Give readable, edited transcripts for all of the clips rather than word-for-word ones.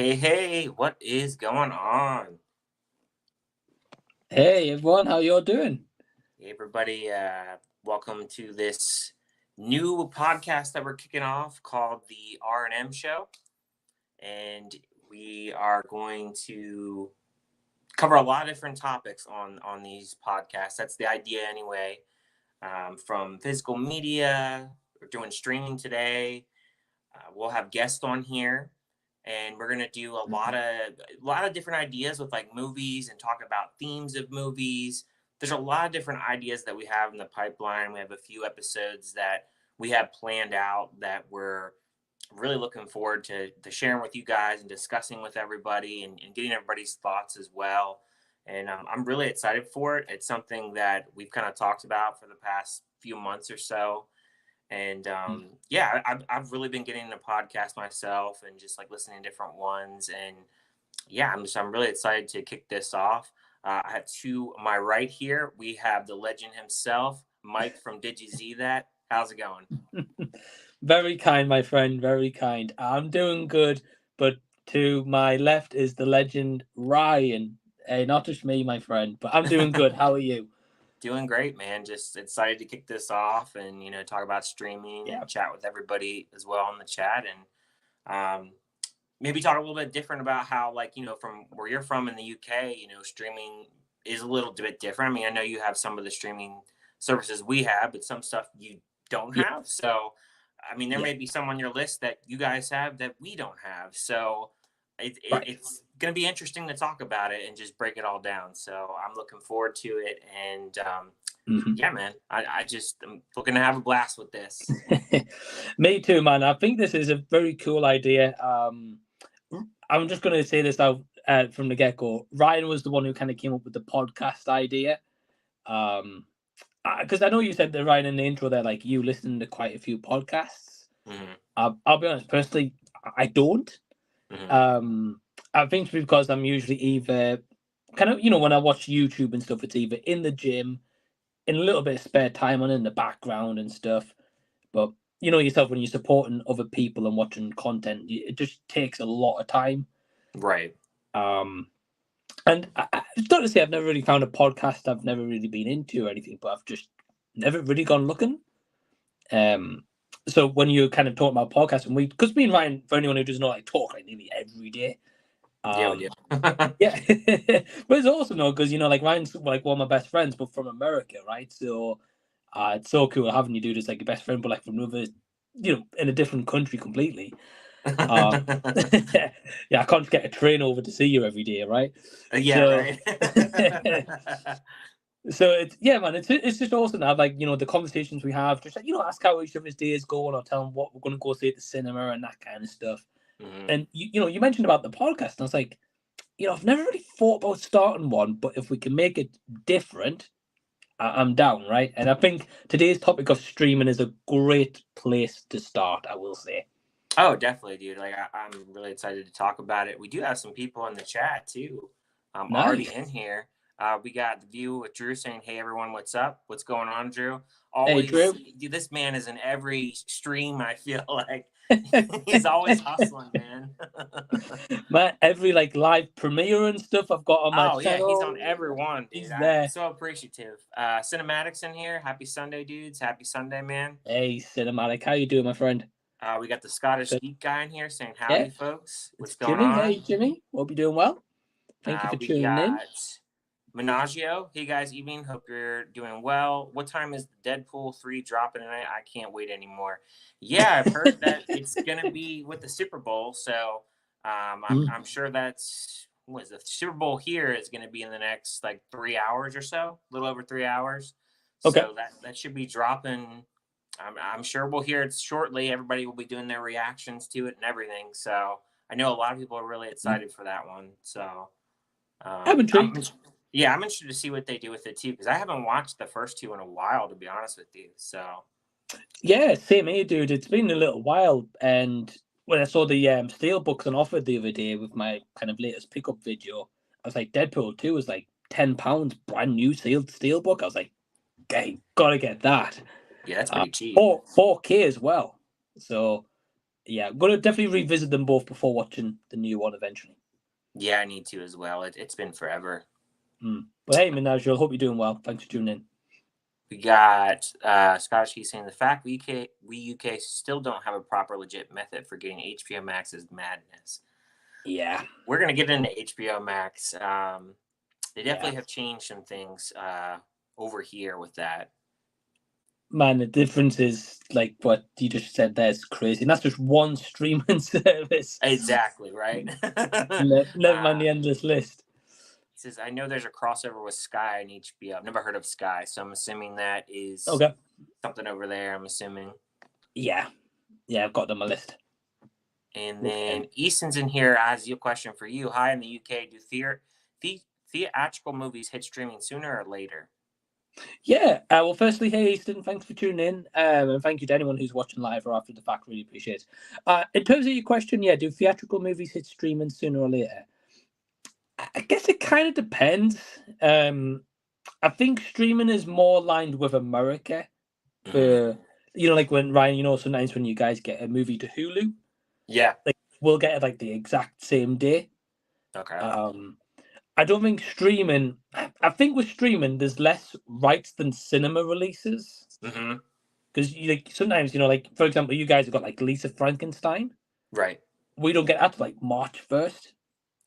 Hey, what is going on? Hey everyone, how y'all doing? Hey, everybody, welcome to this new podcast that we're kicking off called the R&M Show. And we are going to cover a lot of different topics on these podcasts. That's the idea anyway. From physical media, we're doing streaming today. We'll have guests on here, and we're gonna do a lot of different ideas with like movies and talk about themes of movies. There's a lot of different ideas that we have in the pipeline. We have a few episodes that we have planned out that we're really looking forward to sharing with you guys and discussing with everybody and getting everybody's thoughts as well. And I'm really excited for it. It's something that we've kind of talked about for the past few months or so, and yeah, I've really been getting into podcasts myself and just like listening to different ones. And yeah, I'm really excited to kick this off. I have to my right here, we have the legend himself, Mike from Did You See That? How's it going? Very kind, my friend, very kind. I'm doing good, but to my left is the legend Ryan. Hey, not just me, my friend, but I'm doing good. How are you? Doing great, man. Just excited to kick this off and talk about streaming Yeah, and chat with everybody as well in the chat, and maybe talk a little bit different about how, like, from where you're from in the UK, streaming is a little bit different. I mean, I know you have some of the streaming services we have, but some stuff you don't yeah, have. So, I mean, there yeah. may be some on your list that you guys have that we don't have. So, Right. it's going to be interesting to talk about it and just break it all down. So, I'm looking forward to it. And Mhm. yeah, man, I just am looking to have a blast with this. Me too, man. I think this is a very cool idea. I'm just going to say this out from the get go. Ryan was the one who kind of came up with the podcast idea. Um, because I know you said that right in the intro there, like you listen to quite a few podcasts. Hmm. I'll be honest, personally, I don't. Hmm. Um, I think it's because I'm usually either kind of, when I watch YouTube and stuff, it's either in the gym, in a little bit of spare time on in the background and stuff. But you know yourself, when you're supporting other people and watching content, it just takes a lot of time. Right. Um, and it's not to say I've never really found a podcast I've never really been into or anything, but I've just never really gone looking. Um, so when you kind of talk about podcasting, because me and Ryan, for anyone who doesn't know, like talk like nearly every day. Yeah, we do. Yeah, but it's awesome though because like Ryan's like one of my best friends, but from America, right? So it's so cool having you do this like your best friend, but like from another, in a different country completely. Uh, yeah, I can't just get a train over to see you every day, right? Yeah, So. right. So it's yeah, man. It's just awesome to have like the conversations we have, just like ask how each of his days going, or tell him what we're gonna go see at the cinema and that kind of stuff. Mhm. And you mentioned about the podcast, and I was like, I've never really thought about starting one, but if we can make it different, I'm down, right? And I think today's topic of streaming is a great place to start. I will say. Oh, definitely, dude. Like, I'm really excited to talk about it. We do have some people in the chat too, already Nice. in here. We got the view with Drew saying, "Hey, everyone, what's up? What's going on, Drew?" Hey, Always, Drew. dude. This man is in every stream. I feel like he's always hustling, man. My every like live premiere and stuff I've got on my Oh yeah, he's on channel, every one, dude. he's I'm there. so appreciative. Cinematics in here. Happy Sunday, dudes. Happy Sunday, man. Hey, cinematic, how you doing, my friend? We got the Scottish Good. Geek guy in here saying Yeah, howdy, folks. it's What's going Jimmy. on? Hey, Jimmy. Hope you're doing well. Thank you for We tuning in. got Menagio. Hey guys, evening. Hope you're doing well. What time is Deadpool 3 dropping tonight? I can't wait anymore. Yeah, I've heard that it's gonna be with the Super Bowl, so I'm sure that's what is the Super Bowl here is gonna be in the next like 3 hours or so, a little over 3 hours. Okay. So that should be dropping. I'm sure we'll hear it shortly. Everybody will be doing their reactions to it and everything. So I know a lot of people are really excited for that one. So I'm I'm intrigued. yeah, I'm interested to see what they do with it too because I haven't watched the first two in a while, to be honest with you. So Yeah, same here, dude. It's been a little while, and when I saw the steelbooks on offer the other day with my kind of latest pickup video, I was like, Deadpool 2 was like £10, brand new sealed steelbook. I was like, okay, gotta get that. yeah, that's Uh, pretty cheap. 4K as well. So Yeah, I'm gonna definitely revisit them both before watching the new one eventually. Yeah, I need to as well. It's been forever. But hey, Minaj, I hope you're doing well. Thanks for tuning in. We got Scottish Key saying the fact we UK still don't have a proper legit method for getting HBO Max is madness. Yeah, We're gonna get into HBO Max. They definitely Yeah. have changed some things over here with that. Man, the difference is like what you just said there is crazy. And that's just one streaming service. Exactly, right? Never mind the endless list. He says, I know there's a crossover with Sky and HBO. I've never heard of Sky, so I'm assuming that is Okay. something over there, I'm assuming. Yeah, I've got them on my list. And then Easton's in here as your question for you. Hi, in the UK, do theatrical movies hit streaming sooner or later? Yeah. Well, firstly, hey Easton, thanks for tuning in, and thank you to anyone who's watching live or after the fact. Really appreciate it. In terms of your question, yeah, do theatrical movies hit streaming sooner or later? I guess it kind of depends. I think streaming is more aligned with America. For like when Ryan, sometimes when you guys get a movie to Hulu, Yeah. like we'll get it like the exact same day. Okay. I don't think streaming. I think with streaming, there's less rights than cinema releases. Because sometimes like for example, you guys have got like Lisa Frankenstein. Right. We don't get that till like March 1st.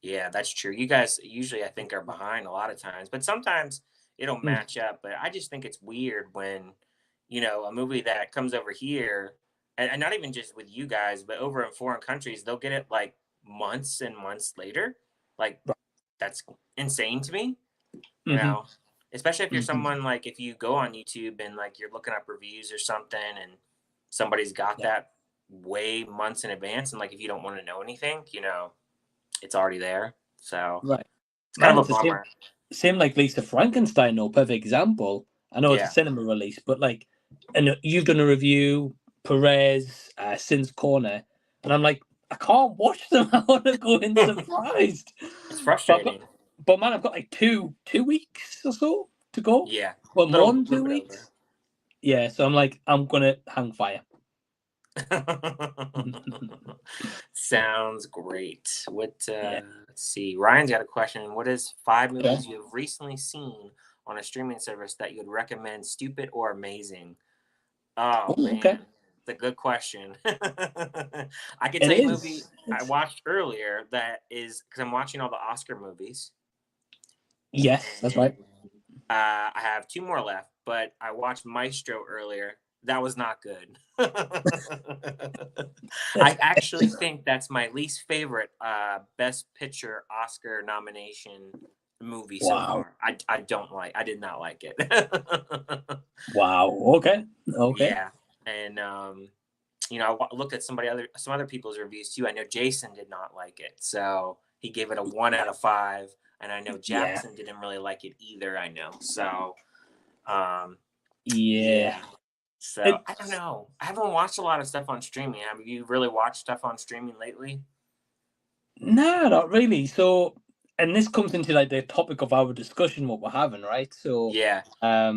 Yeah, that's true. You guys usually, I think, are behind a lot of times, but sometimes it'll match up. But I just think it's weird when, a movie that comes over here, and not even just with you guys, but over in foreign countries, they'll get it like months and months later. Like, that's insane to me, especially if you're someone like if you go on YouTube and like you're looking up reviews or something and somebody's got that way months in advance. And like, if you don't want to know anything, it's already there. So it's kind of a bummer. Same like Lisa Frankenstein, no perfect example. I know it's a cinema release, but like, and you've done a review, Perez, Sin's Corner, and I'm like, I can't watch them. I want to go in surprised. It's frustrating. But man, I've got like two weeks or so to go. Yeah. Well, more than 2 weeks. Over. Yeah, so I'm like, I'm gonna hang fire. Sounds great. Let's see. Ryan's got a question. What is 5 movies you have recently seen on a streaming service that you would recommend stupid or amazing? Oh, man. Okay. It's a good question. I can tell you a movie I watched earlier that is because I'm watching all the Oscar movies. Yes, that's right. I have 2 more left, but I watched Maestro earlier. That was not good. I actually think that's my least favorite Best Picture Oscar nomination movie so far. I did not like it. Wow. Okay. Yeah. And I looked at some other people's reviews too. I know Jason did not like it. So he gave it a 1 out of 5. And I know Jackson didn't really like it either, I know. So yeah. So I don't know. I haven't watched a lot of stuff on streaming. Have you really watched stuff on streaming lately? No, not really. So, and this comes into like the topic of our discussion, what we're having, right? So yeah. I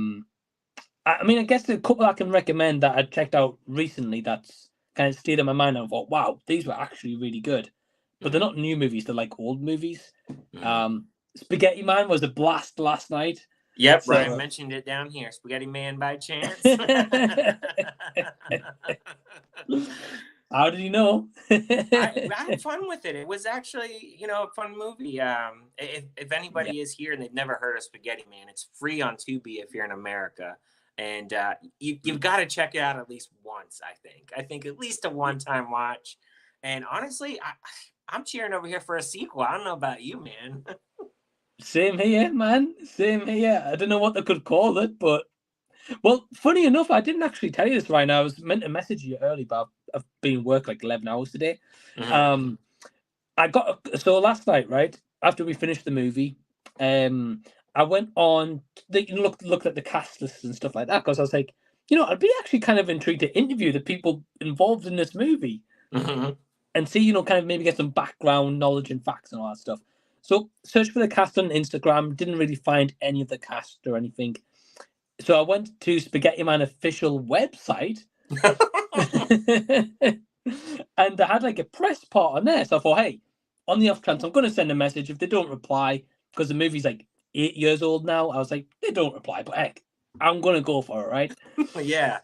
mean, I guess the couple I can recommend that I checked out recently that's kind of stayed in my mind and I thought, wow, these were actually really good. But they're not new movies; they're like old movies. Spaghetti Man was a blast last night. Yep, so, Ryan mentioned it down here. Spaghetti Man by chance. How did you know? I had fun with it. It was actually, a fun movie. If anybody is here and they've never heard of Spaghetti Man, it's free on Tubi if you're in America. And you've got to check it out at least once, I think. I think at least a one-time watch. And honestly, I'm cheering over here for a sequel. I don't know about you, man. Same here, man. Same here. I don't know what they could call it, but funny enough, I didn't actually tell you this right now. I was meant to message you early, but I've been work like 11 hours today. So last night, right after we finished the movie, I went on looked at the cast lists and stuff like that because I was like, I'd be actually kind of intrigued to interview the people involved in this movie and see, kind of maybe get some background knowledge and facts and all that stuff. So searched for the cast on Instagram, didn't really find any of the cast or anything. So I went to Spaghetti Man official website And I had like a press part on there. So I thought, hey, on the off chance, I'm going to send a message. If they don't reply, because the movie's like 8 years old now, I was like, they don't reply, but heck, I'm going to go for it, right? Yeah.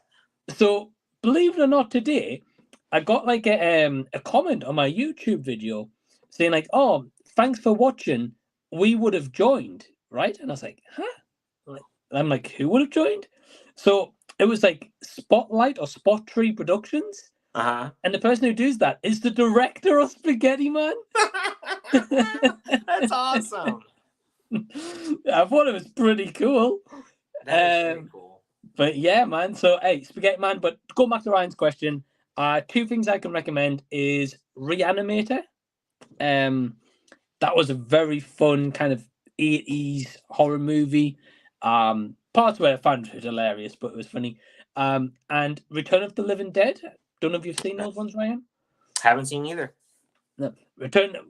So believe it or not, today I got like a comment on my YouTube video saying like, "Oh, thanks for watching. We would have joined, right?" And I was like, "Huh?" I'm like, "Who would have joined?" So it was like Spotlight or Spot Tree Productions, and the person who does that is the director of Spaghetti Man. That's awesome. I thought it was pretty cool. That is pretty cool. But yeah, man. So hey, Spaghetti Man. But going back to Ryan's question, two things I can recommend is Reanimator. That was a very fun kind of 80s horror movie. Parts where I found it hilarious, but it was funny. And Return of the Living Dead. Don't know if you've seen those ones, Ryan. Haven't seen either. No.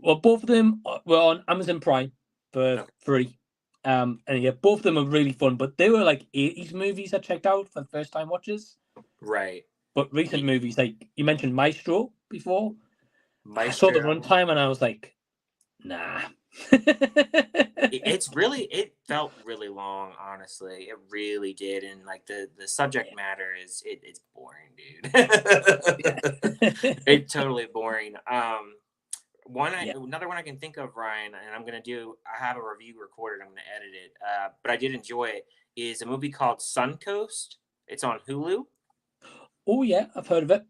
Well, both of them were on Amazon Prime for free. And yeah, both of them are really fun, but they were like 80s movies I checked out for first time watchers. Right. But recent movies, like you mentioned Maestro before. Maestro. I saw the runtime and I was like, nah. It felt really long, honestly. It really did. And like the subject matter is it's boring, dude. It's totally boring. Another one I can think of, Ryan, and I have a review recorded, I'm gonna edit it. But I did enjoy it, is a movie called Suncoast. It's on Hulu. Oh yeah, I've heard of it.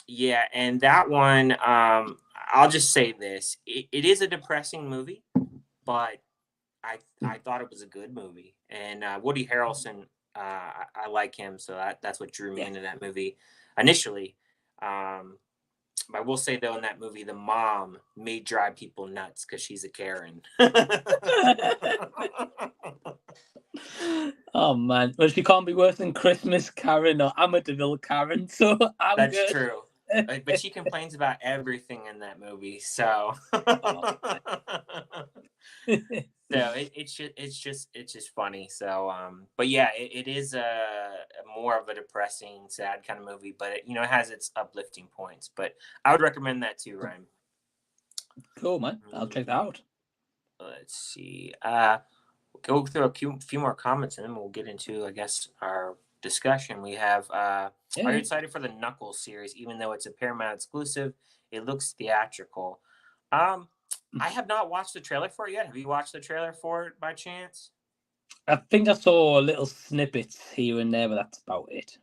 Yeah, and that one, I'll just say this. It is a depressing movie, but I thought it was a good movie. And Woody Harrelson, I like him, so that's what drew me into that movie initially. I will say though, in that movie, the mom may drive people nuts because she's a Karen. Oh man, well she can't be worse than Christmas Karen or Amityville Karen, so That's good. true. But she complains about everything in that movie, so it's just funny. So but yeah, it is a more of a depressing, sad kind of movie, but it has its uplifting points. But I would recommend that too, Ryan. Cool, man. I'll check that out. Let's see. Go through a few more comments and then we'll get into, I guess, our discussion. We have are you excited for the Knuckles series? Even though it's a Paramount exclusive, it looks theatrical. I have not watched the trailer for it yet. Have you watched the trailer for it by chance? I think I saw little snippets here and there, but that's about it.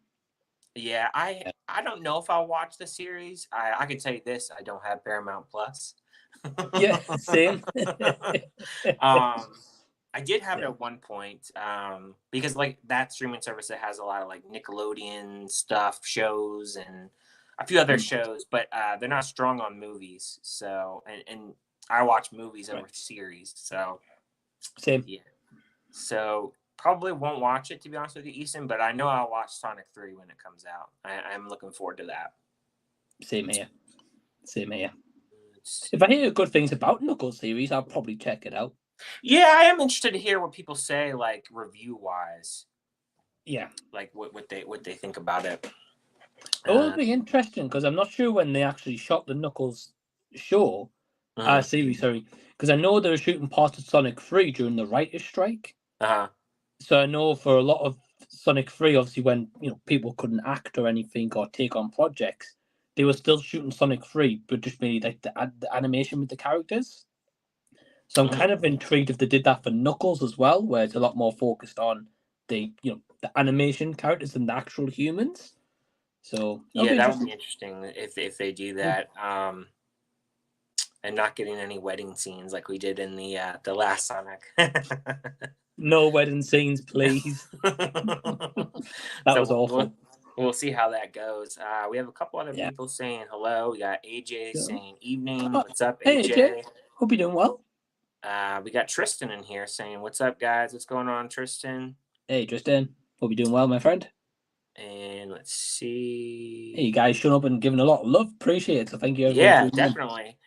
Yeah, I don't know if I'll watch the series. I can tell you this: I don't have Paramount Plus. Yeah, same. I did have it at one point because like that streaming service that has a lot of like Nickelodeon stuff, shows, and a few other shows, but they're not strong on movies. So and I watch movies over series. So same. Yeah. So probably won't watch it, to be honest with you, Easton. But I know I'll watch Sonic 3 when it comes out. I'm looking forward to that. Same here. If I hear good things about Knuckles series, I'll probably check it out. Yeah, I am interested to hear what people say, like review wise. Yeah, like what they think about it. It will be interesting because I'm not sure when they actually shot the Knuckles show series. Sorry, because I know they were shooting parts of Sonic 3 during the writers' strike. So I know for a lot of Sonic 3, obviously, when people couldn't act or anything or take on projects, they were still shooting Sonic 3, but just maybe like the animation with the characters. So I'm kind of intrigued if they did that for Knuckles as well, where it's a lot more focused on the the animation characters than the actual humans. So yeah, that would be interesting if they do that, and not getting any wedding scenes like we did in the last Sonic. No wedding scenes, please. That was awful. We'll see how that goes. We have a couple other people saying hello. We got AJ saying evening. What's up, AJ? Hey, AJ. Hope you're doing well. We got Tristan in here saying, "What's up, guys? What's going on, Tristan?" Hey, Tristan. Hope you're doing well, my friend. And let's see. Hey, you guys showing up and giving a lot of love. Appreciate it. So thank you. Yeah, definitely.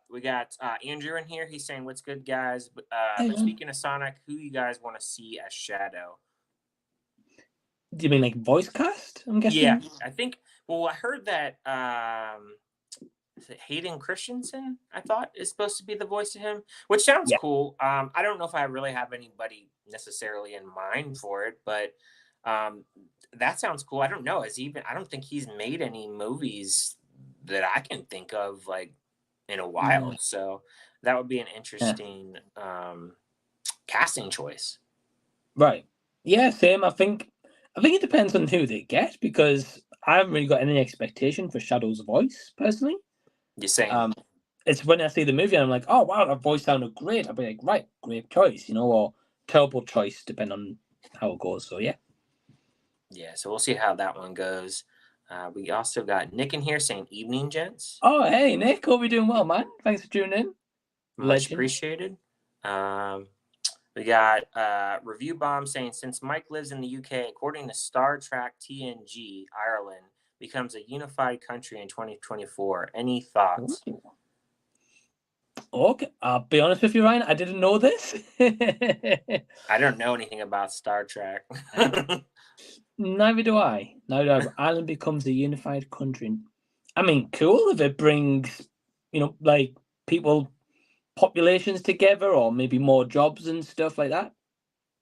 We got Andrew in here. He's saying, "What's good, guys?" But speaking of Sonic, who you guys want to see as Shadow? Do you mean like voice cast? I'm guessing. Yeah, I think. Well, I heard that is it Hayden Christensen, I thought, is supposed to be the voice of him, which sounds Yeah. cool. I don't know if I really have anybody necessarily in mind for it, but that sounds cool. I don't know. I don't think he's made any movies that I can think of like in a while. Mm. So that would be an interesting casting choice. Right. Yeah, same. I think it depends on who they get, because I haven't really got any expectation for Shadow's voice personally. You're saying, It's when I see the movie and I'm like, oh wow, that voice sounded great. I'll be like, right, great choice, or terrible choice, depending on how it goes. So yeah. Yeah, so we'll see how that one goes. We also got Nick in here saying, "Evening, gents." Oh hey Nick, hope you're doing well, man. Thanks for tuning in. Much Legend. appreciated. We got Review Bomb saying, "Since Mike lives in the UK, according to Star Trek TNG, Ireland becomes a unified country in 2024. Any thoughts?" Ooh. Okay, I'll be honest with you, Ryan. I didn't know this. I don't know anything about Star Trek. Neither do I. Ireland becomes a unified country. I mean, cool if it brings, like people, populations together, or maybe more jobs and stuff like that.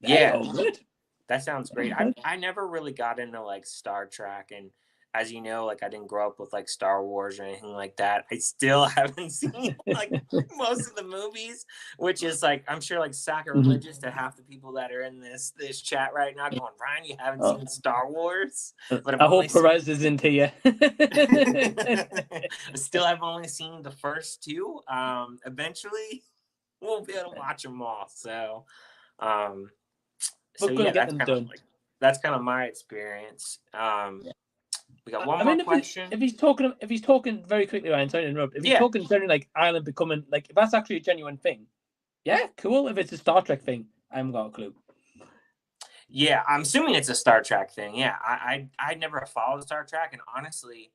Yeah, Good. that sounds great. I never really got into like Star Trek, and as you know, like I didn't grow up with like Star Wars or anything like that. I still haven't seen like most of the movies, which is like I'm sure like sacrilegious to half the people that are in this chat right now going, "Ryan, you haven't seen Star Wars?" But I hope Perez is into you. Still, I've only seen the first two. Eventually, we'll be able to watch them all. So, We're gonna get them done. That's kind of my experience. We got one more question. If he's talking very quickly, Ryan, sorry to interrupt. If he's talking generally like Ireland becoming like, if that's actually a genuine thing, yeah, cool. If it's a Star Trek thing, I haven't got a clue. Yeah, I'm assuming it's a Star Trek thing. Yeah, I never followed Star Trek, and honestly,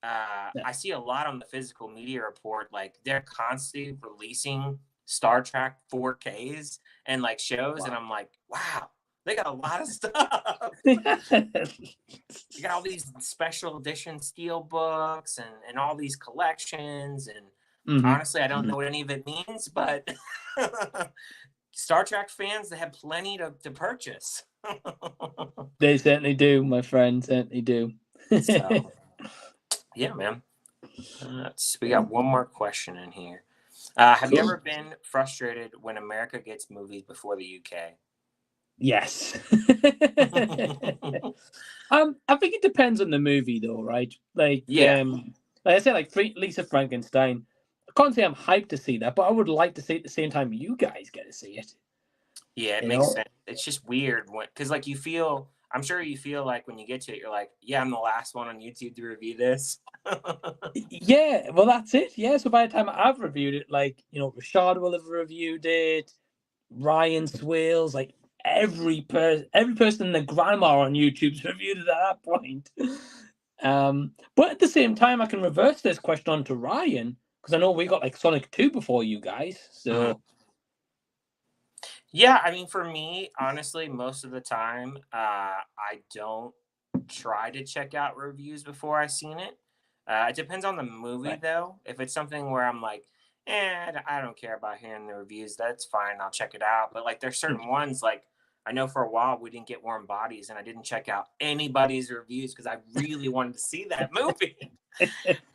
I see a lot on the physical media report. Like they're constantly releasing Star Trek 4Ks and like shows, and I'm like, wow. They got a lot of stuff. They got all these special edition steel books and all these collections. And honestly, I don't know what any of it means, but Star Trek fans, they have plenty to purchase. They certainly do, my friend. Certainly do. So, yeah, man. We got one more question in here. Have you ever been frustrated when America gets movies before the UK? Yes. I think it depends on the movie, though, right? Like, like I said, like Lisa Frankenstein. I can't say I'm hyped to see that, but I would like to see it at the same time you guys get to see it. Yeah, it makes sense. It's just weird because, like, I'm sure you feel like when you get to it, you're like, yeah, I'm the last one on YouTube to review this. Yeah, well, that's it. Yeah, so by the time I've reviewed it, like, Rashad will have reviewed it, Ryan Swales, like, every person and their grandma on YouTube's reviewed it at that point. But at the same time, I can reverse this question on to Ryan, because I know we got like Sonic 2 before you guys. So yeah, I mean, for me, honestly, most of the time, I don't try to check out reviews before I've seen it. It depends on the movie, though. If it's something where I'm like, I don't care about hearing the reviews, that's fine. I'll check it out. But like, there's certain ones, like, I know for a while we didn't get Warm Bodies, and I didn't check out anybody's reviews because I really wanted to see that movie.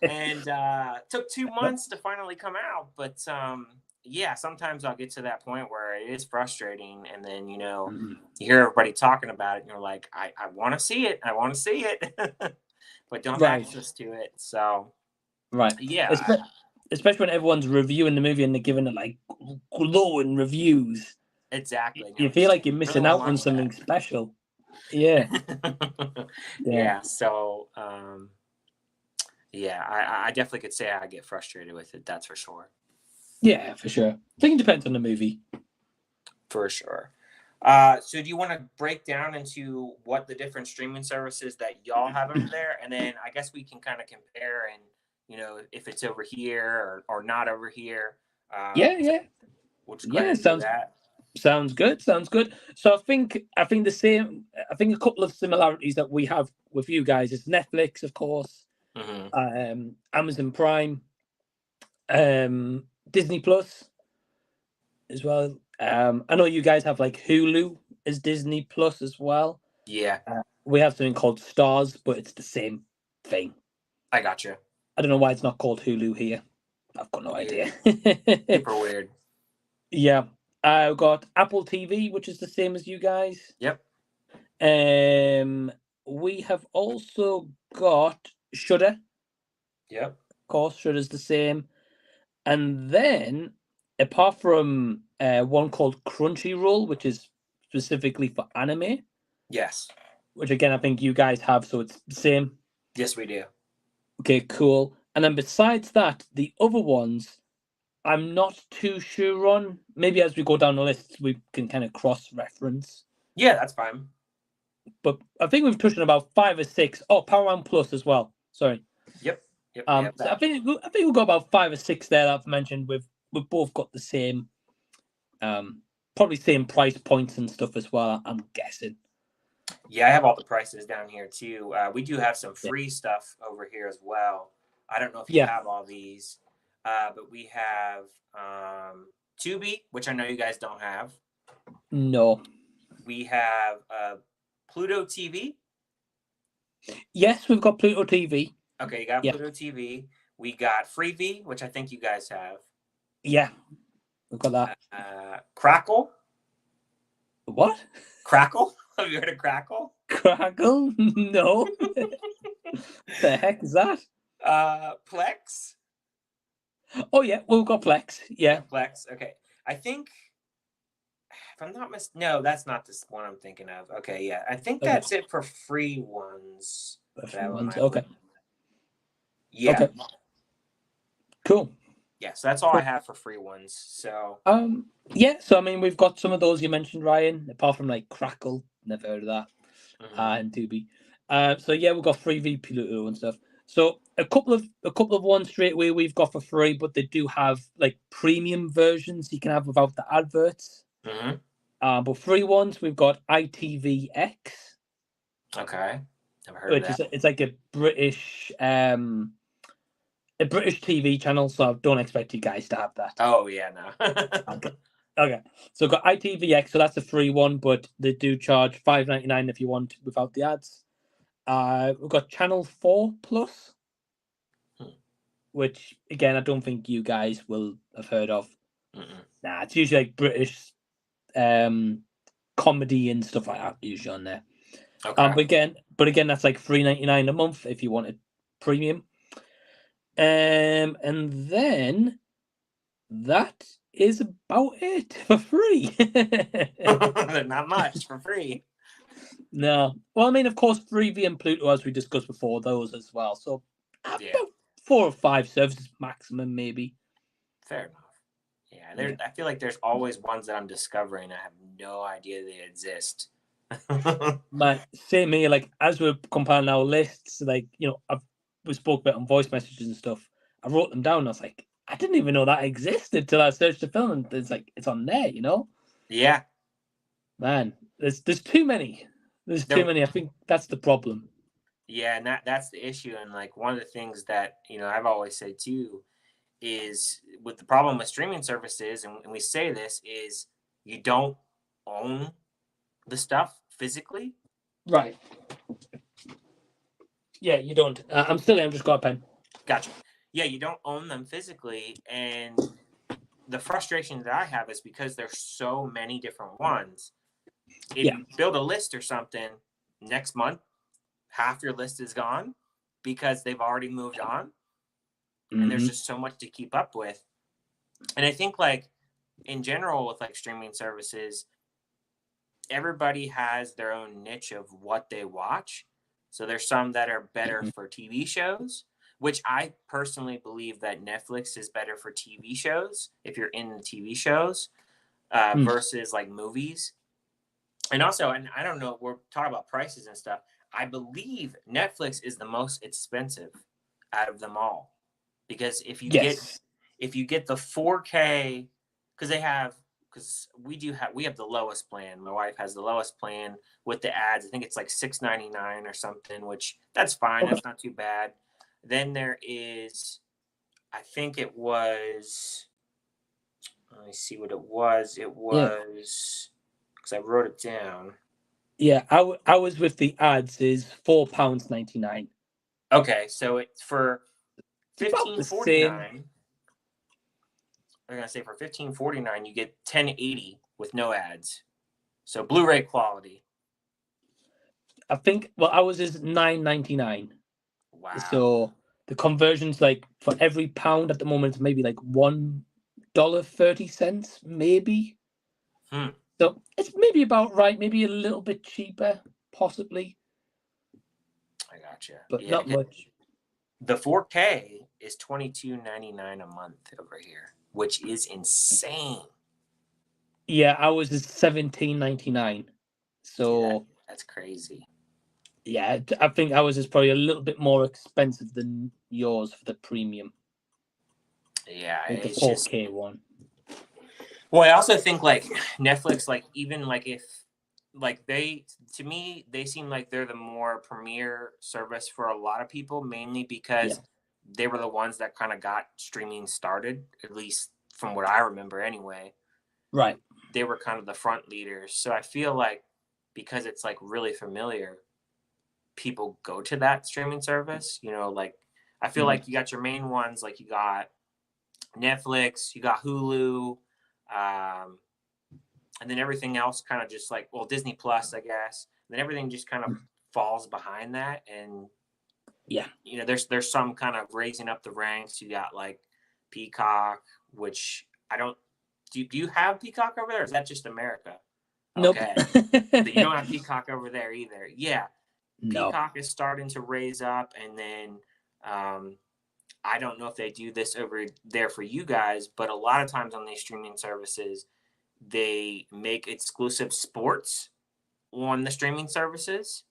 And took 2 months to finally come out. But yeah, sometimes I'll get to that point where it is frustrating, and then you hear everybody talking about it, and you're like, I want to see it, but don't have access to it. So yeah, especially when everyone's reviewing the movie and they're giving it like glowing reviews. Exactly. You feel like you're missing out on something special. Yeah. Yeah. So I definitely could say I get frustrated with it. That's for sure. Yeah, for sure. I think it depends on the movie. For sure. So do you want to break down into what the different streaming services that y'all have over there? And then I guess we can kind of compare and, if it's over here or not over here. Yeah. We'll just go ahead and do that. Sounds good. So I think the same. I think a couple of similarities that we have with you guys is Netflix, of course, Amazon Prime, Disney Plus as well. I know you guys have like Hulu as Disney Plus as well. Yeah. We have something called Stars, but it's the same thing. I gotcha. I don't know why it's not called Hulu here. I've got no idea. Super weird. Yeah. I've got Apple TV, which is the same as you guys. Yep. We have also got Shudder. Yep. Of course, Shudder's the same. And then, apart from one called Crunchyroll, which is specifically for anime. Yes. Which again, I think you guys have, so it's the same. Yes, we do. Okay, cool. And then besides that, the other ones, I'm not too sure on. Maybe as we go down the list, we can kind of cross-reference. Yeah, that's fine. But I think we've touched on about 5 or 6. Oh, Paramount Plus as well. Sorry. Yep. So I think we've got about 5 or 6 there that I've mentioned. We've both got the same, probably same price points and stuff as well. I'm guessing. Yeah, I have all the prices down here too. We do have some free stuff over here as well. I don't know if you have all these, but we have Tubi, which I know you guys don't have. No. We have Pluto TV. Yes, we've got Pluto TV. Okay, you got Pluto TV. We got Freevee, which I think you guys have. Yeah, we've got that. Crackle. What? Crackle? Have you heard of Crackle? Crackle? No. The heck is that? Plex. Oh yeah, we've got Plex. Yeah. Plex. Okay. I think if I'm not no, that's not this one I'm thinking of. Okay, yeah. I think that's it for free ones. Okay. Yeah. Okay. Cool. Yeah, so that's all I have for free ones. So yeah, so I mean we've got some of those you mentioned, Ryan, apart from like Crackle, never heard of that. And Tubi. So yeah, we've got Freevee, Pluto and stuff. So a couple of ones straight away we've got for free, but they do have like premium versions you can have without the adverts. But free ones we've got ITVX. Okay, never heard of that. It's like a British TV channel, so I don't expect you guys to have that. Oh yeah, no. Okay. So we've got ITVX, so that's a free one, but they do charge $5.99 if you want without the ads. We've got Channel 4 Plus, which again I don't think you guys will have heard of. Nah, it's usually like British comedy and stuff like that usually on there. Okay. But again, that's like $3.99 a month if you wanted premium. And then that is about it for free. Not much for free. No. Well, I mean, of course, Freevee and Pluto, as we discussed before, those as well. So about 4 or 5 services maximum, maybe. Fair enough. Yeah, I feel like there's always ones that I'm discovering. I have no idea they exist. Same here. Like as we're compiling our lists, like we spoke about on voice messages and stuff. I wrote them down. And I was like, I didn't even know that existed till I searched the film, and it's on there. Yeah. Man, there's too many. There's too many. I think that's the problem. Yeah, and that's the issue. And like one of the things that I've always said too is with the problem with streaming services, and we say this is you don't own the stuff physically. Right. Yeah, you don't. I'm still here. I'm just got a pen. Gotcha. Yeah, you don't own them physically, and the frustration that I have is because there's so many different ones. If you build a list or something, next month, half your list is gone because they've already moved on. And there's just so much to keep up with. And I think like in general with like streaming services, everybody has their own niche of what they watch. So there's some that are better for TV shows, which I personally believe that Netflix is better for TV shows if you're in the TV shows versus like movies. And also, and I don't know, we're talking about prices and stuff. I believe Netflix is the most expensive out of them all. Because if you get the 4K, because they have because we have the lowest plan. My wife has the lowest plan with the ads. I think it's like $6.99 or something, which that's fine. Okay. That's not too bad. Then there is, I think it was. Let me see what it was. It was because I wrote it down. Yeah, I was with the ads is £4.99. Okay, so it's for It's about the $15.49. same. I'm gonna say for $15.49 you get 1080 with no ads, so Blu-ray quality. I think ours is $9.99. Wow. So the conversion's like for every pound at the moment, it's maybe like $1.30, maybe. So it's maybe about right, maybe a little bit cheaper, possibly. I gotcha. But Yeah, not much. the 4K is $22.99 a month over here, which is insane. Yeah, ours is $17.99. So that's crazy. yeah, I think ours is probably a little bit more expensive than yours for the premium. Yeah, Like the it's 4K just one. Well, I also think like Netflix, like even like if like to me they seem like they're the more premier service for a lot of people, mainly because they were the ones that kind of got streaming started, at least from what I remember anyway. Right. They were kind of the front leaders. So I feel like because it's like really familiar, people go to that streaming service, you know, like I feel like you got your main ones, like you got Netflix, you got Hulu, and then everything else kind of just like, well, Disney Plus, I guess. And then everything just kind of falls behind that, and you know, there's some kind of raising up the ranks. You got like Peacock, which I don't. Do you have Peacock over there? Or is that just America? Nope. Okay, but you don't have Peacock over there either. Yeah, No. Peacock is starting to raise up, and then I don't know if they do this over there for you guys, but a lot of times on these streaming services, they make exclusive sports on the streaming services,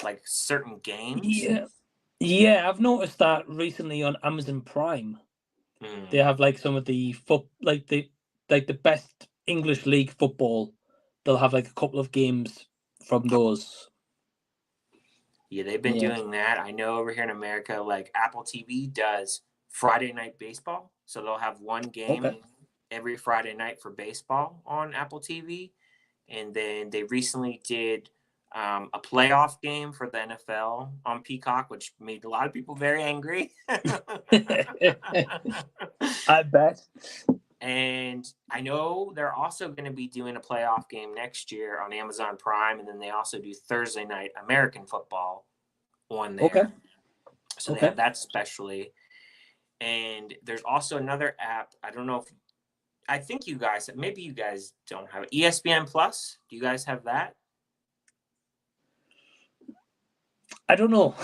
like certain games. Yeah, I've noticed that recently on Amazon Prime. They have like some of the the best English league football. They'll have like a couple of games from those. Yeah, they've been doing that. I know over here in America, like Apple TV does Friday Night Baseball. So they'll have one game every Friday night for baseball on Apple TV. And then they recently did a playoff game for the NFL on Peacock, which made a lot of people very angry. I bet. And I know they're also going to be doing a playoff game next year on Amazon Prime. And then they also do Thursday night American football on there. So they have that specially. And there's also another app. I don't know if I think you guys, maybe you guys don't have it. ESPN Plus. Do you guys have that? I don't know.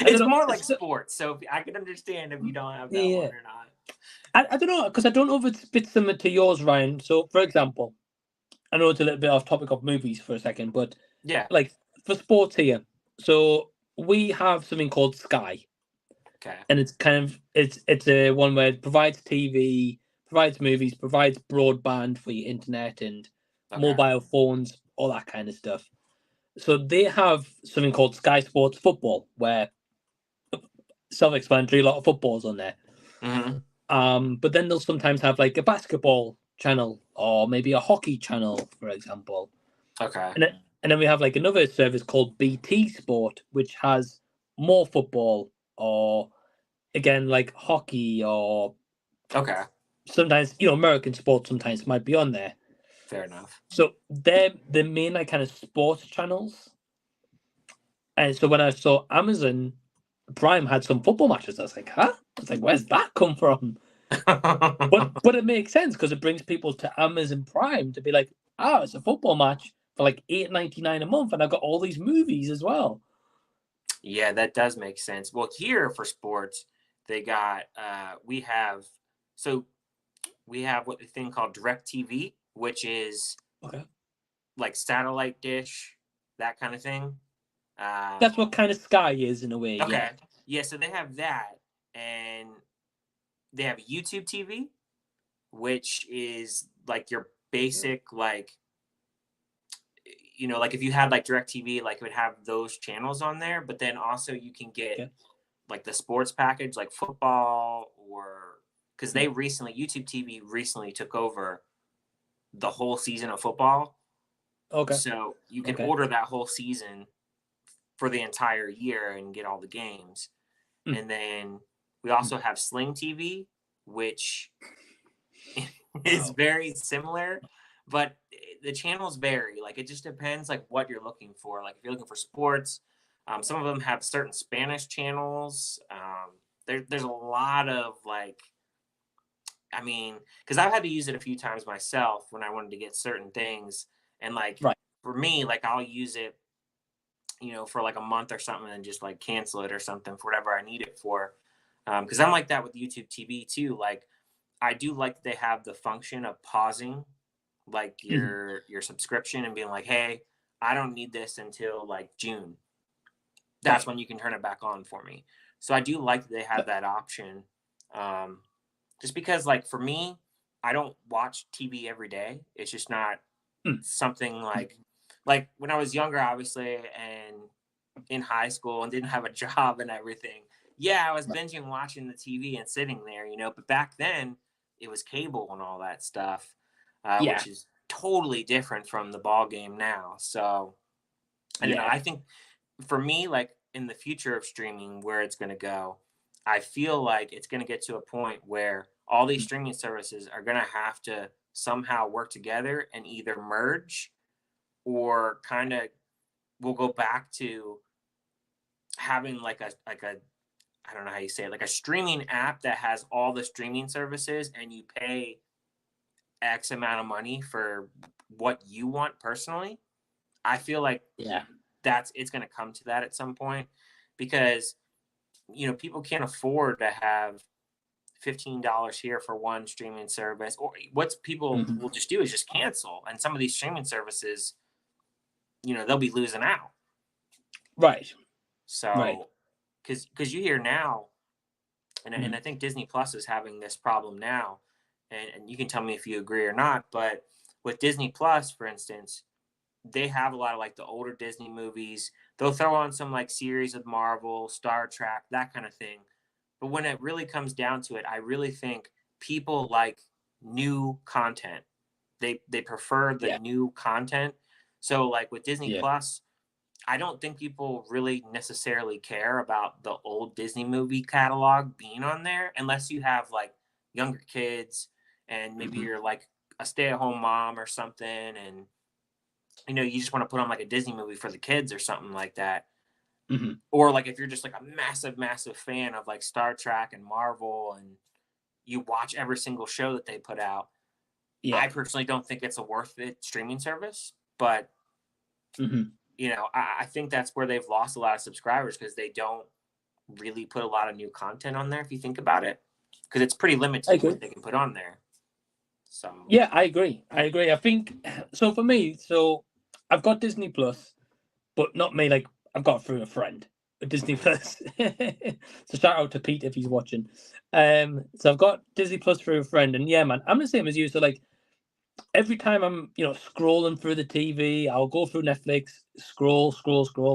It's more like sports, so I can understand if you don't have that one or not. I don't know, because I don't know if it's a bit similar to yours, Ryan. So, for example, I know it's a little bit off topic of movies for a second, but like for sports here, so we have something called Sky. Okay. And it's kind of it's a one where it provides TV, provides movies, provides broadband for your internet and mobile phones, all that kind of stuff. So they have something called Sky Sports Football, where self-explanatory, a lot of footballs on there. But then they'll sometimes have like a basketball channel or maybe a hockey channel, for example. Okay. And then we have like another service called BT Sport, which has more football or again like hockey or sometimes, you know, American sports sometimes might be on there. Fair enough. So they're the main like kind of sports channels. And so when I saw Amazon Prime had some football matches, I was like, huh? I was like, where's that come from? but it makes sense because it brings people to Amazon Prime to be like, oh, it's a football match for like $8.99 a month, and I've got all these movies as well. Yeah, that does make sense. Well, here for sports, they got we have what the thing called DirecTV, which is like satellite dish, that kind of thing. That's what kind of Sky is in a way. Okay. Yeah, so they have that, and they have YouTube TV, which is like your basic, like, like if you had like DirecTV, like it would have those channels on there, but then also you can get like the sports package, like football, or because YouTube TV recently took over the whole season of football. Okay. So you can order that whole season for the entire year and get all the games. And then we also have Sling TV, which is very similar, but the channels vary. Like it just depends like what you're looking for. Like if you're looking for sports, some of them have certain Spanish channels. There's a lot of like, I mean, because I've had to use it a few times myself when I wanted to get certain things. And like for me, like I'll use it, for like a month or something and just like cancel it or something for whatever I need it for. Because I'm like that with YouTube TV too. Like I do like they have the function of pausing like your subscription and being like, hey, I don't need this until like June. That's when you can turn it back on for me. So I do like that they have that option. Just because like for me, I don't watch TV every day. It's just not something like when I was younger, obviously, and in high school and didn't have a job and everything. Yeah, I was binging watching the TV and sitting there, but back then it was cable and all that stuff, which is totally different from the ball game now. So I don't know. I think for me, like in the future of streaming, where it's going to go, I feel like it's going to get to a point where all these streaming services are going to have to somehow work together and either merge or kind of we'll go back to having like a I don't know how you say it, like a streaming app that has all the streaming services and you pay X amount of money for what you want personally. I feel like it's going to come to that at some point because people can't afford to have $15 here for one streaming service, or what people will just do is just cancel. And some of these streaming services, they'll be losing out. Right. So, because you hear now, and I think Disney Plus is having this problem now, and you can tell me if you agree or not, but with Disney Plus, for instance, they have a lot of like the older Disney movies. They'll throw on some like series of Marvel, Star Trek, that kind of thing. But when it really comes down to it, I really think people like new content. They prefer the new content. So like with Disney Plus, I don't think people really necessarily care about the old Disney movie catalog being on there unless you have like younger kids and maybe you're like a stay-at-home mom or something and you just want to put on like a Disney movie for the kids or something like that. Or like if you're just like a massive fan of like Star Trek and Marvel and you watch every single show that they put out. I personally don't think it's a worth it streaming service, but I think that's where they've lost a lot of subscribers because they don't really put a lot of new content on there if you think about it, because it's pretty limited what they can put on there. So I agree. I think so. For me, I've got Disney Plus, but not me. Like I've got it through a friend. Disney Plus. So shout out to Pete if he's watching. So I've got Disney Plus through a friend, and yeah, man, I'm the same as you. So like every time I'm scrolling through the TV, I'll go through Netflix, scroll,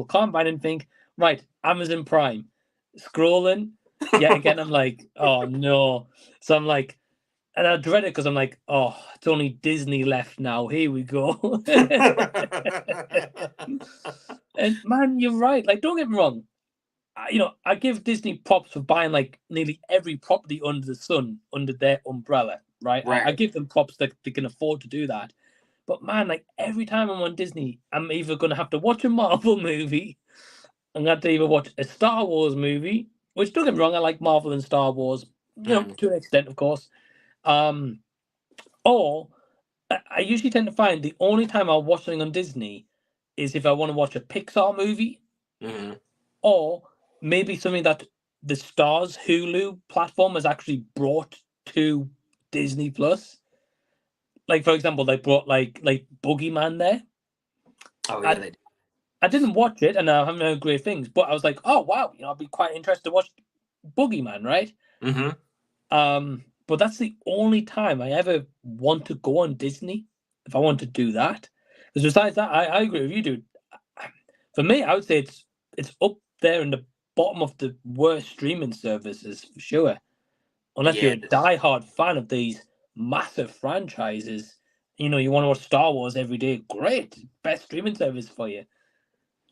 can't find anything. Right, Amazon Prime, scrolling. Yeah, again, I'm like, oh no. So I'm like, and I dread it because I'm like, oh, it's only Disney left now. Here we go. And man, you're right. Like, don't get me wrong. I give Disney props for buying like nearly every property under the sun under their umbrella, right? I give them props that they can afford to do that. But man, like every time I'm on Disney, I'm either going to have to watch a Marvel movie, I'm going to have to either watch a Star Wars movie, which don't get me wrong, I like Marvel and Star Wars, to an extent, of course. Or I usually tend to find the only time I'll watch something on Disney is if I want to watch a Pixar movie, or maybe something that the Stars Hulu platform has actually brought to Disney Plus. Like for example, they brought like Boogeyman there. Oh yeah, they did. I didn't watch it, and I haven't heard great things, but I was like, oh wow, I'd be quite interested to watch Boogeyman, right? but that's the only time I ever want to go on Disney if I want to do that. Because besides that, I agree with you, dude. For me, I would say it's up there in the bottom of the worst streaming services for sure. Unless you're Yeah, a diehard fan of these massive franchises, you know, you want to watch Star Wars every day, great, best streaming service for you.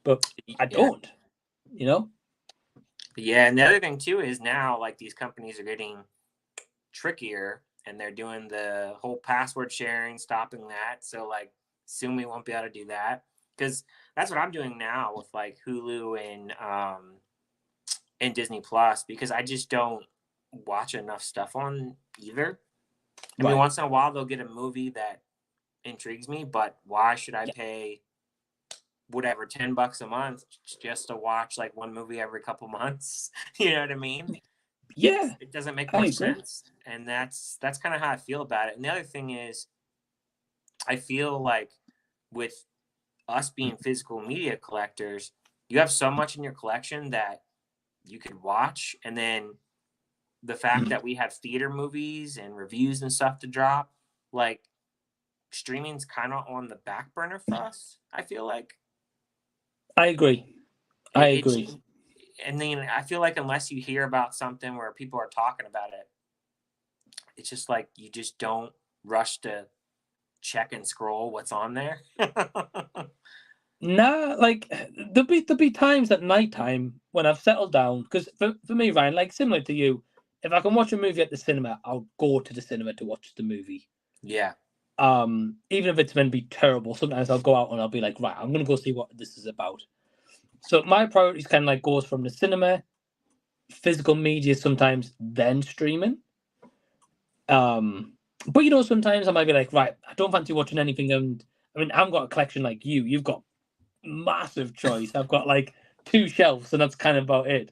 But I yeah, don't, you know? yeah. And the other thing too is now like these companies are getting trickier, and they're doing the whole password sharing, stopping that. So like soon we won't be able to do that, because that's what I'm doing now with like Hulu and Disney Plus, because I just don't watch enough stuff on either. I mean, Right. once in a while they'll get a movie that intrigues me, but why should I Yeah. pay whatever $10 a month just to watch like one movie every couple months? You know what I mean? Yeah, It doesn't make I much agree. sense, and that's kind of how I feel about it. And the other thing is, I feel like with us being physical media collectors, you have so much in your collection that you could watch, and then the fact that we have theater movies and reviews and stuff to drop, like streaming's kind of on the back burner for us. I feel like I agree. I it's, agree. and then I feel like unless you hear about something where people are talking about it, it's just like you just don't rush to check and scroll what's on there. Nah, like there'll be times at nighttime when I've settled down. Because for me, Ryan, like similar to you, if I can watch a movie at the cinema, I'll go to the cinema to watch the movie. Yeah. Even if it's meant to be terrible, sometimes I'll go out and I'll be like, right, I'm gonna go see what this is about. So my priorities kind of like goes from the cinema, physical media sometimes, then streaming. But you know, sometimes I might be like, right, I don't fancy watching anything, and I mean, I haven't got a collection like you. You've got massive choice. I've got like 2 shelves, and that's kind of about it.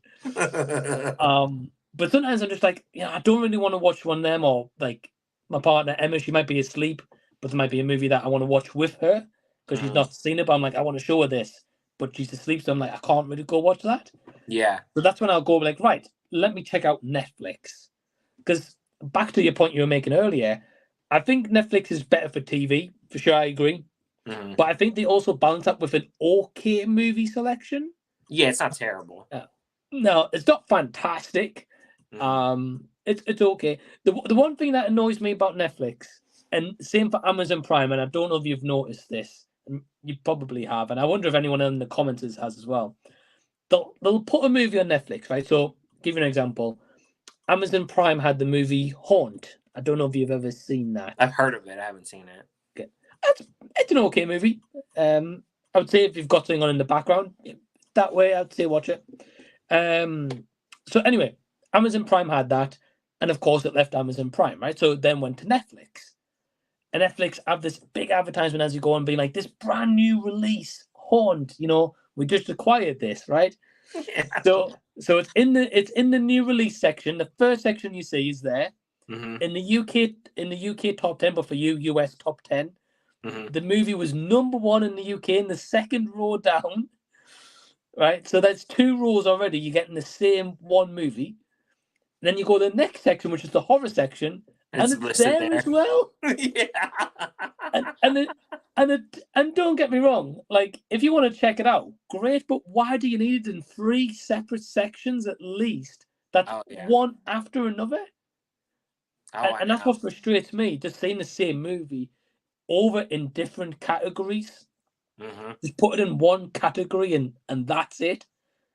But sometimes I'm just like, yeah, I don't really want to watch one of them, or like my partner Emma, she might be asleep, but there might be a movie that I want to watch with her because she's not seen it. But I'm like, I want to show her this, but she's asleep, so I'm like, I can't really go watch that. Yeah. So that's when I'll go like, right, let me check out Netflix. Because back to your point you were making earlier, I think Netflix is better for TV, for sure, I agree. Mhm. But I think they also balance up with an okay movie selection. Yeah, it's not terrible. No, it's not fantastic. It's okay. The one thing that annoys me about Netflix, and same for Amazon Prime, and I don't know if you've noticed this, and you probably have, and I wonder if anyone in the comments has as well. They'll put a movie on Netflix, right? So, give you an example. Amazon Prime had the movie Haunt. I don't know if you've ever seen that. I've heard of it. I haven't seen it. Okay. It's an okay movie. I would say if you've got something on in the background, that way I'd say watch it. So anyway, Amazon Prime had that, and of course it left Amazon Prime, right? So it then went to Netflix. And Netflix have this big advertisement as you go on, being like, this brand new release, Haunt, you know, we just acquired this, right? Yeah. So it's in the new release section. The first section you see is there. Mm-hmm. In the UK top 10, but for you, US top 10. Mm-hmm. The movie was number 1 in the UK in the second row down. Right? So that's 2 rows already. You're getting the same one movie. And then you go to the next section, which is the horror section, and it's listed there as well. Yeah. And don't get me wrong, like if you want to check it out, great, but why do you need it in 3 separate sections at least? That's Oh yeah. one after another. Oh, I And that's know. what frustrates me, just seeing the same movie over in different categories. Mm-hmm. Just put it in one category and that's it.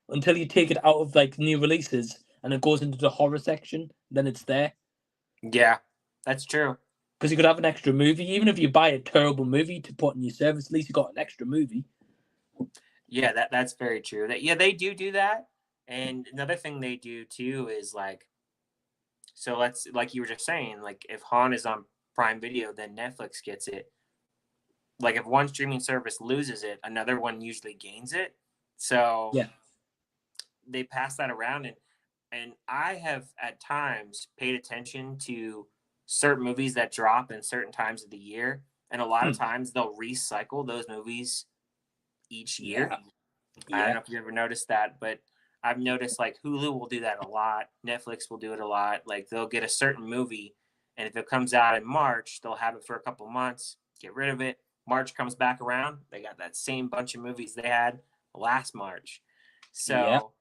Until you take it out of like new releases and it goes into the horror section, then it's there. Yeah, that's true. Because you could have an extra movie, even if you buy a terrible movie to put in your service, at least you got an extra movie. Yeah, that's very true. They do that. And another thing they do too is like, so let's, like you were just saying, like if Han is on Prime Video, then Netflix gets it. Like if one streaming service loses it, another one usually gains it. So Yeah. they pass that around, and I have at times paid attention to certain movies that drop in certain times of the year, and a lot of times they'll recycle those movies each year. Yeah. I don't Yeah. know if you ever noticed that, but I've noticed like Hulu will do that a lot. Netflix will do it a lot. Like they'll get a certain movie, and if it comes out in March, they'll have it for a couple months, get rid of it. March comes back around, they got that same bunch of movies they had last March. Yeah. So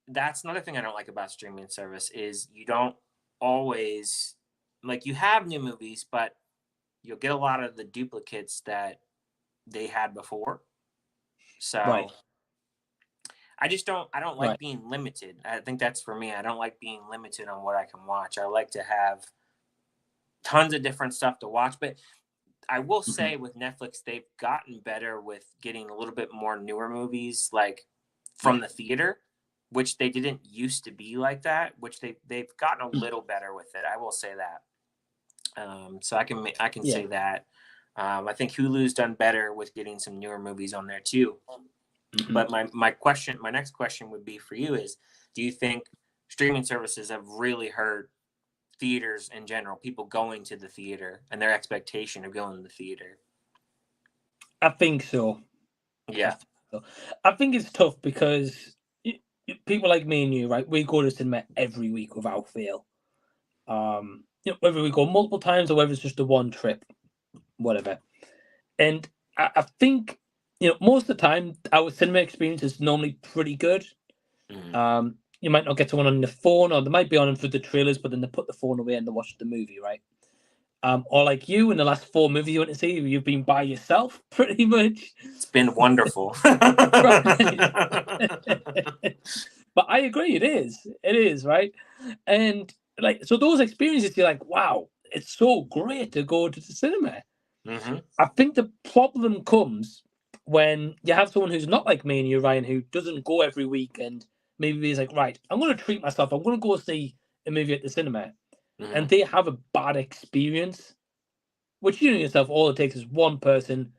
that's another thing I don't like about streaming service is you don't always like you have new movies, but you'll get a lot of the duplicates that they had before. So Right. I don't like Right. being limited. I think that's for me. I don't like being limited on what I can watch. I like to have tons of different stuff to watch, but I will say with Netflix, they've gotten better with getting a little bit more newer movies like from the theater, which they didn't used to be like that, which they've gotten a little better with it. I will say that. So I can say that. I think Hulu's done better with getting some newer movies on there too. But my next question would be for you is, do you think streaming services have really hurt theaters in general, people going to the theater and their expectation of going to the theater? I think so. Yeah. I think it's tough because people like me and you, right? We go to cinema every week without fail. Whether we go multiple times or whether it's just a one trip, whatever. And I think most of the time our cinema experience is normally pretty good. You might not get someone on the phone, or they might be on for the trailers, but then they put the phone away and they watch the movie, right? Or like you, in the last 4 movies you went to see, you've been by yourself pretty much. It's been wonderful. But I agree, it is, right? And like, so those experiences, you're like, wow, it's so great to go to the cinema. I think the problem comes when you have someone who's not like me and you, Ryan, who doesn't go every week, and maybe he's like, right, I'm going to treat myself. I'm going to go see a movie at the cinema. And they have a bad experience, which you know yourself, all it takes is one person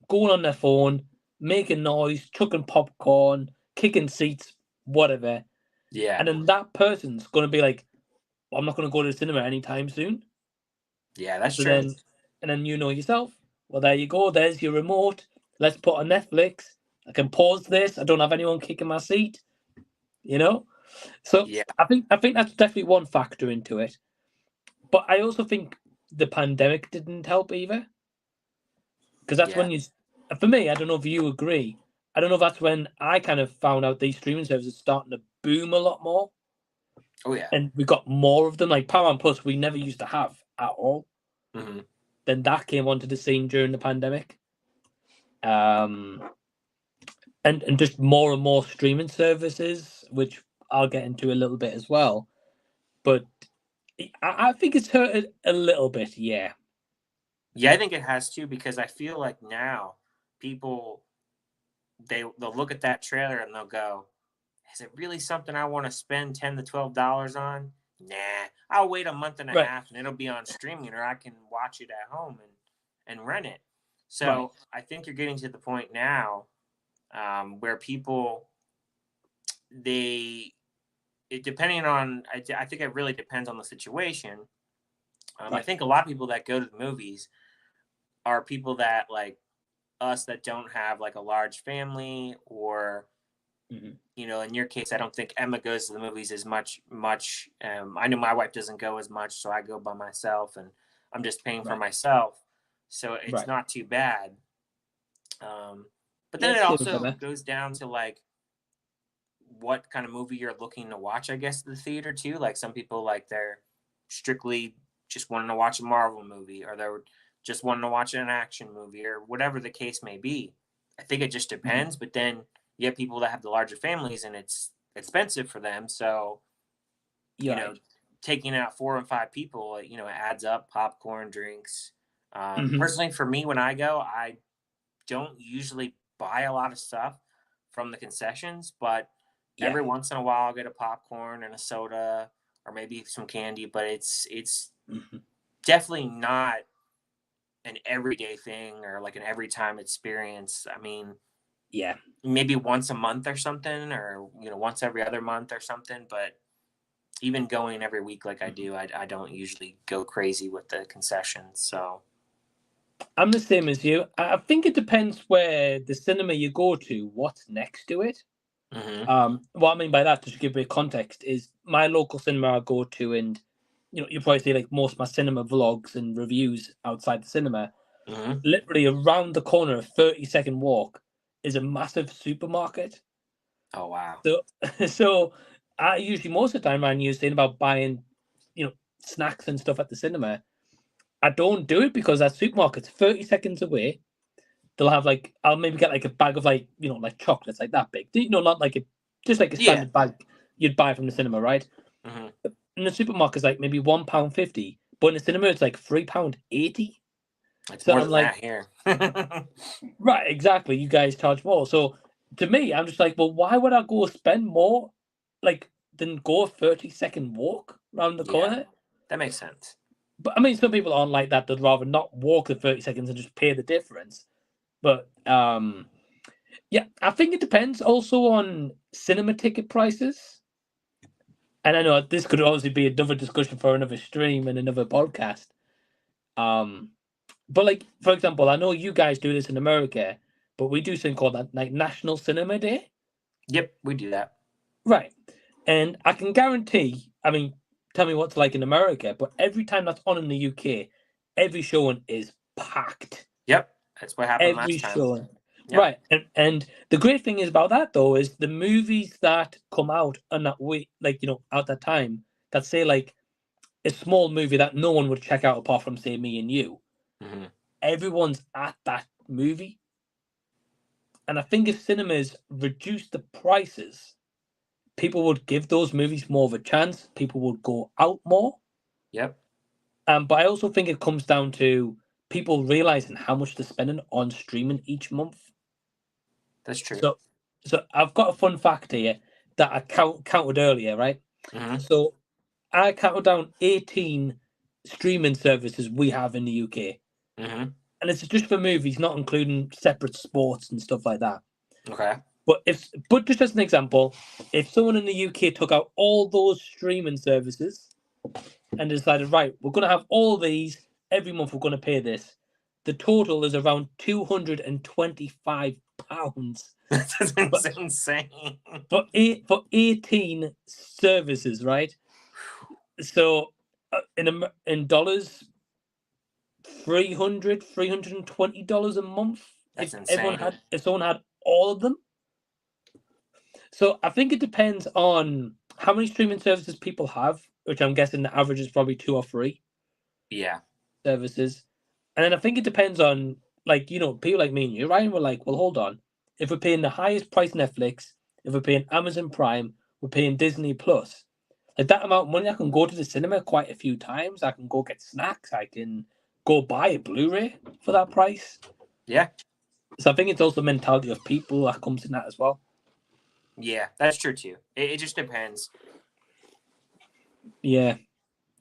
going on their phone, making noise, chucking popcorn, kicking seats, whatever. Yeah. And then that person's going to be like, well, I'm not going to go to the cinema anytime soon. Yeah, that's true. And then you know yourself, well, there you go. There's your remote. Let's put on Netflix. I can pause this. I don't have anyone kicking my seat. So yeah. I think that's definitely one factor into it. But I also think the pandemic didn't help either. Because that's when for me, I don't know if you agree. I don't know if that's when I kind of found out these streaming services starting to boom a lot more. Oh, yeah. And we got more of them, like Paramount Plus, we never used to have at all. Then that came onto the scene during the pandemic. And just more and more streaming services, which I'll get into a little bit as well. But I think it's hurt a little bit, yeah. Yeah, I think it has too, because I feel like now people, they'll look at that trailer and they'll go, is it really something I want to spend $10 to $12 on? Nah, I'll wait a month and a half and it'll be on streaming, or I can watch it at home and rent it. So I think you're getting to the point now where people, depending on, I think it really depends on the situation. I think a lot of people that go to the movies are people that, like us, that don't have like a large family, or in your case, I don't think Emma goes to the movies as much. I know my wife doesn't go as much, so I go by myself, and I'm just paying for myself, so it's not too bad. But then it also goes down to like what kind of movie you're looking to watch, I guess, at the theater too. Like some people, like they're strictly just wanting to watch a Marvel movie, or they're just wanting to watch an action movie, or whatever the case may be. I think it just depends. But then you have people that have the larger families and it's expensive for them. So, taking out 4 and 5 people, it adds up, popcorn, drinks. Personally, for me, when I go, I don't usually buy a lot of stuff from the concessions, but every once in a while I'll get a popcorn and a soda, or maybe some candy, but it's definitely not an everyday thing or like an every time experience. I mean, maybe once a month or something, or once every other month or something. But even going every week like I do, I don't usually go crazy with the concessions. So I'm the same as you. I think it depends where the cinema you go to, what's next to it. What I mean by that, just to give a bit of context, is my local cinema I go to, and you probably see like most of my cinema vlogs and reviews outside the cinema. Literally around the corner, a 30-second walk, is a massive supermarket. Oh wow! So I usually most of the time I'm using about buying, snacks and stuff at the cinema. I don't do it because that supermarket's 30 seconds away. They'll have like I'll maybe get like a bag of like like chocolates like that big. Not like just like a standard bag you'd buy from the cinema, right? And the supermarket's like maybe £1.50, but in the cinema it's like £3.80. So more than that here. Right, exactly. You guys charge more. So to me, I'm just like, well, why would I go spend more, than go a 30-second walk around the corner? That makes sense. But I mean, some people aren't like that. They'd rather not walk the 30 seconds and just pay the difference. But yeah, I think it depends also on cinema ticket prices. And I know this could obviously be another discussion for another stream and another podcast. But like, for example, I know you guys do this in America, but we do something called like National Cinema Day. Yep, we do that. Right. And I can guarantee, I mean, tell me what's like in America, but every time that's on in the UK, every showing is packed. Yep, that's what happened last time. Showing. Yep. Right. And the great thing is about that, though, is the movies that come out on that week, at that time, that say like a small movie that no one would check out apart from, say, me and you. Everyone's at that movie. And I think if cinemas reduce the prices, people would give those movies more of a chance. People would go out more. Yep. But I also think it comes down to people realizing how much they're spending on streaming each month. That's true. So I've got a fun fact here that I counted earlier, right? So I counted down 18 streaming services we have in the UK. And it's just for movies, not including separate sports and stuff like that. Okay. But just as an example, if someone in the UK took out all those streaming services and decided, right, we're going to have all these every month, we're going to pay this, the total is around £225. That's insane. For 18 services, right? So in dollars, $320 a month. That's insane. If someone had all of them. So I think it depends on how many streaming services people have, which I'm guessing the average is probably 2 or 3. Yeah. Services. And then I think it depends on, people like me and you, Ryan, we're like, well, hold on. If we're paying the highest price Netflix, if we're paying Amazon Prime, we're paying Disney Plus. Like that amount of money, I can go to the cinema quite a few times. I can go get snacks. I can go buy a Blu-ray for that price. Yeah. So I think it's also the mentality of people that comes in that as well. Yeah, that's true too. It just depends. Yeah.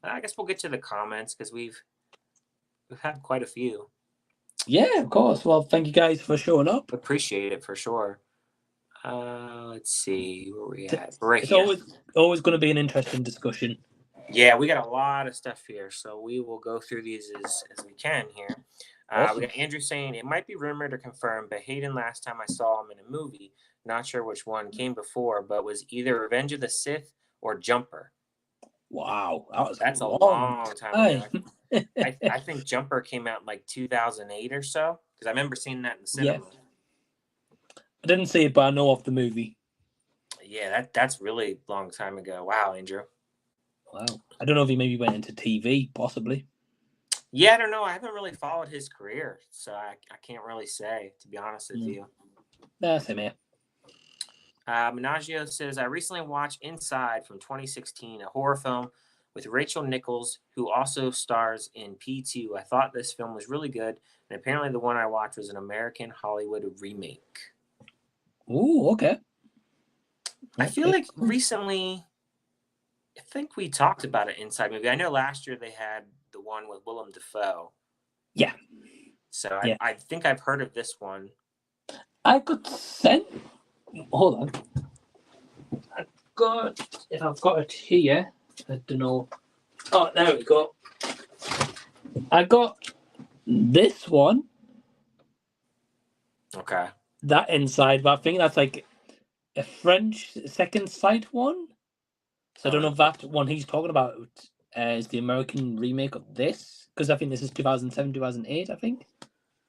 I guess we'll get to the comments because we've had quite a few. Yeah, of course. Well, thank you guys for showing up. Appreciate it for sure. Let's see where we at. It's always going to be an interesting discussion. Yeah, we got a lot of stuff here, so we will go through these as we can here. Awesome. We got Andrew saying it might be rumored or confirmed, but Hayden last time I saw him in a movie, not sure which one came before, but was either Revenge of the Sith or Jumper. Wow, that's a long time ago. I think Jumper came out in like 2008 or so, because I remember seeing that in the cinema. Yeah. I didn't see it, but I know of the movie. Yeah, that's really a long time ago. Wow, Andrew. Wow. I don't know if he maybe went into TV, possibly. Yeah, I don't know. I haven't really followed his career, so I can't really say, to be honest with you. That's him here. Menagio says, I recently watched Inside from 2016, a horror film with Rachel Nichols, who also stars in P2. I thought this film was really good, and apparently the one I watched was an American Hollywood remake. Ooh, okay. I feel like recently, I think we talked about an Inside movie. I know last year they had the one with Willem Dafoe. Yeah. So I think I've heard of this one. I could send... Hold on. If I've got it here, I don't know. Oh, there we go. I got this one. Okay. That Inside, but I think that's like a French Second Sight one. So I don't know if that one he's talking about is the American remake of this, because I think this is 2007, 2008, I think.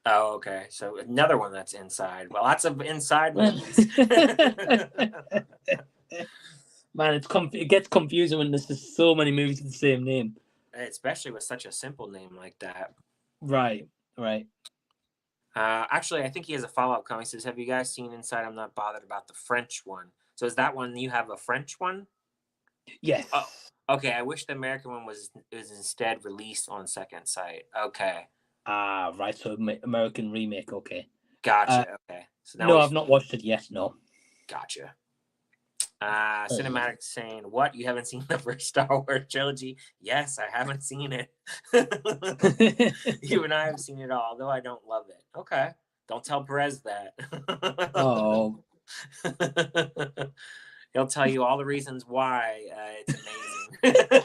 Oh, okay. So another one that's inside. Well, lots of inside Man, movies. Man, it gets confusing when there's just so many movies with the same name. Especially with such a simple name like that. Right, right. Actually, I think he has a follow-up comment. He says, "Have you guys seen Inside? I'm not bothered about the French one." So is that one you have a French one? Yes. Oh, okay. I wish the American one was instead released on Second Sight. Okay, Ah, right. So American remake. Okay. gotcha. Okay, so now No, I've not watched it yet. No. gotcha. Cinematic saying, "What? You haven't seen the first Star Wars trilogy?" Yes, I haven't seen it. You and I have seen it all, though I don't love it. Okay, don't tell Perez that. Oh. He'll tell you all the reasons why it's amazing.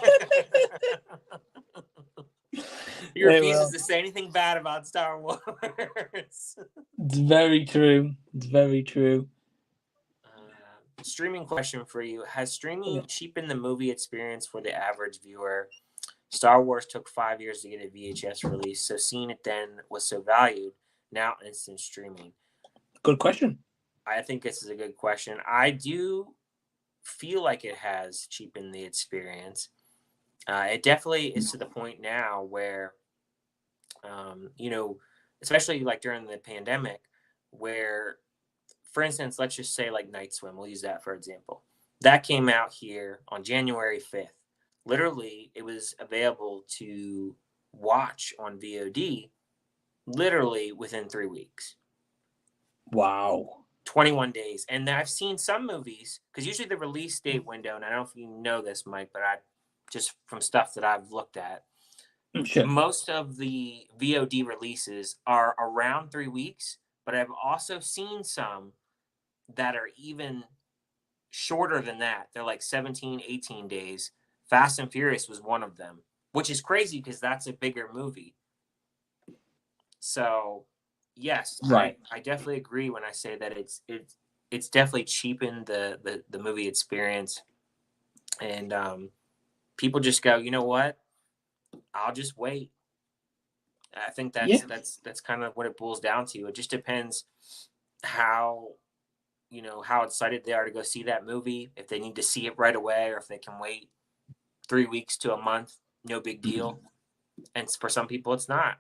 He refuses to say anything bad about Star Wars. It's very true. It's very true. Streaming question for you. Has streaming cheapened the movie experience for the average viewer? Star Wars took 5 years to get a VHS release, so seeing it then was so valued. Now instant streaming. Good question. I think this is a good question. I do feel like it has cheapened the experience. It definitely is to the point now where, especially like during the pandemic, where, for instance, let's just say like Night Swim. We'll use that for example. That came out here on January 5th. Literally, it was available to watch on VOD literally within 3 weeks. Wow. 21 days. And I've seen some movies, because usually the release date window, and I don't know if you know this, Mike, but just from stuff that I've looked at, Sure. most of the VOD releases are around 3 weeks, but I've also seen some that are even shorter than that. They're like 17, 18 days. Fast and Furious was one of them, which is crazy because that's a bigger movie. So, yes, right. I definitely agree when I say that it's definitely cheapened the movie experience, and people just go, you know what? I'll just wait. I think that's kind of what it boils down to. It just depends how how excited they are to go see that movie. If they need to see it right away, or if they can wait 3 weeks to a month, no big deal. And for some people, it's not.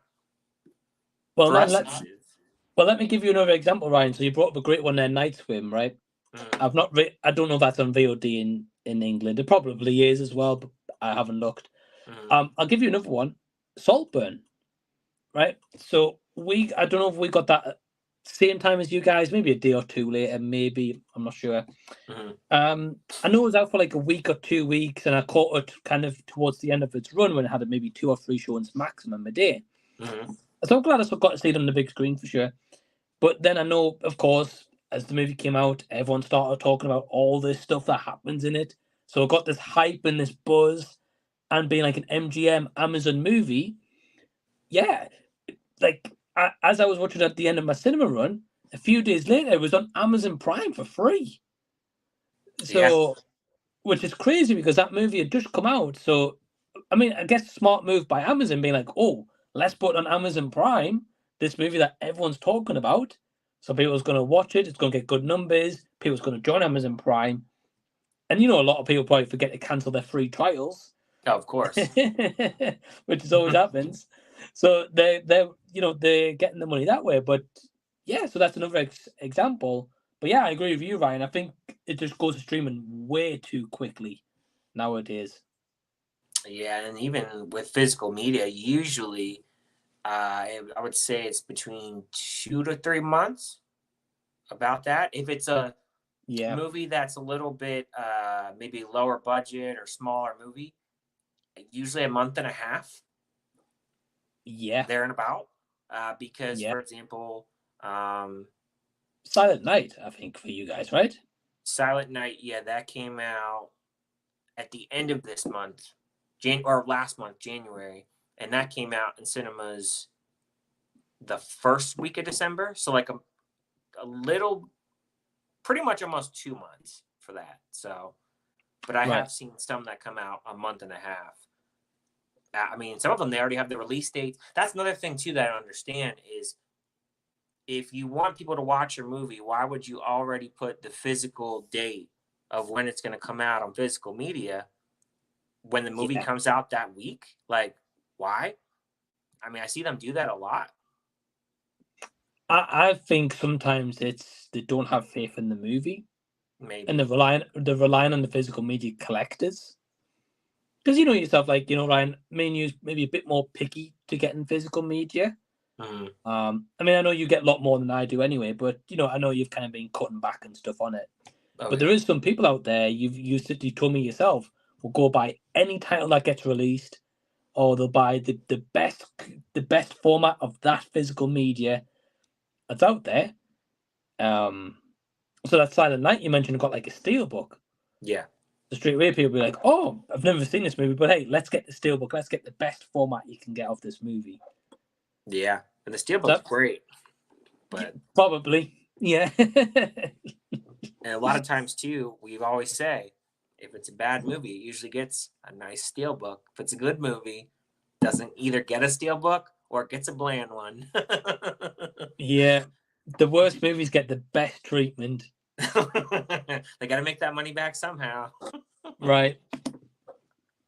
Well, let me give you another example, Ryan. So you brought up a great one there, Night Swim, right? I don't know if that's on VOD in England. It probably is as well, but I haven't looked. I'll give you another one, Saltburn, right? So I don't know if we got that same time as you guys, maybe a day or two later, maybe, I'm not sure. I know it was out for like a week or 2 weeks, and I caught it kind of towards the end of its run when it had maybe 2 or 3 showings maximum a day. So I'm glad I got to see it on the big screen for sure. But then I know, of course, as the movie came out, everyone started talking about all this stuff that happens in it. So I got this hype and this buzz, and being like an MGM Amazon movie, yeah, like as I was watching at the end of my cinema run, a few days later, it was on Amazon Prime for free. So, which is crazy because that movie had just come out. So, I mean, I guess smart move by Amazon being like, oh, let's put on Amazon Prime this movie that everyone's talking about. So people's going to watch it. It's going to get good numbers. People's going to join Amazon Prime. And, a lot of people probably forget to cancel their free trials. Oh, of course. Which is always happens. So they're getting the money that way. But yeah, so that's another example. But yeah, I agree with you, Ryan. I think it just goes to streaming way too quickly nowadays. Yeah, and even with physical media, usually I would say it's between 2 to 3 months. About that. If it's a movie that's a little bit maybe lower budget or smaller movie, usually a month and a half. Yeah. There and about. Because, for example, Silent Night, I think, for you guys, right? Silent Night, yeah, that came out at the end of this month, or last month, January, and that came out in cinemas the first week of December. So like a little pretty much almost 2 months for that. So, but I Right. have seen some that come out a month and a half. I mean, some of them, they already have the release dates. That's another thing too that I don't understand is, if you want people to watch your movie, why would you already put the physical date of when it's going to come out on physical media when the movie Yeah. comes out that week? Like, why? I mean, I see them do that a lot. I think sometimes it's they don't have faith in the movie, Maybe. and they're relying on the physical media collectors. Because you know yourself, like, you know, Ryan, me and you maybe a bit more picky to get in physical media. Mhm. I mean, I know you get a lot more than I do anyway, but you know, I know you've kind of been cutting back and stuff on it. Oh, But there is some people out there, you told me yourself, will go buy any title that gets released, or they'll buy the best format of that physical media that's out there. So that Silent Night you mentioned got like a steelbook. yeah. So straight away people be like, "Oh, I've never seen this movie, but hey, let's get the steelbook. Let's get the best format you can get of this movie." Yeah. And the steelbook's great. But probably, yeah. and a lot of times too, we always say, if it's a bad movie, it usually gets a nice steelbook. If it's a good movie, it doesn't either get a steelbook or it gets a bland one. Yeah, the worst movies get the best treatment. They got to make that money back somehow. Right,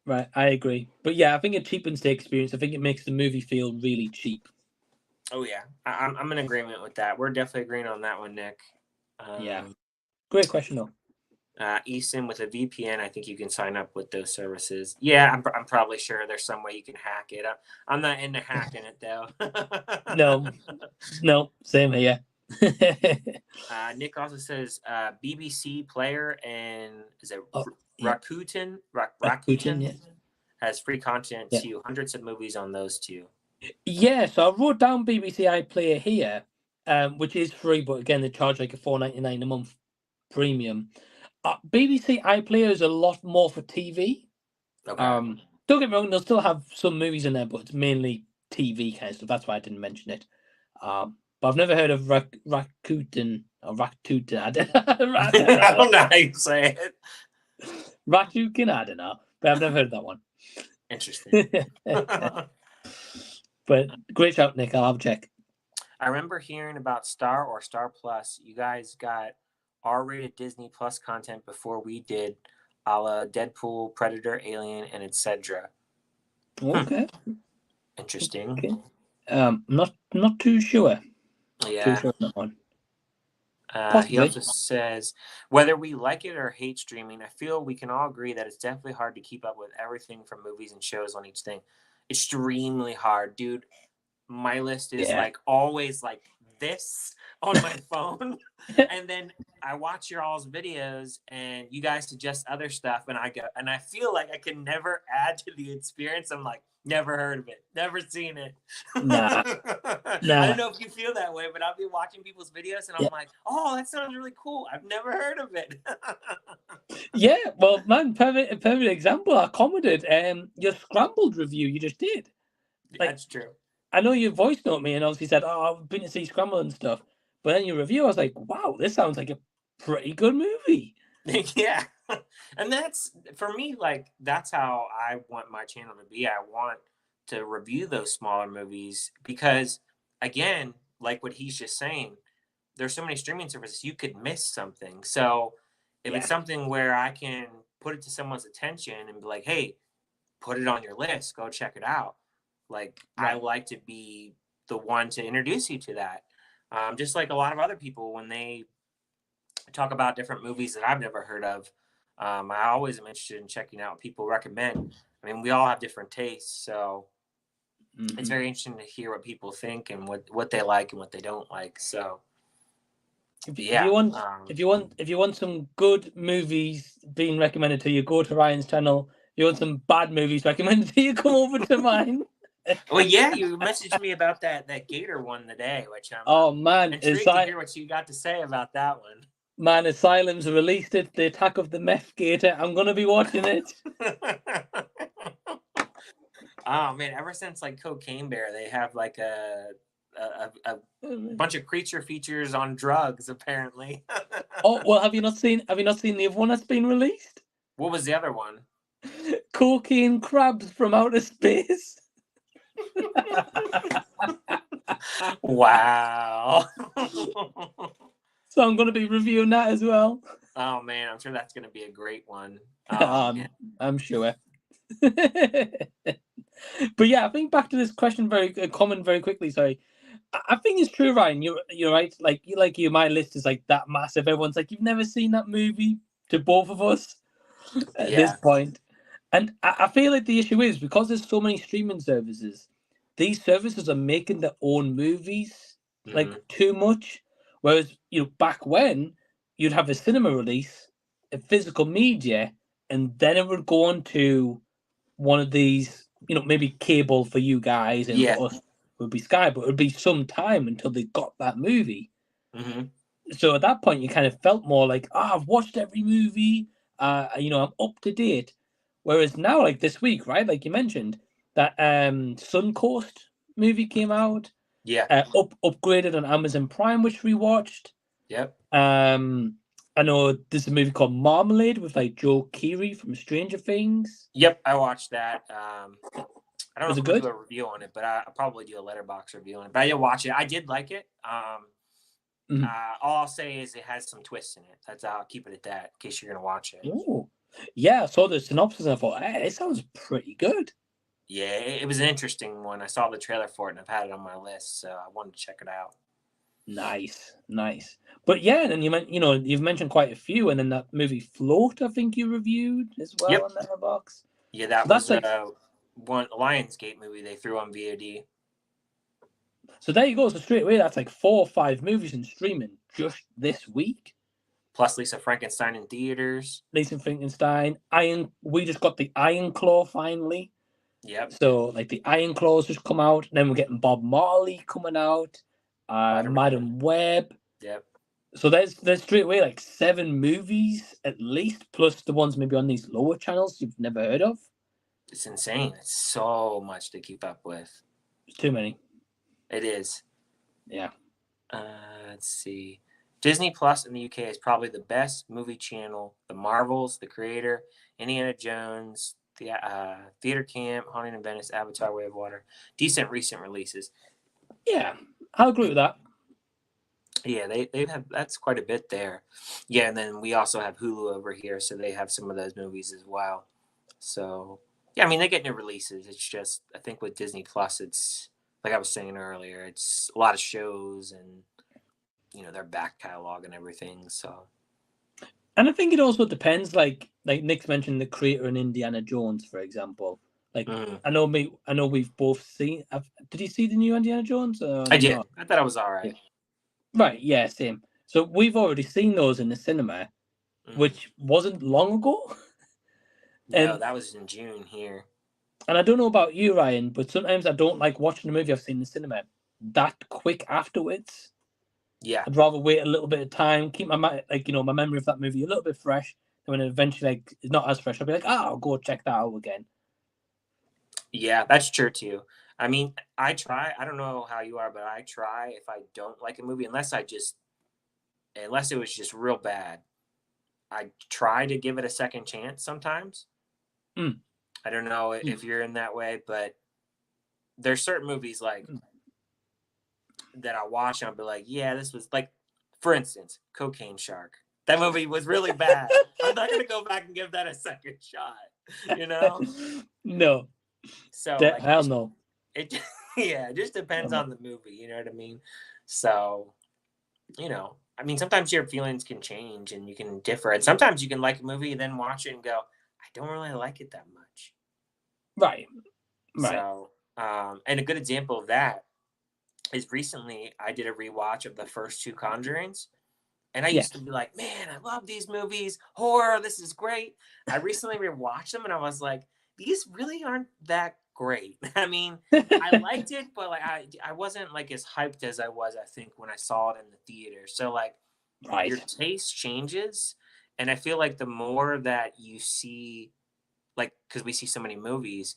I agree. But yeah, I think it cheapens the experience. I think it makes the movie feel really cheap. Oh yeah, I'm in agreement with that. We're definitely agreeing on that one, Nick. Yeah, great question though. Easton, with a VPN, I think you can sign up with those services. Yeah, I'm probably sure there's some way you can hack it. I'm not into hacking it though. No, same here. Nick also says BBC Player and is it yeah. Rakuten? Rakuten, yeah. Has free content Yeah. too. Hundreds of movies on those too. Yeah, so I wrote down BBC iPlayer here, which is free, but again they charge like a $4.99 a month premium. BBC iPlayer is a lot more for TV. Okay. Don't get me wrong, they'll still have some movies in there, but it's mainly TV kind of stuff. That's why I didn't mention it. But I've never heard of Rakuten or Rakuten. I don't know how you say it. Rakuten, I don't know, but I've never heard of that one. Interesting. But great shout, Nick. I'll have a check. I remember hearing about Star or Star Plus. You guys got R-rated Disney Plus content before we did, a la Deadpool, Predator, Alien, and etc. Okay. Interesting. Okay. Not too sure. Yeah. Too sure on that one. He also says, whether we like it or hate streaming, I feel we can all agree that it's definitely hard to keep up with everything from movies and shows on each thing. Extremely hard, dude. My list is like always like this on my phone. And then I watch your all's videos and you guys suggest other stuff. And I feel like I can never add to the experience. I'm like, never heard of it, never seen it. Nah. I don't know if you feel that way, but I'll be watching people's videos and I'm like, oh, that sounds really cool. I've never heard of it. Yeah, well, man, perfect example. I commented your Scrambled review you just did. Like, that's true. I know you voice note me and obviously said, oh, I've been to see Scrambled and stuff. But then your review, I was like, wow, this sounds like a pretty good movie. Yeah. And that's, for me, like, that's how I want my channel to be. I want to review those smaller movies because, again, like what he's just saying, there's so many streaming services, you could miss something. So if it's something where I can put it to someone's attention and be like, hey, put it on your list, go check it out. Like, I like to be the one to introduce you to that. Just like a lot of other people, when they talk about different movies that I've never heard of, I always am interested in checking out what people recommend. I mean, we all have different tastes, so it's very interesting to hear what people think and what they like and what they don't like. So, if you want some good movies being recommended to you, go to Ryan's channel. If you want some bad movies recommended to you, come over to mine. Well, yeah, you messaged me about that Gator one today, which I'm intrigued to hear what you got to say about that one. Man, Asylum's released it, The Attack of the Meth Gator. I'm gonna be watching it. Oh man, ever since like Cocaine Bear, they have like a bunch of creature features on drugs, apparently. Oh well, have you not seen the other one that's been released? What was the other one? Cocaine crabs from outer space. Wow. So I'm going to be reviewing that as well. Oh man, I'm sure that's going to be a great one. Man. I'm sure. But yeah, I think back to this question very quickly. Sorry, I think it's true, Ryan. You're right. Like my list is like that massive. Everyone's like, you've never seen that movie. To both of us at this point, and I feel like the issue is because there's so many streaming services. These services are making their own movies like too much. Whereas back when you'd have a cinema release, a physical media, and then it would go on to one of these, maybe cable for you guys, and for us would be Sky, but it would be some time until they got that movie. So at that point, you kind of felt more like, I've watched every movie, I'm up to date. Whereas now, like this week, right, like you mentioned, that Suncoast movie came out, upgraded on Amazon Prime, which we watched. I know there's a movie called Marmalade with like Joe Keery from Stranger Things. Yep, I watched that. I don't know if we'll do a review on it, but I'll probably do a letterbox review on it. But I did watch it. I did like it. All I'll say is it has some twists in it. I'll keep it at that in case you're gonna watch it. Ooh. Yeah, I saw the synopsis and I thought, hey, it sounds pretty good. Yeah, it was an interesting one. I saw the trailer for it and I've had it on my list, so I wanted to check it out. Nice. But yeah, and you've mentioned quite a few, and then that movie Float, I think you reviewed as well on Letterboxd. Yeah, that's like one Lionsgate movie they threw on VOD. So there you go. So straight away, that's like 4 or 5 movies in streaming just this week. Plus Lisa Frankenstein in theaters. Lisa Frankenstein. We just got the Iron Claw finally. Yep. So like the Iron Claws just come out. Then we're getting Bob Marley coming out. Madam Web. Yep. So there's straight away like 7 movies at least, plus the ones maybe on these lower channels you've never heard of. It's insane. It's so much to keep up with. It's too many. It is. Yeah. Let's see. Disney Plus in the UK is probably the best movie channel. The Marvels, The Creator, Indiana Jones, the Theater Camp, Haunting in Venice, Avatar: Way of Water. Decent recent releases. Yeah, I'll agree with that. Yeah, they have, that's quite a bit there. Yeah, and then we also have Hulu over here, so they have some of those movies as well. So yeah, I mean they get new releases. It's just I think with Disney Plus, it's like I was saying earlier, it's a lot of shows and their back catalog and everything. So, and I think it also depends. Like Nick's mentioned, The Creator and Indiana Jones, for example. Like I know we've both seen. Did you see the new Indiana Jones? I did. I thought it was all right. Yeah. Right. Yeah. Same. So we've already seen those in the cinema, which wasn't long ago. No, that was in June here. And I don't know about you, Ryan, but sometimes I don't like watching a movie I've seen in the cinema that quick afterwards. Yeah. I'd rather wait a little bit of time, keep my my memory of that movie a little bit fresh. And when it eventually it's not as fresh, I'll be like, I'll go check that out again. Yeah, that's true too. I mean, I try. I don't know how you are, but I try if I don't like a movie, unless it was just real bad. I try to give it a second chance sometimes. I don't know if you're in that way, but there's certain movies like that I watch and I'll be like, yeah, this was like, for instance, Cocaine Shark. That movie was really bad. I'm not gonna go back and give that a second shot. No. So hell no. It just depends on the movie. You know what I mean? So, I mean, sometimes your feelings can change and you can differ. And sometimes you can like a movie and then watch it and go, I don't really like it that much. Right. So, and a good example of that is recently I did a rewatch of the first 2 Conjurings. And I used to be like, man, I love these movies. Horror, this is great. I recently rewatched them and I was like, these really aren't that great. I mean, I liked it, but like I wasn't like as hyped as I was, I think, when I saw it in the theater. So like your taste changes. And I feel like the more that you see, like, because we see so many movies,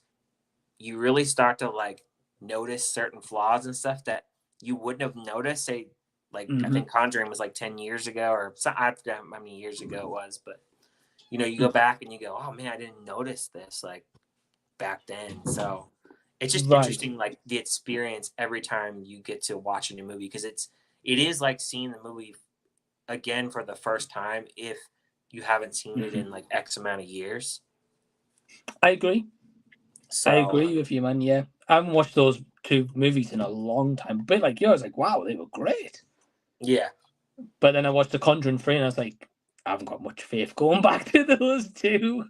you really start to like notice certain flaws and stuff that you wouldn't have noticed, say, Like I think Conjuring was like 10 years ago, or I forgot how many years ago it was, but you know, you go back and you go, oh man, I didn't notice this like back then. So it's just interesting, like the experience every time you get to watch a new movie, because it is like seeing the movie again for the first time if you haven't seen it in like X amount of years. I agree. So I agree with you, man. Yeah, I haven't watched those two movies in a long time. A bit like you, I was like, wow, they were great. Yeah. But then I watched The Conjuring 3 and I was like, I haven't got much faith going back to those two.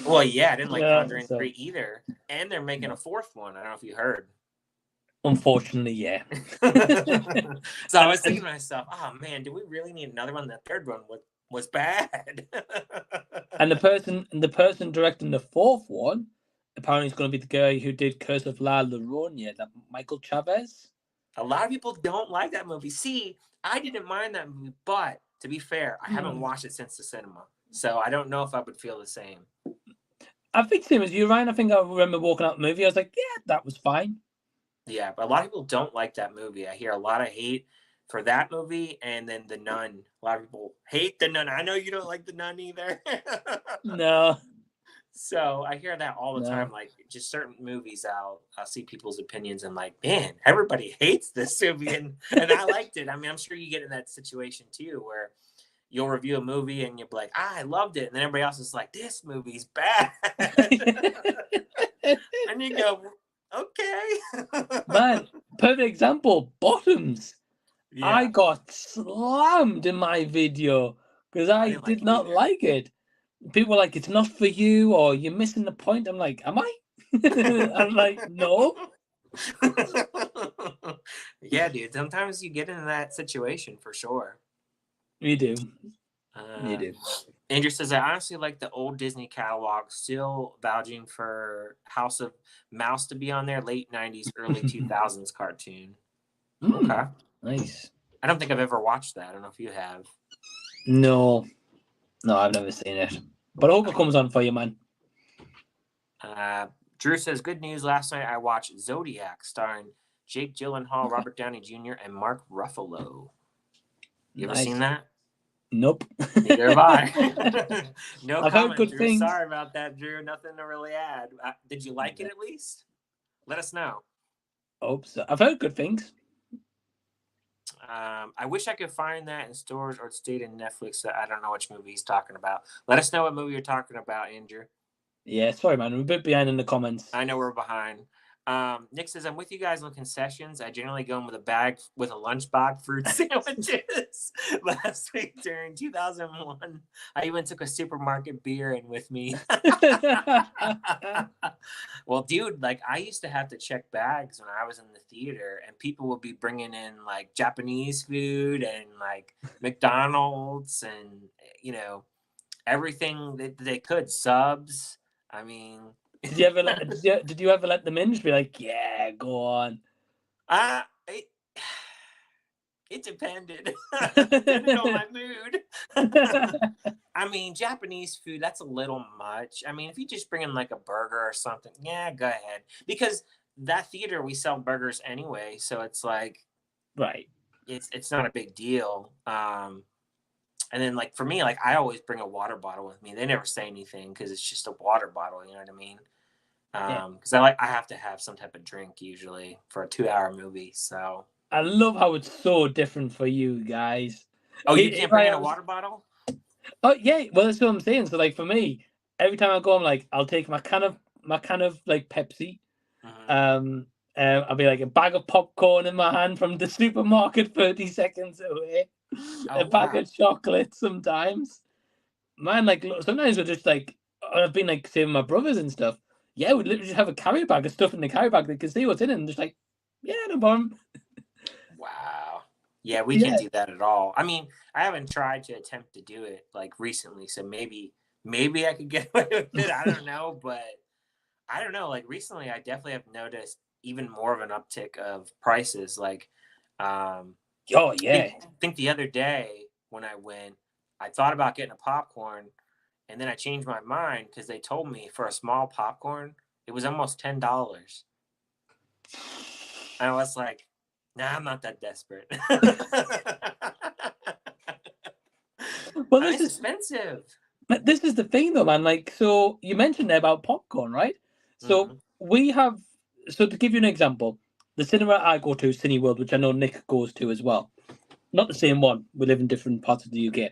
Well, yeah, I didn't like Conjuring so, 3 either. And they're making a fourth one. I don't know if you heard. Unfortunately, yeah. So I was thinking to myself, oh man, do we really need another one? The third one was bad. And the person directing the fourth one apparently is going to be the guy who did Curse of La Llorona, that Michael Chavez. A lot of people don't like that movie. See, I didn't mind that movie, but to be fair, I haven't watched it since the cinema, so I don't know if I would feel the same. I think same as you, Ryan. I think I remember walking out the movie. I was like, yeah, that was fine. Yeah, but a lot of people don't like that movie. I hear a lot of hate for that movie, and then The Nun. A lot of people hate The Nun. I know you don't like The Nun either. No. So I hear that all the time. Like just certain movies, I'll see people's opinions and like, man, everybody hates this movie, and I liked it. I mean, I'm sure you get in that situation too, where you'll review a movie and you'll be like, I loved it, and then everybody else is like, this movie's bad, and you go, okay. Man, perfect example, Bottoms. Yeah. I got slammed in my video because I did not like it. People were like, it's not for you, or you're missing the point. I'm like, am I? I'm like, no. Yeah, dude. Sometimes you get into that situation for sure. You do. You do. Andrew says, I honestly like the old Disney catalog, still vouching for House of Mouse to be on there, late 90s, early 2000s cartoon. Okay. Nice. I don't think I've ever watched that. I don't know if you have. No, I've never seen it. But I hope it comes on for you, man. Drew says, good news. Last night I watched Zodiac starring Jake Gyllenhaal, Robert Downey Jr., and Mark Ruffalo. You ever seen that? Nope. Neither have I. No I've comment, heard good Drew. things. Sorry about that, Drew. Nothing to really add. Did you like it at least? Let us know. Oops. I've heard good things. I wish I could find that in stores or it stayed in Netflix. I don't know which movie he's talking about. Let us know what movie you're talking about, Andrew. Yeah, sorry, man. We're a bit behind in the comments. I know we're behind. Nick says, I'm with you guys on concessions. I generally go in with a bag with a lunchbox fruit sandwiches. Last week during 2001, I even took a supermarket beer in with me. Well, dude, like I used to have to check bags when I was in the theater, and people would be bringing in like Japanese food and like McDonald's and, you know, everything that they could, subs. I mean, did you ever let them in? Just be like, yeah, go on. It depended. Depended on my mood. I mean, Japanese food, that's a little much. I mean, if you just bring in like a burger or something, yeah, go ahead. Because that theater, we sell burgers anyway, so it's like, right. It's not a big deal. And then like for me, like I always bring a water bottle with me. They never say anything because it's just a water bottle. You know what I mean? Because I have to have some type of drink usually for a 2-hour movie. So I love how it's so different for you guys. Oh, you can't bring in a water bottle? Oh yeah, well that's what I'm saying. So like for me, every time I go, I'm like, I'll take my can of like Pepsi. I'll be like a bag of popcorn in my hand from the supermarket 30 seconds away. A bag of chocolate sometimes. Man, like sometimes we're just like, I've been like saving my brothers and stuff. Yeah, we'd literally just have a carry bag of stuff in the carry bag. They can see what's in it and just like, yeah, no problem. Wow. Yeah, we can't do that at all. I mean, I haven't tried to attempt to do it like recently, so maybe I could get away with it. I don't know, but I don't know. Like recently, I definitely have noticed even more of an uptick of prices. Like, oh yeah, I think the other day when I went, I thought about getting a popcorn, and then I changed my mind because they told me for a small popcorn it was almost $10. And I was like, Nah, I'm not that desperate. Well, It's expensive. this is the thing though, man. Like, so you mentioned there about popcorn, right? So Mhm. we have. So to give you an example, the cinema I go to, Cineworld, which I know Nick goes to as well. Not the same one. We live in different parts of the UK.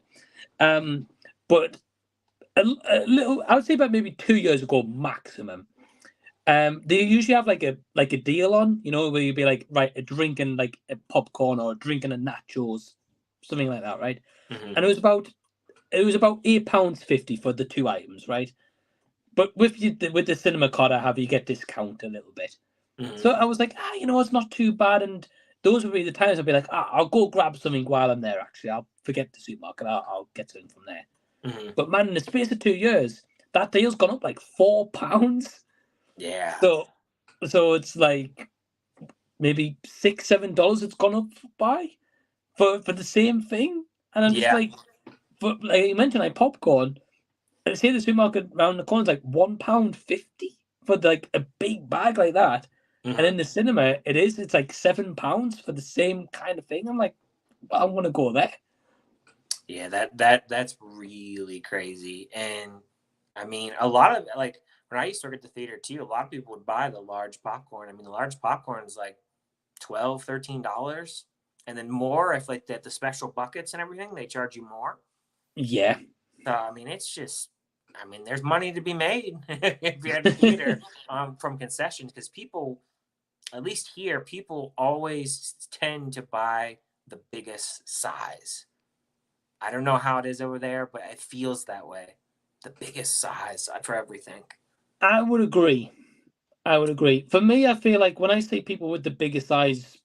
But a little, I would say about maybe 2 years ago maximum. They usually have like a deal on, where you'd be like, right, a drink and like a popcorn or a drink and a nachos, something like that, right? Mhm. And it was about £8.50 for the two items, right? But with the cinema card I have, you get discount a little bit. Mhm. So I was like, it's not too bad. And those would be the times I'd be like, I'll go grab something while I'm there. Actually, I'll forget the supermarket. I'll get something from there. Mhm. But man, in the space of 2 years, that deal's gone up like £4. Yeah. So it's like maybe $6-7 it's gone up by for the same thing. And I'm just Yeah. like, like you mentioned, like popcorn. I say the supermarket around the corner is like £1.50 for like a big bag like that. And Mhm. in the cinema, it's like £7 for the same kind of thing. I'm like, well, I'm gonna go there. Yeah, that's really crazy. And I mean, a lot of like when I used to work at the theater too, a lot of people would buy the large popcorn. I mean, the large popcorn is like $12, $13. And then more if like the special buckets and everything, they charge you more. Yeah. So I mean, it's just, I mean, there's money to be made if you're at the theater from concessions because people, at least here, people always tend to buy the biggest size. I don't know how it is over there, but it feels that way. The biggest size for everything. I would agree. I would agree. For me, I feel like when I see people with the bigger size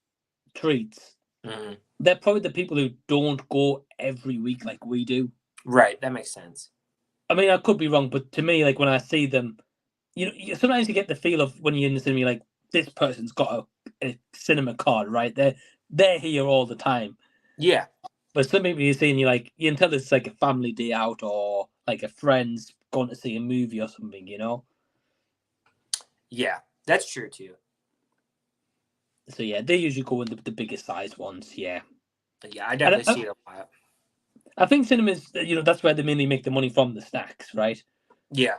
treats, Mhm. they're probably the people who don't go every week like we do. Right, that makes sense. I mean, I could be wrong, but to me, like when I see them, sometimes you get the feel of when you're in the cinema, you're like, this person's got a cinema card, right? They're here all the time. Yeah, But some people you see and you can tell it's like a family day out or like a friend's going to see a movie or something. yeah, that's true too. So yeah, they usually go in the biggest size ones, yeah. But yeah, I And definitely see it a lot. I think cinemas, that's where they mainly make the money from the snacks, right? Yeah.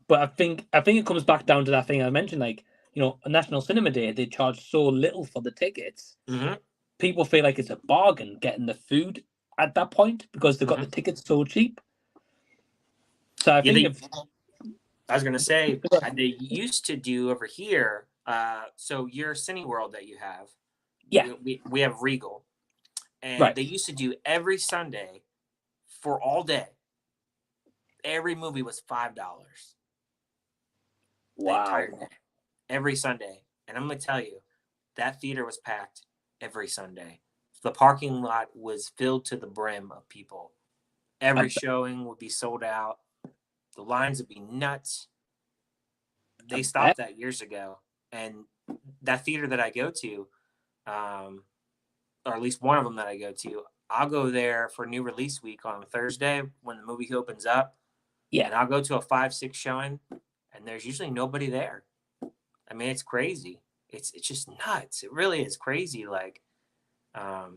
But I think it comes back down to that thing I mentioned, like a National Cinema Day, they charge so little for the tickets. Hmm. People feel like it's a bargain getting the food at that point because they've got the Hmm. tickets so cheap. So I Yeah, think if I was gonna say they used to do over here. So your Cineworld that you have, yeah, we have Regal, and right, they used to do every Sunday for all day. Every movie was $5 the entire wow, day, every Sunday. And I'm gonna tell you, that theater was packed every Sunday. The parking lot was filled to the brim of people. I, Every showing would be sold out. The lines would be nuts. I They stopped bet. that years ago, and that theater that I go to, um, or at least one of them that I go to, I'll go there for new release week on Thursday when the movie opens up, Yeah, and I'll go to a 5-6 showing, and there's usually nobody there. I mean, it's crazy. It's just nuts. It really is crazy. Like, because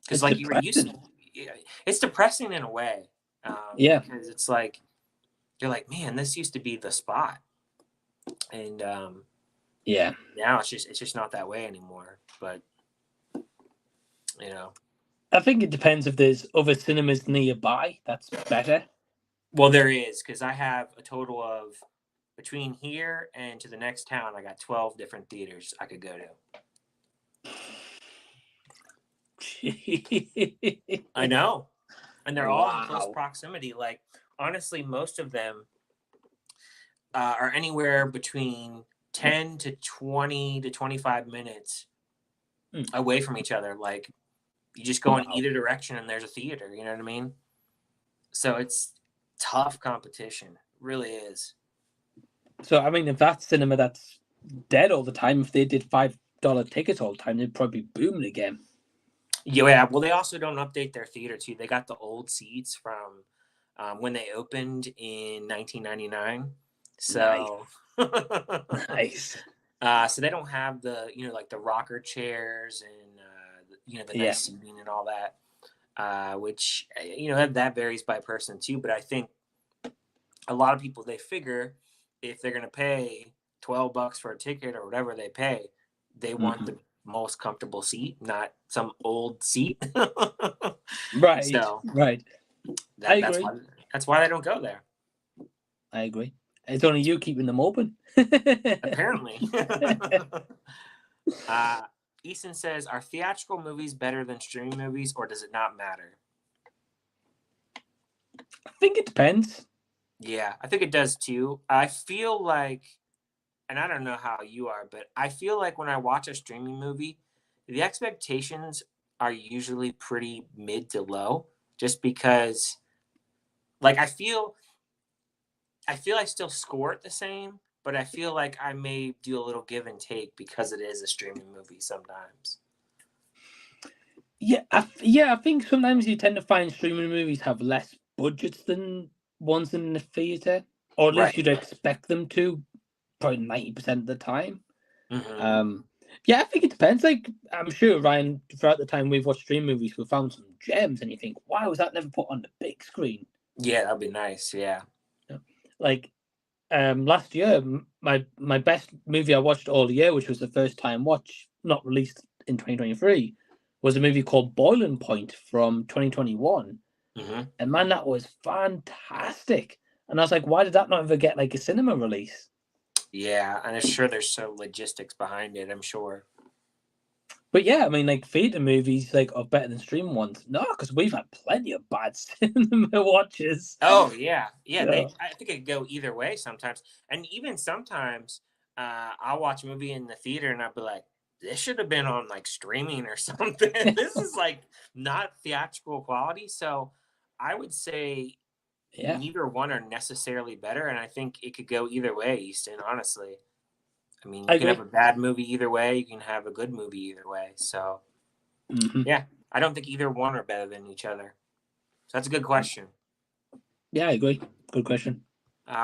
it's like you were used to, depressing. it's depressing in a way, Yeah, because it's like you're like, man, this used to be the spot, and yeah. now it's just not that way anymore. But you know, I think it depends if there's other cinemas nearby. That's better. well, there is because I have a total of between here and to the next town, I got 12 different theaters I could go to. I know, and they're all in close Wow. proximity. Like honestly, most of them are anywhere between 10 to 20 to 25 minutes Hmm. away from each other. Like you just go in Wow. either direction and there's a theater, you know what I mean? So it's tough competition, really is. So I mean, if that cinema that's dead all the time, if they did $5 tickets all the time, they'd probably be booming again. Yeah, well, they also don't update their theater too. They got the old seats from when they opened in 1999. Nice, So nice. So they don't have the, like the rocker chairs and, the Yeah. nice seating and all that, which, that varies by person too. But I think a lot of people, they figure if they're going to pay $12 for a ticket or whatever they pay, they want the most comfortable seat, not some old seat. Right. So Right. I that's agree. why they don't go there. I agree. It's only you keeping them open. Apparently. Easton says, are theatrical movies better than streaming movies, or does it not matter? I think it depends. Yeah, I think it does too. I feel like, and I don't know how you are, but I feel like when I watch a streaming movie, the expectations are usually pretty mid to low, just because, like, I feel I still score it the same, but I feel like I may do a little give and take because it is a streaming movie sometimes. Yeah, I think sometimes you tend to find streaming movies have less budgets than ones in the theater, or at least Right. you'd expect them to, probably 90% of the time. Mm-hmm. Yeah, I think it depends. Like, I'm sure, Ryan, throughout the time we've watched stream movies, we've found some gems, and you think, why was that never put on the big screen? Yeah, that'd be nice. Yeah. Like, last year, my best movie I watched all year, which was the first time watch, not released in 2023, was a movie called Boiling Point from 2021. Mm-hmm. And man, that was fantastic. And I was like, why did that not ever get like a cinema release? Yeah, and I'm sure there's some logistics behind it, I'm sure. But yeah, I mean, like theater movies like are better than streaming ones. No, because we've had plenty of bad cinema watches. Oh yeah, yeah. So, I think it could go either way sometimes, and even sometimes, I'll watch a movie in the theater and I'll be like, "This should have been on like streaming or something. This is like not theatrical quality." So, I would say yeah, neither one are necessarily better, and I think it could go either way, Easton. Honestly, I mean, I you can have agree. a bad movie either way. You can have a good movie either way. So, yeah, I don't think either one are better than each other. So that's a good question. Yeah, I agree. Good question.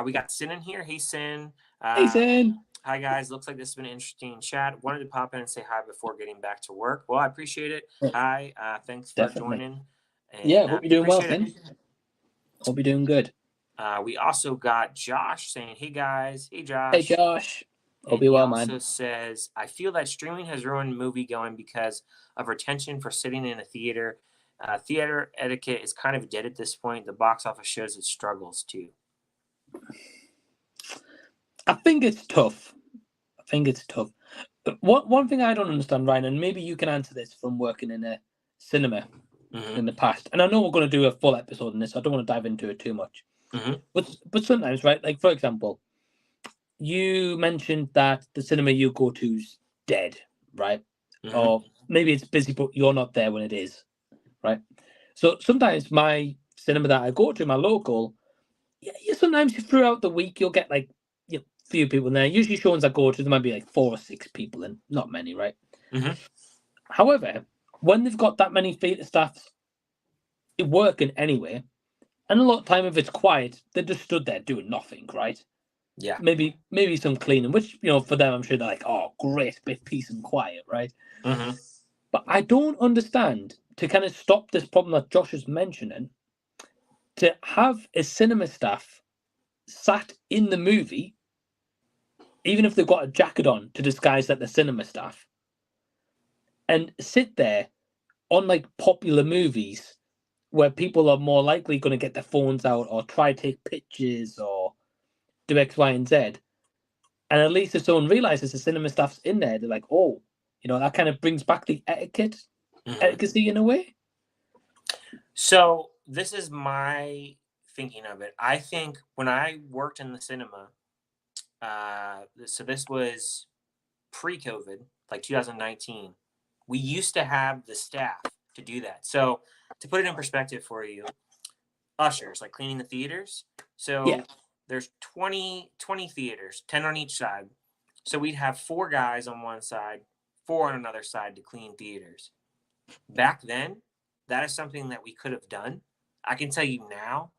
We got Sin in here. Hey, Sin. Hey, Sin. Hi, guys. Looks like this has been an interesting chat. Wanted to pop in and say hi before getting back to work. Well, I appreciate it. Hi. Thanks for Definitely. joining. And, Yeah, hope you're doing well, appreciate Sin. Hope you're doing good. We also got Josh saying, hey, guys. Hey, Josh. Hey, Josh. Hope And you're he well, also man. says, I feel that streaming has ruined movie going because of retention for sitting in a theater. Theater etiquette is kind of dead at this point. The box office shows its struggles too. I think it's tough. One thing I don't understand, Ryan, and maybe you can answer this from working in a cinema in the past. And I know we're going to do a full episode on this, so I don't want to dive into it too much. But sometimes, right? Like for example, you mentioned that the cinema you go to's dead, right? Or maybe it's busy, but you're not there when it is, right? So sometimes my cinema that I go to, my local, sometimes throughout the week you'll get like few people in there. Usually showings I go to, there might be like 4 or 6 people and not many, right? However, when they've got that many theatre staffs working anyway, and a lot of time if it's quiet, they're just stood there doing nothing, right? Yeah. Maybe some cleaning, which for them I'm sure they're like, oh great, bit peace and quiet, right? But I don't understand, to kind of stop this problem that Josh is mentioning, to have a cinema staff sat in the movie, even if they've got a jacket on to disguise that they're cinema staff, and sit there on like popular movies where people are more likely going to get their phones out or try to take pictures or do X, Y, and Z. And at least if someone realizes the cinema staff's in there, they're like, oh, that kind of brings back the etiquette in a way. So this is my thinking of it. I think when I worked in the cinema, so this was pre-COVID, like 2019, we used to have the staff to do that. So to put it in perspective for you, ushers, like cleaning the theaters. So there's 20 theaters, 10 on each side. So we'd have 4 guys on one side, 4 on another side to clean theaters. Back then, that is something that we could have done. I can tell you now,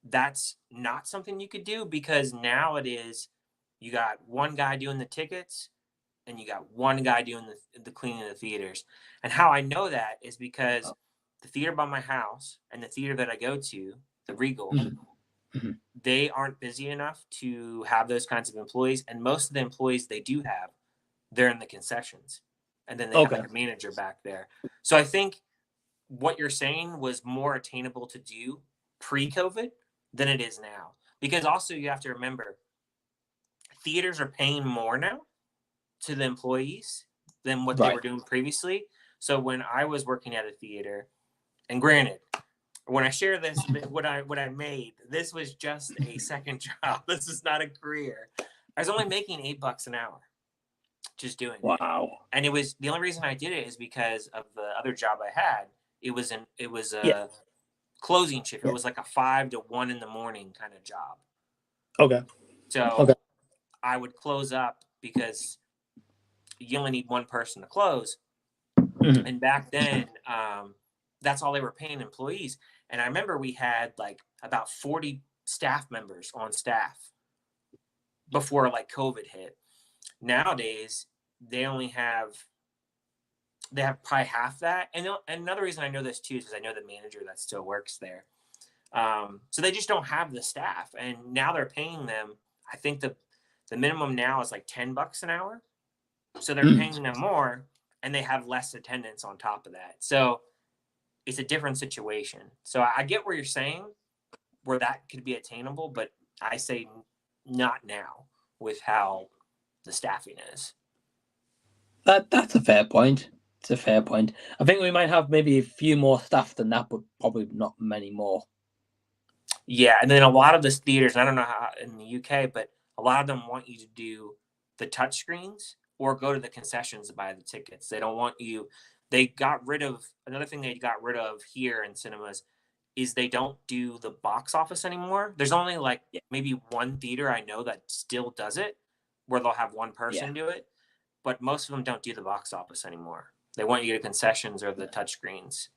that's not something you could do, because now it is, you got one guy doing the tickets, and you got one guy doing the cleaning of the theaters. And how I know that is because the theater by my house and the theater that I go to, the Regal, they aren't busy enough to have those kinds of employees. And most of the employees they do have, they're in the concessions. And then they have like a manager back there. So I think what you're saying was more attainable to do pre-COVID than it is now. Because also you have to remember, theaters are paying more now to the employees than what they were doing previously. So when I was working at a theater, and granted, when I share this, what I made, this was just a second job. This is not a career. I was only making $8 an hour, just doing it. Wow. And it was the only reason I did it is because of the other job I had. It was a closing shift. It was like a 5 to 1 in the morning kind of job. Okay. So I would close up because you only need one person to close. And back then, that's all they were paying employees. And I remember we had like about 40 staff members on staff before like COVID hit. Nowadays, they have probably half that. And another reason I know this too is because I know the manager that still works there. So they just don't have the staff. And now they're paying them, I think the minimum now is like $10 an hour. So they're paying them more and they have less attendance on top of that. So it's a different situation. So I get where you're saying, where that could be attainable, but I say not now with how the staffing is. That's a fair point. It's a fair point. I think we might have maybe a few more staff than that, but probably not many more. Yeah, and then a lot of the theaters, I don't know how in the UK, but a lot of them want you to do the touch screens or go to the concessions to buy the tickets. They don't want you. They got rid of, another thing they got rid of here in cinemas is they don't do the box office anymore. There's only like maybe one theater I know that still does it, where they'll have one person do it, but most of them don't do the box office anymore. They want you to concessions or the touch screens.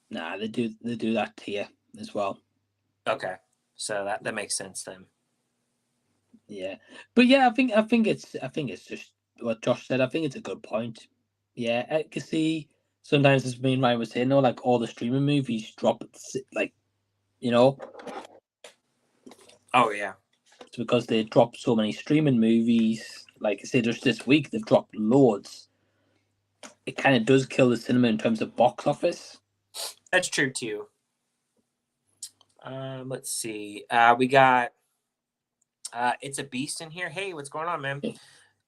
Nah, they do that here as well. Okay, so that makes sense then. Yeah, but yeah, I think it's just what Josh said. I think it's a good point. Yeah, I can see sometimes, as me and Ryan was saying, like all the streaming movies drop, like, you know. Oh yeah. It's because they dropped so many streaming movies. Like I say, just this week they've dropped loads. It kind of does kill the cinema in terms of box office. That's true too. Let's see. We got It's a Beast in here. Hey, what's going on, man?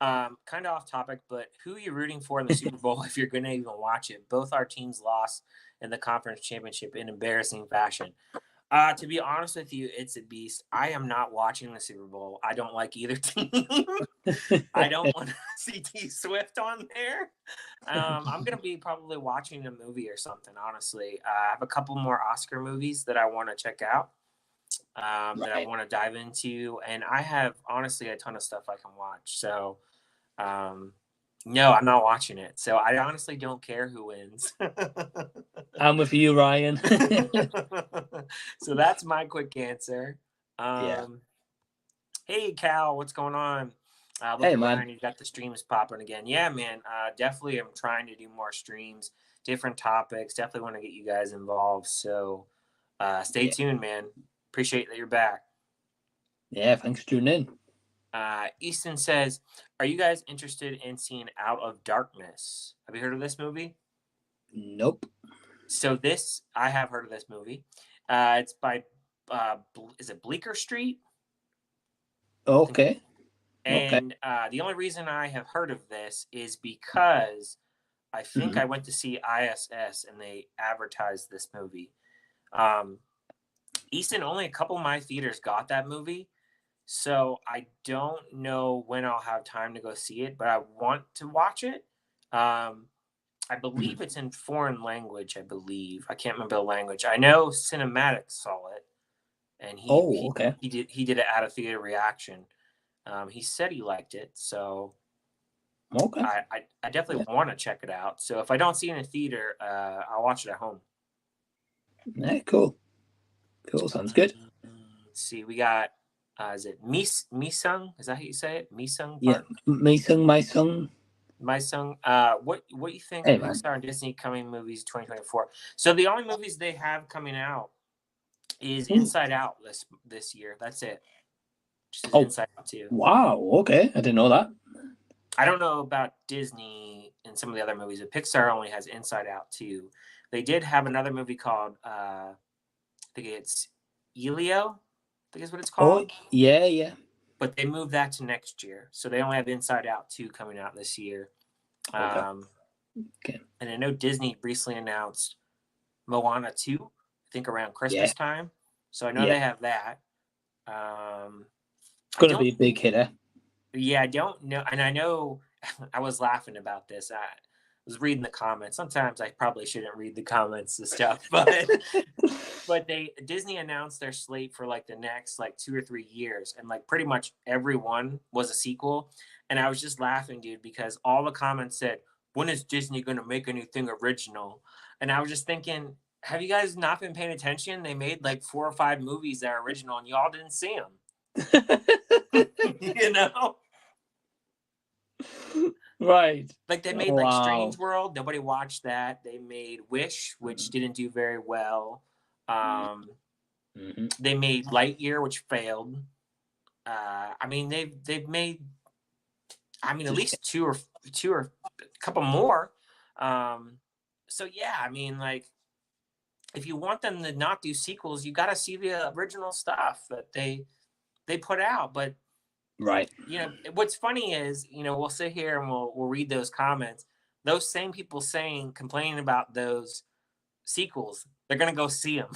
Kind of off topic, but who are you rooting for in the Super Bowl if you're going to even watch it? Both our teams lost in the conference championship in embarrassing fashion. To be honest with you, It's a Beast. I am not watching the Super Bowl. I don't like either team. I don't want to see T Swift on there. I'm going to be probably watching a movie or something, honestly. I have a couple more Oscar movies that I want to check out, that I want to dive into. And I have, honestly, a ton of stuff I can watch. So, no, I'm not watching it. So I honestly don't care who wins. I'm with you, Ryan. So that's my quick answer. Hey, Cal, what's going on? Hey, man. Ryan, you got the streams popping again. Yeah, man. Definitely, I'm trying to do more streams, different topics. Definitely want to get you guys involved. So stay tuned, man. Appreciate that you're back. Yeah, thanks for tuning in. Easton says, are you guys interested in seeing Out of Darkness? Have you heard of this movie? Nope. So I have heard of this movie. It's by, is it Bleecker Street? Okay. And the only reason I have heard of this is because I think I went to see ISS and they advertised this movie. Easton, only a couple of my theaters got that movie. So I don't know when I'll have time to go see it, but I want to watch it. I believe it's in foreign language, I believe. I can't remember the language. I know Cinematics saw it, and he did it out of theater reaction. He said he liked it, so I definitely want to check it out. So if I don't see it in a theater, I'll watch it at home. Yeah, cool. Cool, sounds good. Let's see, we got is it Misung? Is that how you say it? Misung? Yeah, Misung, my son. My son, what you think Hey, of man. Pixar and Disney coming movies 2024? So the only movies they have coming out is Inside Out this year. That's it. Just Oh. Inside Out 2. Wow. Okay, I didn't know that. I don't know about Disney and some of the other movies, but Pixar only has Inside Out 2. They did have another movie called, I think it's Elio, I think is what it's called. Oh, yeah. But they moved that to next year. So they only have Inside Out 2 coming out this year. Okay. Okay. And I know Disney recently announced Moana 2, I think around Christmas time. So I know they have that. It's going to be a big hitter. Yeah, I don't know. And I know I was laughing about this. I was reading the comments. Sometimes I probably shouldn't read the comments and stuff, but Disney announced their slate for like the next like 2 or 3 years, and like pretty much everyone was a sequel. And I was just laughing, dude, because all the comments said, "When is Disney going to make anything original?" And I was just thinking, have you guys not been paying attention? They made like 4 or 5 movies that are original, and y'all didn't see them. You know, right? Like they made like Strange World. Nobody watched that. They made Wish, which didn't do very well. They made Lightyear, which failed. I mean, they've made, I mean, at least two or a couple more. So yeah, I mean, like, if you want them to not do sequels, you got to see the original stuff that they put out. But right, you know, what's funny is, you know, we'll sit here and we'll read those comments. Those same people complaining about those sequels, they're gonna go see them.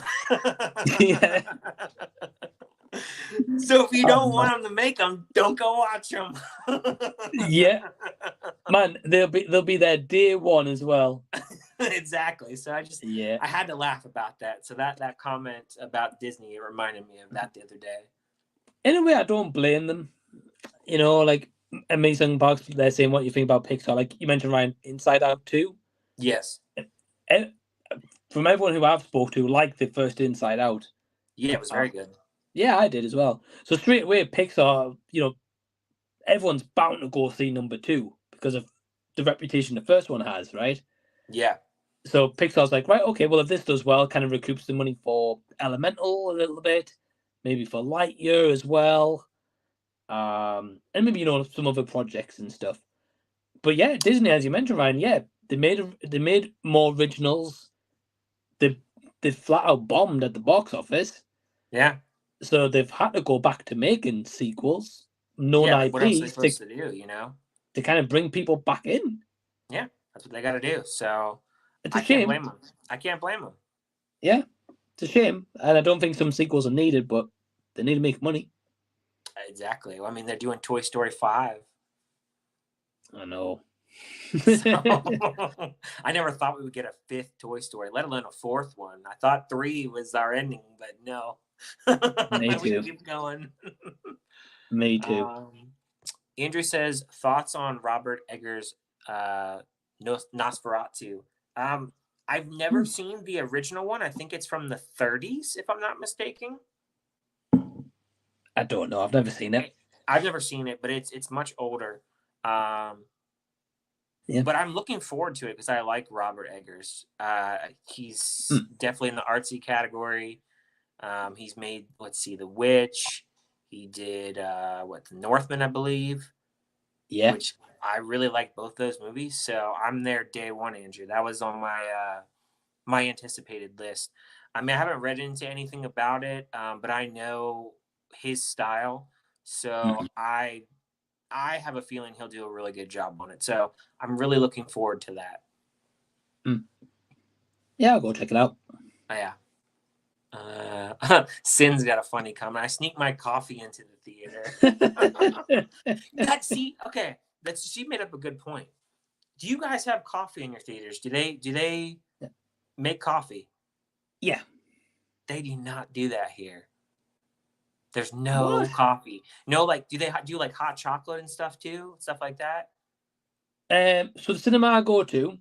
Yeah. So if you don't want them to make them, don't go watch them. Yeah, man, they'll be there day one as well. Exactly. So I had to laugh about that. So that comment about Disney, it reminded me of that the other day. In a way, I don't blame them. You know, like Amazing Parks, they're saying what you think about Pixar. Like you mentioned, Ryan, Inside Out 2. Yes. And from everyone who I've spoke to, liked the first Inside Out. Yeah, it was very good. Yeah, I did as well. So straight away, Pixar, you know, everyone's bound to go see number 2 because of the reputation the first one has, right? Yeah. So Pixar's like, right, okay, well, if this does well, kind of recoups the money for Elemental a little bit, maybe for Lightyear as well, and maybe, you know, some other projects and stuff. But yeah, Disney, as you mentioned, Ryan, yeah, they made more originals. They flat out bombed at the box office. Yeah. So they've had to go back to making sequels, known like, what else are they IPs supposed to do, you know? to kind of bring people back in. Yeah, that's what they got to do. So It's a I shame. can't blame them. I can't blame them. Yeah, it's a shame. And I don't think some sequels are needed, but they need to make money. Exactly. Well, I mean, they're doing Toy Story 5. I know. So, I never thought we would get a 5th Toy Story, let alone a 4th one. I thought 3 was our ending, but no. Me too. We keep going. Me too. Andrew says, thoughts on Robert Eggers' Nosferatu. I've never seen the original one. I think it's from the 30s, if I'm not mistaken. I don't know. I've never seen it. I've never seen it, but it's much older. Yeah. But I'm looking forward to it because I like Robert Eggers. He's definitely in the artsy category. He's made, let's see, The Witch. He did The Northman, I believe. Yeah. Which I really like both those movies. So I'm there day one, Andrew. That was on my my anticipated list. I mean, I haven't read into anything about it, but I know his style. So I have a feeling he'll do a really good job on it. So I'm really looking forward to that. Yeah, I'll go check it out. Oh, yeah. Sin's got a funny comment. I sneak my coffee into the theater. Okay. She made up a good point. Do you guys have coffee in your theaters? Do they make coffee? Yeah. They do not do that here. There's no coffee. No, like, do they do like hot chocolate and stuff too? Stuff like that? So the cinema I go to,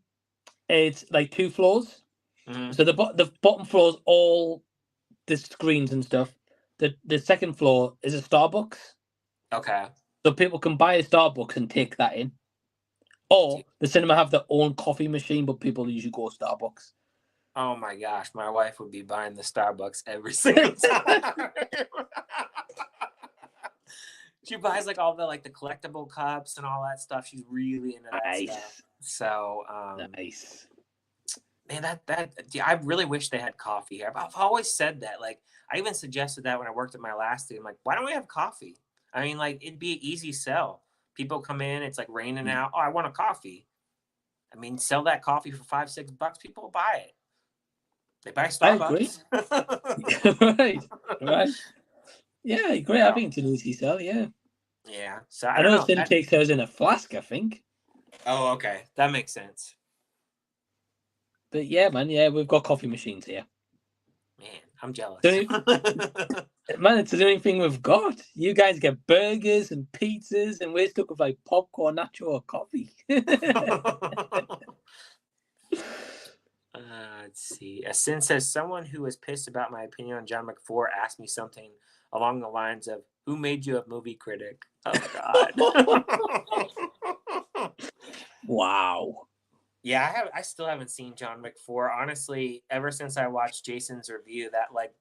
it's like 2 floors. Mm-hmm. So the bottom floor is all the screens and stuff. The second floor is a Starbucks. Okay. So people can buy a Starbucks and take that in. Or the cinema have their own coffee machine, but people usually go Starbucks. Oh my gosh, my wife would be buying the Starbucks every single time. She buys like all the like the collectible cups and all that stuff. She's really into that stuff. So nice. Man, I really wish they had coffee here. I've always said that. Like I even suggested that when I worked at my last day. I'm like, why don't we have coffee? I mean, like it'd be an easy sell. People come in, it's like raining out. Oh, I want a coffee. I mean, sell that coffee for $5-6. People will buy it. They buy Starbucks. I agree. right. Yeah, I agree. I think it's an easy sell, yeah. Yeah. So I know Sin takes hers in a flask, I think. Oh, okay. That makes sense. But yeah, man, yeah, we've got coffee machines here. Man, I'm jealous. Man, it's the only thing we've got. You guys get burgers and pizzas, and we're stuck with like popcorn, nacho, or coffee. Let's see. Sin says, someone who was pissed about my opinion on John McFour asked me something along the lines of, who made you a movie critic? Oh, God. Wow. Yeah, I still haven't seen John McFour. Honestly, ever since I watched Jason's review, that like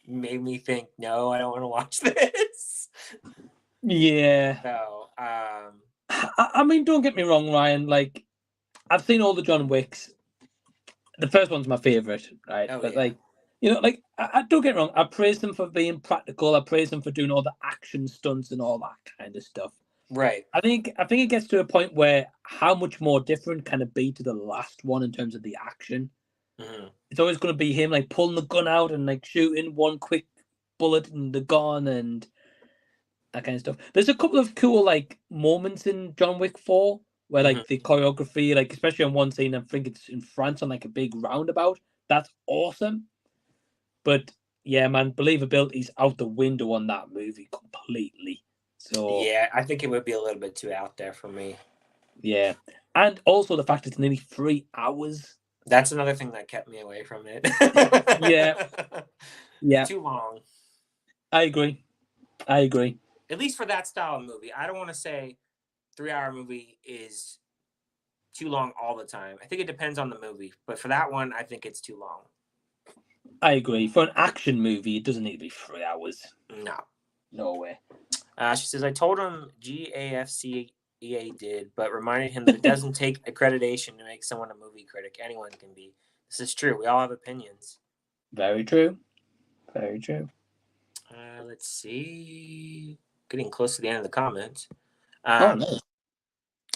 made me think, no, I don't want to watch this. Yeah. So, I mean, don't get me wrong, Ryan. Like, I've seen all the John Wicks. The first one's my favorite, right? Oh, but yeah. like, you know, like I don't get me wrong. I praise them for being practical. I praise them for doing all the action stunts and all that kind of stuff. Right. I think it gets to a point where how much more different can it be to the last one in terms of the action? Mm-hmm. It's always going to be him like pulling the gun out and like shooting one quick bullet and the gun and that kind of stuff. There's a couple of cool like moments in John Wick 4 where like the choreography, like especially on one scene, I think it's in France on like a big roundabout. That's awesome. But yeah, man, believability's out the window on that movie completely. So yeah, I think it would be a little bit too out there for me. Yeah. And also the fact it's nearly 3 hours. That's another thing that kept me away from it. Yeah. Yeah. Too long. I agree. At least for that style of movie. I don't want to say 3-hour movie is too long all the time. I think it depends on the movie. But for that one, I think it's too long. I agree. For an action movie, it doesn't need to be 3 hours. No. No way. She says, I told him GAFCEA did, but reminded him that it doesn't take accreditation to make someone a movie critic. Anyone can be. This is true. We all have opinions. Very true. Very true. Let's see. Getting close to the end of the comments. No.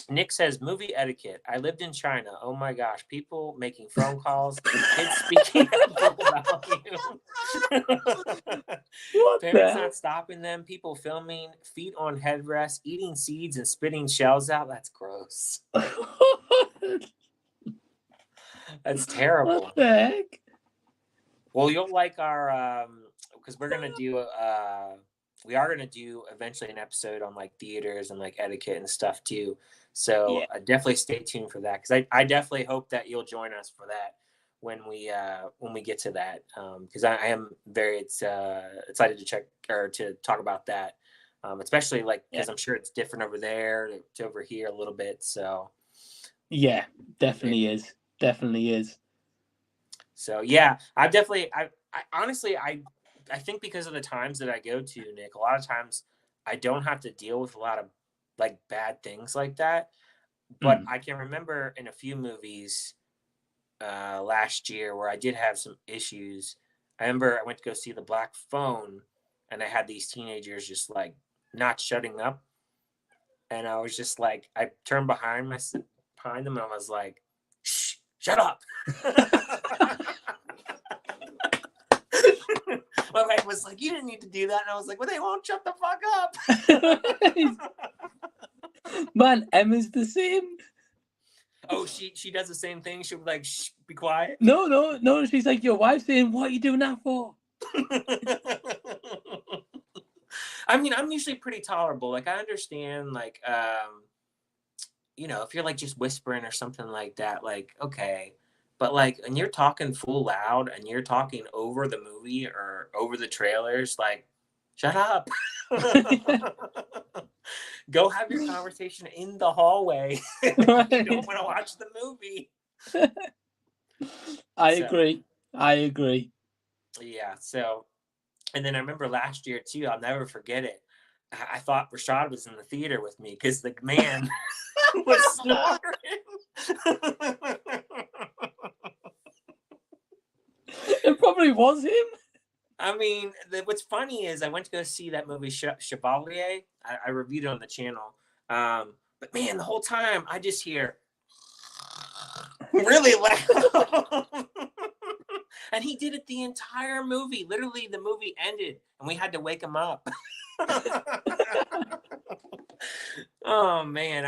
Nick says, movie etiquette. I lived in China. Oh my gosh. People making phone calls, kids speaking at full volume. Parents not stopping them, people filming, feet on headrests, eating seeds and spitting shells out. That's gross. That's terrible. What the heck? Well, you'll like our because we're gonna do we are gonna do eventually an episode on like theaters and like etiquette and stuff too. So definitely stay tuned for that, because I definitely hope that you'll join us for that when we get to that, because I am very excited to check or to talk about that, especially like because I'm sure it's different over there to over here a little bit. So yeah, definitely is. So yeah, I honestly I think because of the times that I go to, Nick, a lot of times I don't have to deal with a lot of like bad things like that. But I can remember in a few movies last year where I did have some issues. I remember I went to go see The Black Phone, and I had these teenagers just like not shutting up. And I was just like, I turned behind them and I was like, shh, shut up. My wife was like, you didn't need to do that. And I was like, well, they won't shut the fuck up. Man, Emma's the same. Oh, she does the same thing. She'll be like, shh, be quiet. No. She's like, your wife's saying, what are you doing that for? I mean, I'm usually pretty tolerable. Like, I understand, like, if you're like just whispering or something like that, like, okay. But like, when you're talking full loud and you're talking over the movie or over the trailers, like, shut up. Go have your conversation in the hallway. You don't want to watch the movie. I agree. Yeah. So, and then I remember last year too. I'll never forget it. I thought Rashad was in the theater with me because the man was snoring. It probably was him. I mean, what's funny is I went to go see that movie Chevalier. I reviewed it on the channel. But man, the whole time I just hear really loud. And he did it the entire movie. Literally, the movie ended and we had to wake him up. Oh man,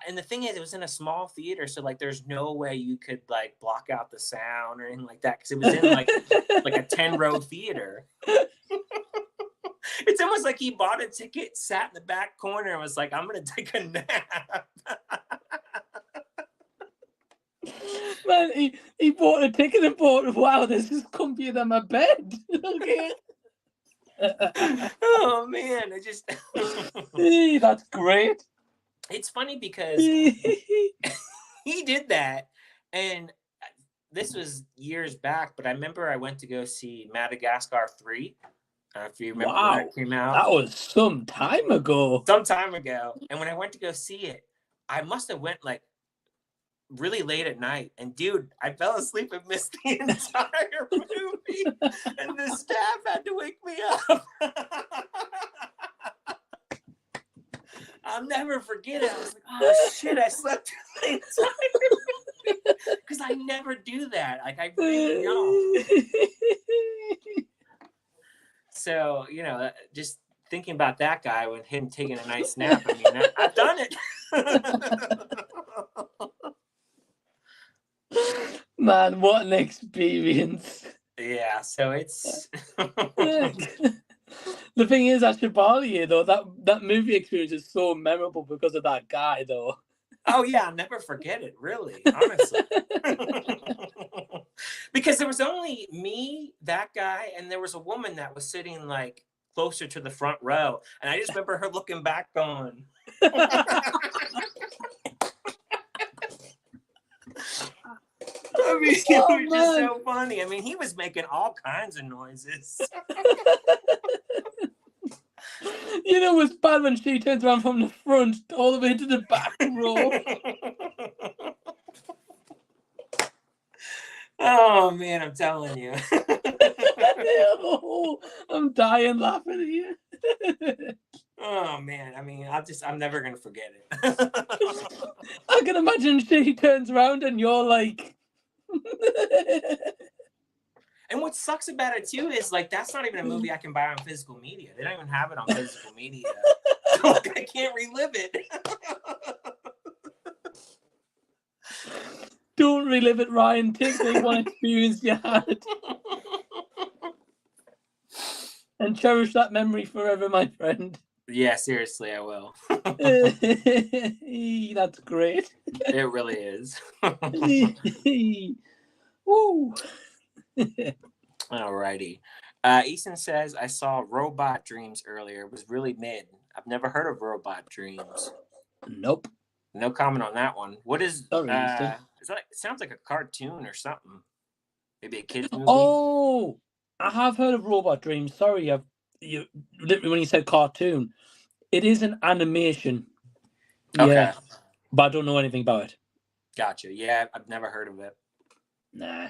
and the thing is, it was in a small theater, so like there's no way you could like block out the sound or anything like that because it was in like a 10-row theater. It's almost like he bought a ticket, sat in the back corner, and was like, "I'm gonna take a nap." Man, he bought a ticket and thought, "Wow, this is comfier than my bed." Okay. Oh man, That's great. It's funny because he did that, and this was years back, but I remember I went to go see Madagascar 3. If you remember when that came out. That was some time ago. And when I went to go see it, I must have went like really late at night, and dude, I fell asleep and missed the entire movie, and the staff had to wake me up. I'll never forget it. I was like, oh shit, I slept through the entire movie because I never do that. Like I really don't. So just thinking about that guy with him taking a nice nap. I mean, I've done it. Man, what an experience. Yeah, so it's the thing is, at Chevalier though, that movie experience is so memorable because of that guy though. Oh yeah, I'll never forget it, really, honestly. Because there was only me, that guy, and there was a woman that was sitting like closer to the front row, and I just remember her looking back going. I mean, it was just so funny. I mean, he was making all kinds of noises. You know what's bad when she turns around from the front all the way to the back row. Oh man, I'm telling you. I'm dying laughing at you. Oh man, I mean, I'm never gonna forget it. I can imagine she turns around and you're like. And what sucks about it too is like that's not even a movie I can buy on physical media. They don't even have it on physical media. So I can't relive it. Don't relive it, Ryan. Take the one experience you had. And cherish that memory forever, my friend. Yeah, seriously, I will. That's great. It really is. Woo. Alrighty. Easton says, I saw Robot Dreams earlier. It was really mid. I've never heard of Robot Dreams. Nope. No comment on that one. What is Sorry, it sounds like a cartoon or something. Maybe a kid's movie. Oh, I have heard of Robot Dreams. Sorry, when you said cartoon, it is an animation. Okay. Yeah, but I don't know anything about it. Gotcha. Yeah, I've never heard of it. Nah,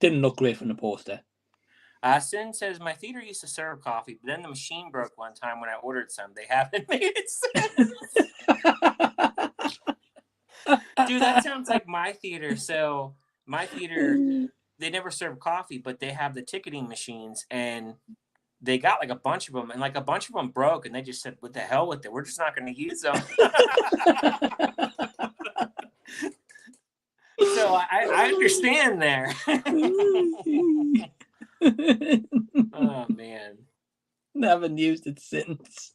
didn't look great from the poster. Sin says, my theater used to serve coffee, but then the machine broke one time when I ordered some. They haven't made it since. Dude, that sounds like my theater. So my theater, they never serve coffee, but they have the ticketing machines, and they got like a bunch of them, and like a bunch of them broke, and they just said, what the hell with it? We're just not going to use them. So I understand there. Oh man, haven't used it since.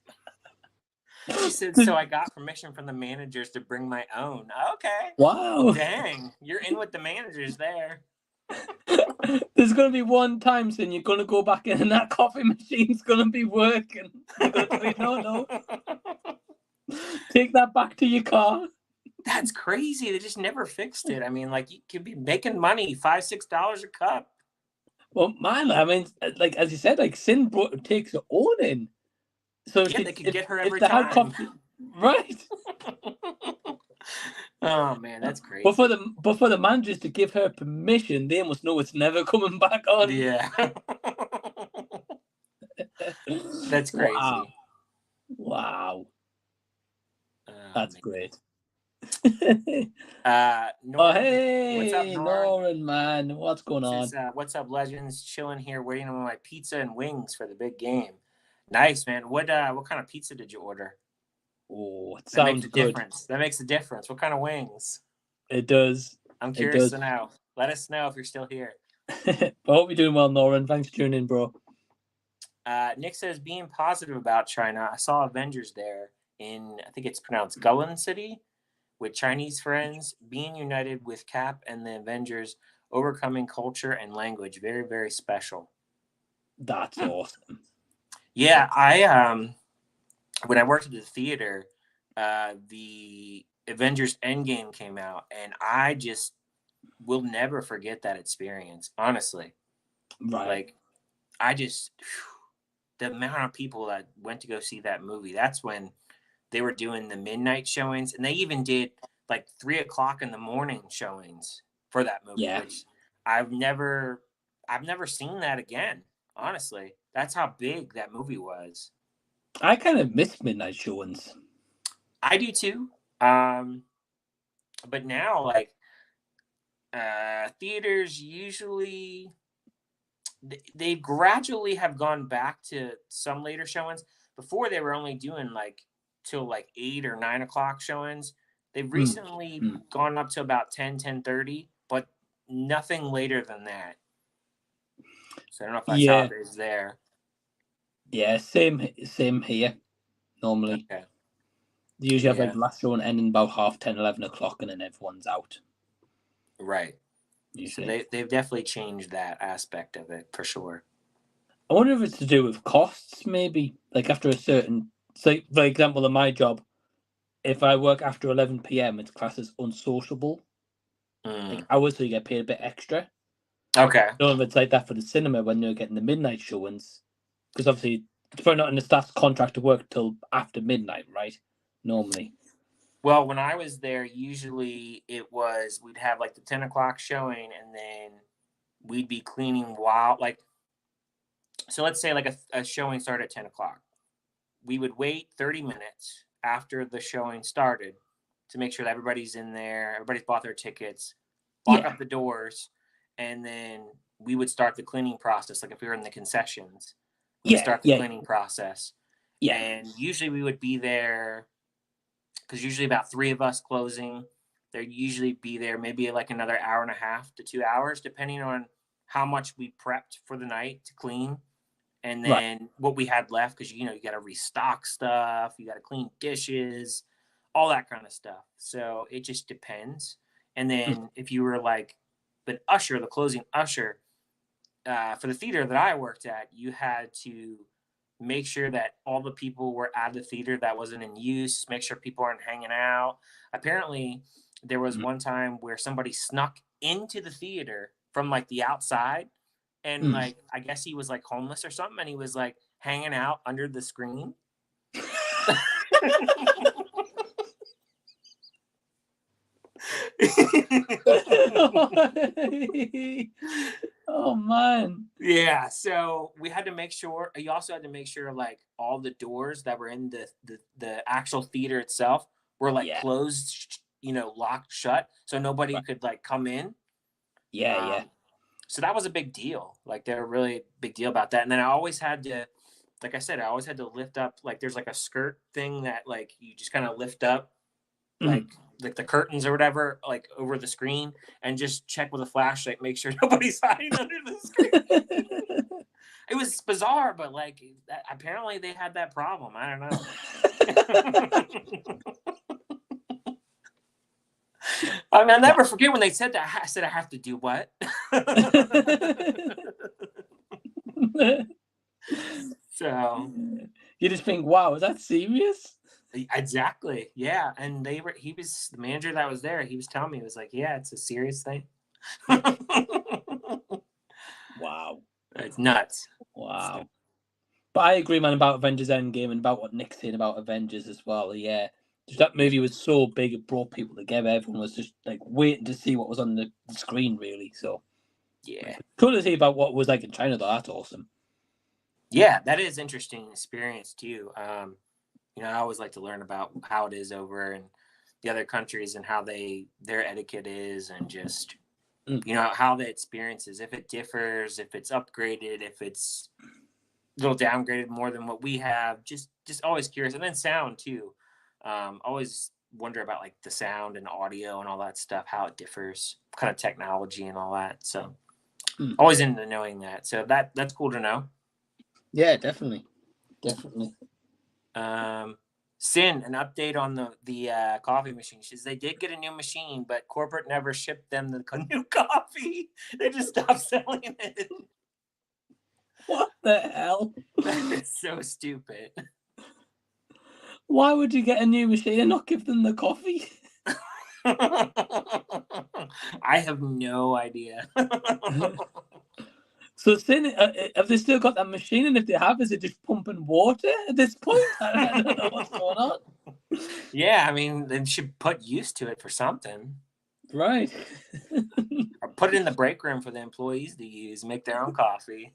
She said, so I got permission from the managers to bring my own. Okay. Wow. Dang, you're in with the managers there. There's going to be one time soon you're going to go back in and that coffee machine's going to be working. You're going to be, no. Take that back to your car. That's crazy. They just never fixed it. I mean, like, you could be making money, $5-6 a cup. Well, man, I mean, like as you said, like Sin takes her own in. So Yeah, they could get her every if they had time. coffee, right? Oh man, that's crazy. But for the managers to give her permission, they must know it's never coming back on. Yeah. That's crazy. Wow. Oh, That's man. great. Norman, Oh, hey, what's up, Norman? Norman, man, what's going on? What's up, legends? Chilling here, waiting on my pizza and wings for the big game. Nice, man. What kind of pizza did you order? Oh, it That sounds makes a good. difference. That makes a difference. What kind of wings? It does. I'm curious to know. Let us know if you're still here. I hope you're doing well, Norman. Thanks for tuning in, bro. Nick says, being positive about China. I saw Avengers there in, I think it's pronounced Gullin City, with Chinese friends, being united with Cap and the Avengers, overcoming culture and language. Very, very special. That's awesome. Yeah, I when I worked at the theater, the Avengers Endgame came out, and I just will never forget that experience, honestly. Right. Like, I just, the amount of people that went to go see that movie, that's when they were doing the midnight showings, and they even did like 3:00 in the morning showings for that movie, Yeah. which I've never seen that again, honestly. That's how big that movie was. I kind of miss midnight showings. I do too. But now, like, theaters usually they gradually have gone back to some later showings. Before, they were only doing like till like 8 or 9 o'clock showings. They've recently gone up to about 10:30, but nothing later than that. So I don't know if that's how it is there. Yeah, same here. Normally, Okay. they usually have like the last showing ending about 10:30, 11 o'clock, and then everyone's out. Right. Usually. So they've definitely changed that aspect of it for sure. I wonder if it's to do with costs, maybe. Like after a certain, so for example, in my job, if I work after 11 p.m., it's classed as unsociable. Like hours, so you get paid a bit extra. Okay. I don't know if it's like that for the cinema when they're getting the midnight showings, because obviously it's probably not in the staff's contract to work till after midnight, right? Normally. Well, when I was there, usually we'd have like the 10 o'clock showing, and then we'd be cleaning while, like, so let's say like a showing started at 10 o'clock. We would wait 30 minutes after the showing started to make sure that everybody's in there, everybody's bought their tickets, lock up the doors, and then we would start the cleaning process. Like if we were in the concessions, we'd start the cleaning process. Yeah. And usually we would be there, because usually about 3 of us closing. They'd usually be there maybe like another hour and a half to 2 hours, depending on how much we prepped for the night to clean. And then what we had left, because, you got to restock stuff, you got to clean dishes, all that kind of stuff. So it just depends. And then if you were like the closing usher, for the theater that I worked at, you had to make sure that all the people were at the theater that wasn't in use, make sure people aren't hanging out. Apparently, there was one time where somebody snuck into the theater from like the outside, and like I guess he was like homeless or something, and he was like hanging out under the screen. Oh man. Yeah, so we had to make sure. You also had to make sure like all the doors that were in the actual theater itself were like closed, locked shut, so nobody could like come in. Yeah. So that was a big deal. Like they were really big deal about that. And then I always had to, like I said, I always had to lift up, like there's like a skirt thing that like you just kind of lift up, like the curtains or whatever, like over the screen, and just check with a flashlight, make sure nobody's hiding under the screen. It was bizarre, but like apparently they had that problem. I don't know. I mean, I'll never forget when they said that. I said, I have to do what? So you just think, wow, is that serious? Exactly. Yeah. And he was the manager that was there. He was telling me, he was like, yeah, it's a serious thing. Wow. It's nuts. Wow. But I agree, man, about Avengers Endgame and about what Nick's saying about Avengers as well. Yeah. Just that movie was so big, it brought people together. Everyone was just like waiting to see what was on the screen, really. So, Yeah. cool to see about what was like in China, though. That's awesome. Yeah, that is interesting experience too. I always like to learn about how it is over in the other countries and how their etiquette is, and just how the experience is, if it differs, if it's upgraded, if it's a little downgraded more than what we have. Just always curious. And then sound too. Always wonder about like the sound and audio and all that stuff, how it differs, kind of technology and all that. So always into knowing that. So that's cool to know. Yeah, definitely. Sin, an update on the coffee machine. She says they did get a new machine, but corporate never shipped them the new coffee. They just stopped selling it. What the hell? That is so stupid. Why would you get a new machine and not give them the coffee? I have no idea. So, Sin, have they still got that machine? And if they have, is it just pumping water at this point? I don't know what's going on. Yeah, I mean, they should put use to it for something. Right. Or put it in the break room for the employees to use, make their own coffee.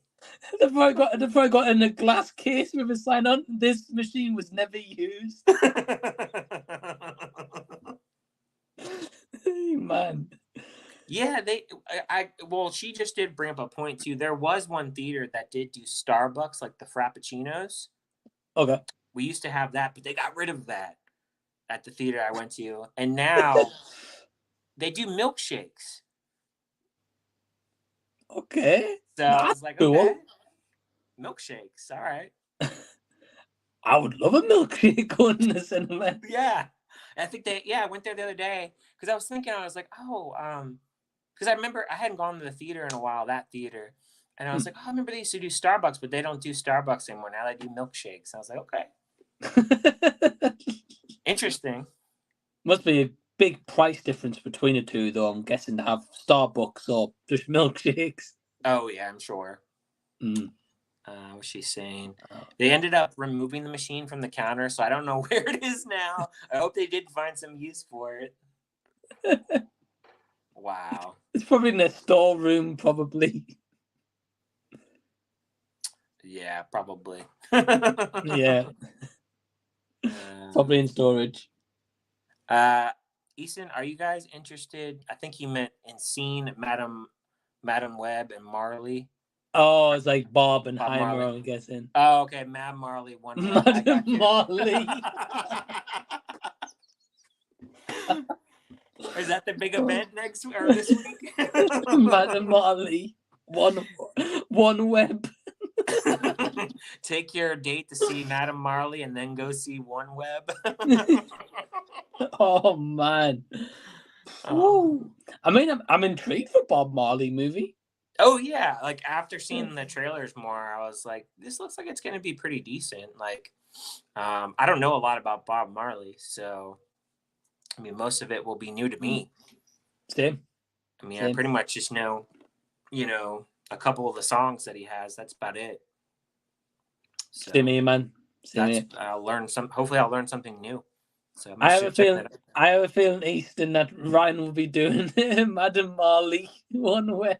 They've probably got in a glass case with a sign on. This machine was never used. Man. Yeah, she just did bring up a point too. There was one theater that did do Starbucks, like the Frappuccinos. Okay. We used to have that, but they got rid of that at the theater I went to. And now they do milkshakes. Okay. So I was like, cool. okay, milkshakes. All right. I would love a milkshake going to the cinema. Yeah. I think I went there the other day because I was thinking, I was like, because I remember I hadn't gone to the theater in a while, that theater. And I was like, I remember they used to do Starbucks, but they don't do Starbucks anymore. Now they do milkshakes. I was like, okay. Interesting. Must be a big price difference between the two, though. I'm guessing to have Starbucks or just milkshakes. Oh, yeah, I'm sure. What's she saying? They ended up removing the machine from the counter, so I don't know where it is now. I hope they did find some use for it. Wow. It's probably in their storeroom, probably. Yeah, probably. Yeah. Probably in storage. Easton, are you guys interested? I think he meant in seeing Madam Webb and Marley. Oh, it's like Bob and Bob Heimer, Marley. I'm guessing. Oh, okay. Mad Marley, one. Madam Marley. Is that the big event next or this week? Madam Marley, one web. Take your date to see Madam Marley and then go see One Web. Oh man. I mean, I'm intrigued for Bob Marley movie. Oh yeah, like after seeing the trailers more, I was like, this looks like it's gonna be pretty decent. Like, I don't know a lot about Bob Marley, so I mean, most of it will be new to me. Same. I mean, I pretty much just know, a couple of the songs that he has. That's about it. So Same here, man. Hopefully, I'll learn something new. So I have a feeling, Easton, that Ryan will be doing Madam Marley One Web.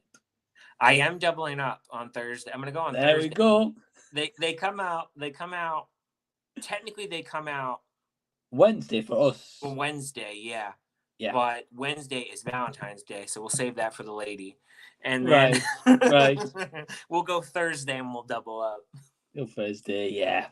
I am doubling up on Thursday. I'm gonna go on Thursday. There we go. They come out. Technically, they come out Wednesday for us. Wednesday, yeah. Yeah. But Wednesday is Valentine's Day, so we'll save that for the lady. And then right. We'll go Thursday and we'll double up. Go Thursday, yeah.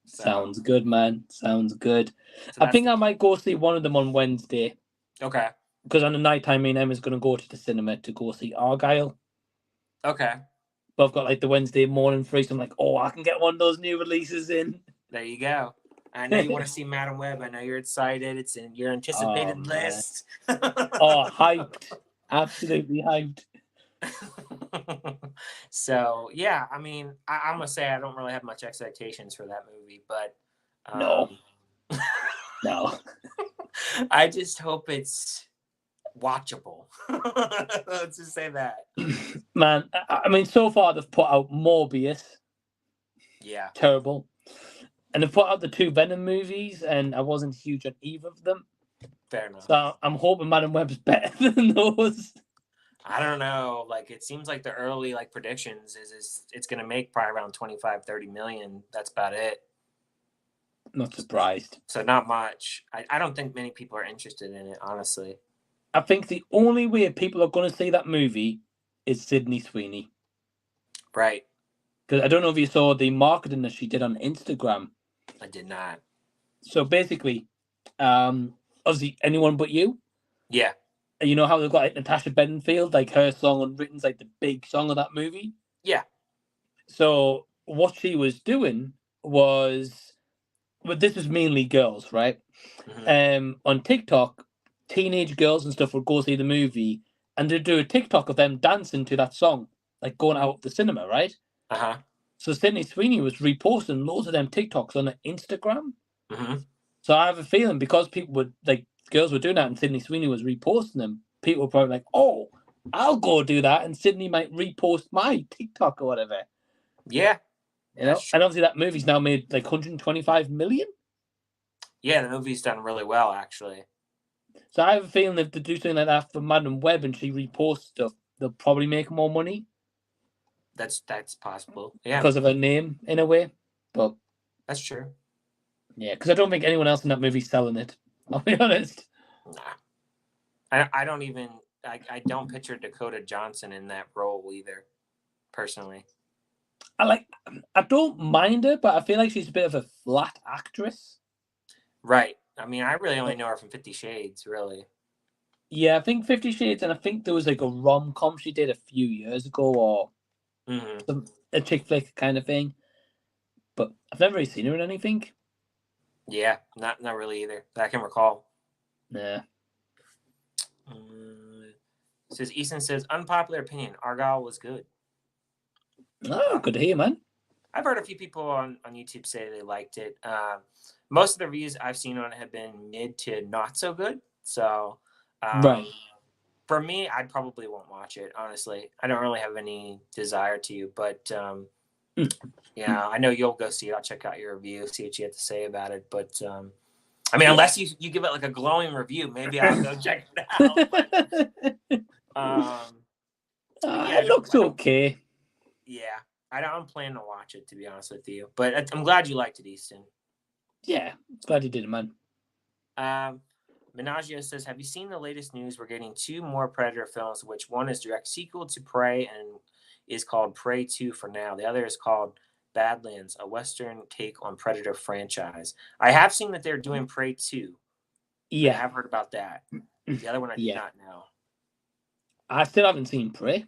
So, sounds good, man. Sounds good. So I think I might go see one of them on Wednesday. Okay. Because on the night time, me and Emma's going to go to the cinema to go see Argyle. Okay. But I've got like the Wednesday morning free, so I'm like, I can get one of those new releases in. There you go. I know you want to see Madam Web. I know you're excited. It's in your anticipated list. Hyped. Absolutely hyped. So, yeah, I mean, I'm going to say I don't really have much expectations for that movie, but... No. No. I just hope it's watchable. Let's just say that. Man, I mean, so far they've put out Morbius. Yeah. Terrible. And they've put out the 2 Venom movies, and I wasn't huge on either of them. Fair enough. So I'm hoping Madam Web's better than those. I don't know. Like, it seems like the early predictions is it's going to make probably around 25-30 million. That's about it. Not surprised. So not much. I don't think many people are interested in it, honestly. I think the only way people are going to see that movie is Sydney Sweeney. Right. Because I don't know if you saw the marketing that she did on Instagram. I did not. So basically, obviously, Anyone But You. Yeah. And you know how they've got Natasha Bedingfield, like her song Unwritten's like the big song of that movie? Yeah. So what she was doing was, well, this was mainly girls, right? Mm-hmm. On TikTok, teenage girls and stuff would go see the movie and they'd do a TikTok of them dancing to that song, like going out of the cinema, right? Uh-huh. So Sydney Sweeney was reposting loads of them TikToks on her Instagram. Mm-hmm. So I have a feeling because people would, like, girls were doing that and Sydney Sweeney was reposting them, people were probably like, oh, I'll go do that and Sydney might repost my TikTok or whatever. Yeah. You know? And obviously that movie's now made like 125 million. Yeah, the movie's done really well, actually. So I have a feeling if they do something like that for Madam Web and she reposts stuff, they'll probably make more money. That's possible. Yeah. Because of her name, in a way. But that's true. Yeah, because I don't think anyone else in that movie's selling it. I'll be honest. Nah. I don't even... I don't picture Dakota Johnson in that role either, personally. I don't mind her, but I feel like she's a bit of a flat actress. Right. I mean, I really only know her from 50 Shades, really. Yeah, I think 50 Shades, and I think there was like a rom-com she did a few years ago, or a chick flick kind of thing. But I've never really seen her in anything. Yeah, not really either, that I can recall. Yeah. Says Easton says, unpopular opinion, Argyle was good. Oh, good to hear, man. I've heard a few people on YouTube say they liked it. Most of the reviews I've seen on it have been mid to not so good. So, right. For me, I probably won't watch it, honestly. I don't really have any desire to, but yeah, I know you'll go see it. I'll check out your review, see what you have to say about it. But I mean, unless you give it like a glowing review, maybe I'll go check it out. But, it looks okay. Yeah, I don't plan to watch it, to be honest with you. But I'm glad you liked it, Easton. Yeah, glad you did it, man. Menagio says, have you seen the latest news? We're getting 2 more Predator films, which one is direct sequel to Prey and is called Prey 2 for now. The other is called Badlands, a Western take on Predator franchise. I have seen that they're doing Prey 2. Yeah. I have heard about that. The other one I did not know. I still haven't seen Prey.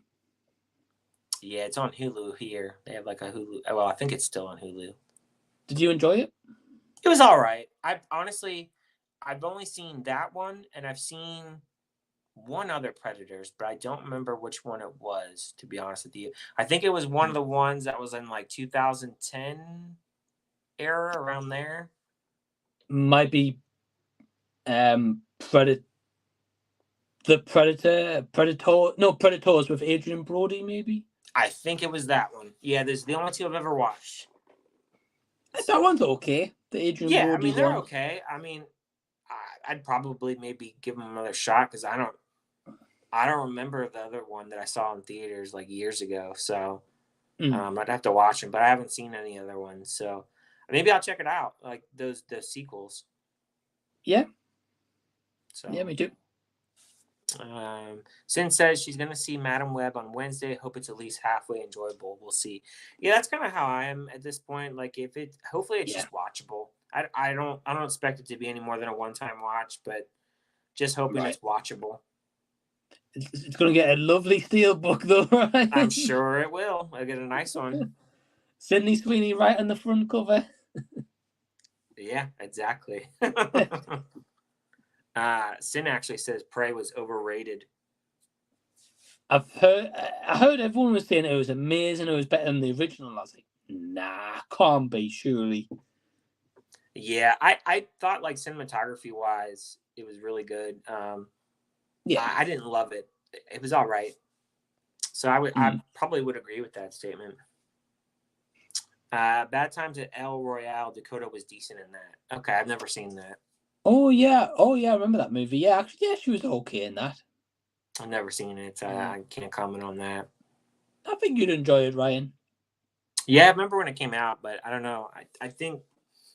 Yeah, it's on Hulu here. They have like a Hulu. Well, I think it's still on Hulu. Did you enjoy it? It was all right. I've only seen that one, and I've seen one other Predators, but I don't remember which one it was, to be honest with you. I think it was one of the ones that was in like 2010 era, around there. Might be Predators with Adrian Brody, maybe? I think it was that one. Yeah, there's the only 2 I've ever watched. That one's okay. The Adrian Brody I mean, they're one. okay. I mean, I'd probably maybe give them another shot because I don't remember the other one that I saw in theaters like years ago. So I'd have to watch them, but I haven't seen any other ones. So maybe I'll check it out, like the sequels. Yeah. So yeah, me too. Sin says she's gonna see Madam Web on Wednesday. Hope it's at least halfway enjoyable. We'll see. Yeah, that's kind of how I am at this point. Like, hopefully it's just watchable. I don't expect it to be any more than a one-time watch, but just hoping it's watchable. It's gonna get a lovely steel book though, right? I'm sure it will. I'll get a nice one. Sydney Sweeney right on the front cover. Yeah, exactly. Sin actually says Prey was overrated. I heard everyone was saying it was amazing, it was better than the original. I was like, nah, can't be, surely. Yeah, I thought like cinematography wise, it was really good. Yeah. I didn't love it. It was all right. So I Mm. probably would agree with that statement. Bad Times at El Royale, Dakota was decent in that. Okay, I've never seen that. Oh yeah, I remember that movie. Yeah, actually, yeah, she was okay in that. I've never seen it. So Mm. I can't comment on that. I think you'd enjoy it, Ryan. Yeah, I remember when it came out, but I don't know. I think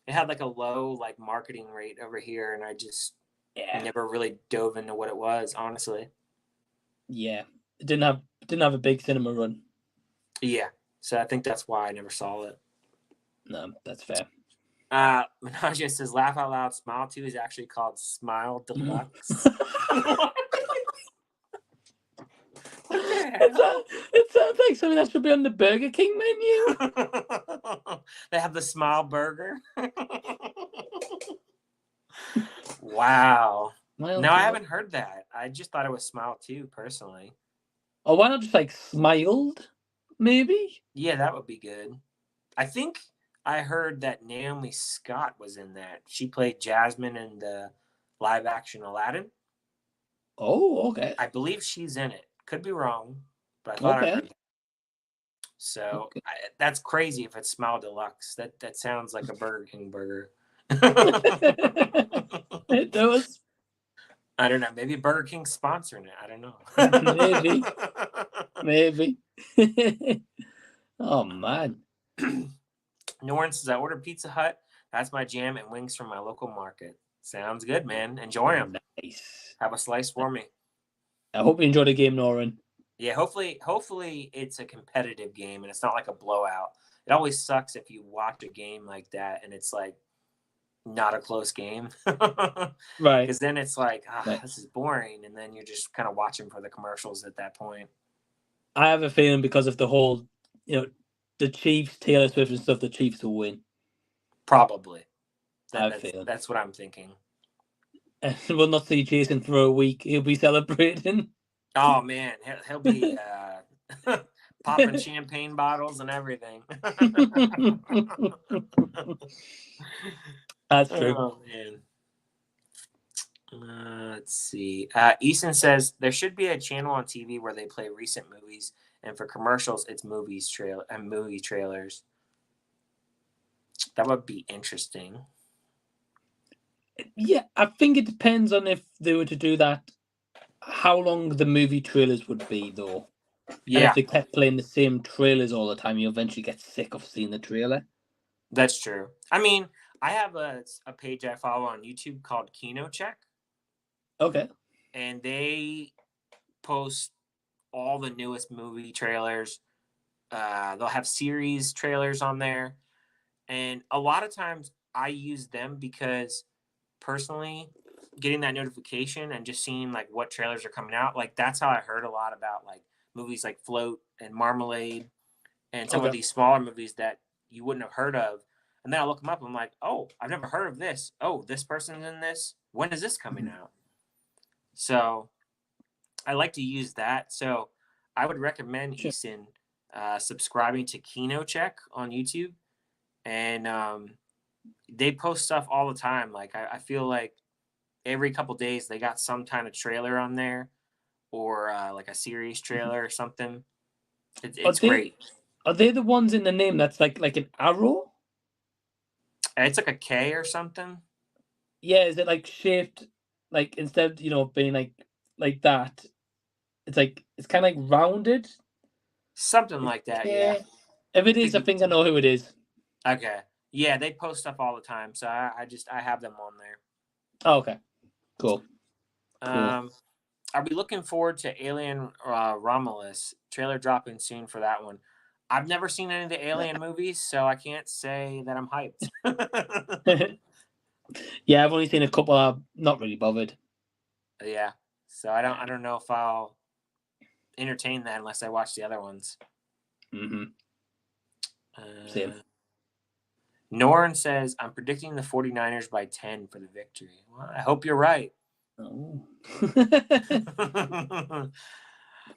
it had like a low like marketing rate over here, and I just Yeah, never really dove into what it was, honestly. yeah. It didn't have a big cinema run. Yeah, so I think that's why I never saw it. No, that's fair. Menage says Laugh Out Loud Smile 2 is actually called Smile Deluxe. What the hell? It sounds like something that should be on the Burger King menu. They have the Smile Burger. Wow. Smile No, I Deluxe. haven't heard that. I just thought it was Smile 2, personally. Or why not just like Smiled? Maybe. Yeah, that would be good. I think I heard that Naomi Scott was in that. She played Jasmine in the live action Aladdin. Oh, okay. I believe she's in it. Could be wrong, but I thought I Okay. heard that. So Okay. that's crazy if it's Smile Deluxe. That sounds like a Burger King burger. It does. I don't know. Maybe Burger King's sponsoring it. I don't know. Maybe. Maybe. Oh man. Norton says I ordered Pizza Hut. That's my jam and wings from my local market. Sounds good, man. Enjoy them. Nice. Have a slice for me. I hope you enjoyed the game, Noran. Yeah, hopefully it's a competitive game and it's not like a blowout. It always sucks if you watch a game like that and it's like not a close game. Right. Because then it's like, Right. this is boring. And then you're just kind of watching for the commercials at that point. I have a feeling because of the whole, the Chiefs, Taylor Swift and stuff, the Chiefs will win. Probably. I have a feeling. That's what I'm thinking. And we'll not see Jason for a week. He'll be celebrating. Oh, man. He'll be popping champagne bottles and everything. That's true. Oh, man. Let's see. Easton says there should be a channel on TV where they play recent movies, and for commercials, it's movie trailers. That would be interesting. Yeah, I think it depends on if they were to do that, how long the movie trailers would be, though. And Yeah, if they kept playing the same trailers all the time, you eventually get sick of seeing the trailer. that's true. I mean, I have a page I follow on YouTube called Kino Check, Okay. and they post all the newest movie trailers. They'll have series trailers on there, and a lot of times I use them because personally, getting that notification and just seeing like what trailers are coming out, like that's how I heard a lot about like movies like Float and Marmalade and some of Okay. these smaller movies that you wouldn't have heard of. And then I look them up. I'm like, oh, I've never heard of this. Oh, this person's in this. When is this coming out? So I like to use that. So I would recommend Sure. Easton subscribing to Kino Check on YouTube, and they post stuff all the time. Like I feel like every couple days they got some kind of trailer on there, or like a series trailer or something. Are It's they great. are they the ones in the name that's like an arrow? It's like a K or something. Yeah, is it like shaped like instead of being like that, it's kind of like rounded? Something It's like that, yeah. yeah. If it I is, think I you, think I know who it is. okay. Yeah, they post stuff all the time, so I have them on there. Oh, okay. Cool. Cool. Are we looking forward to Alien Romulus trailer dropping soon for that one? I've never seen any of the Alien movies, so I can't say that I'm hyped. Yeah, I've only seen a couple. I'm not really bothered. Yeah, so I don't know if I'll entertain that unless I watch the other ones. Mm-hmm. Same. Norn says, I'm predicting the 49ers by 10 for the victory. Well, I hope you're right. Oh.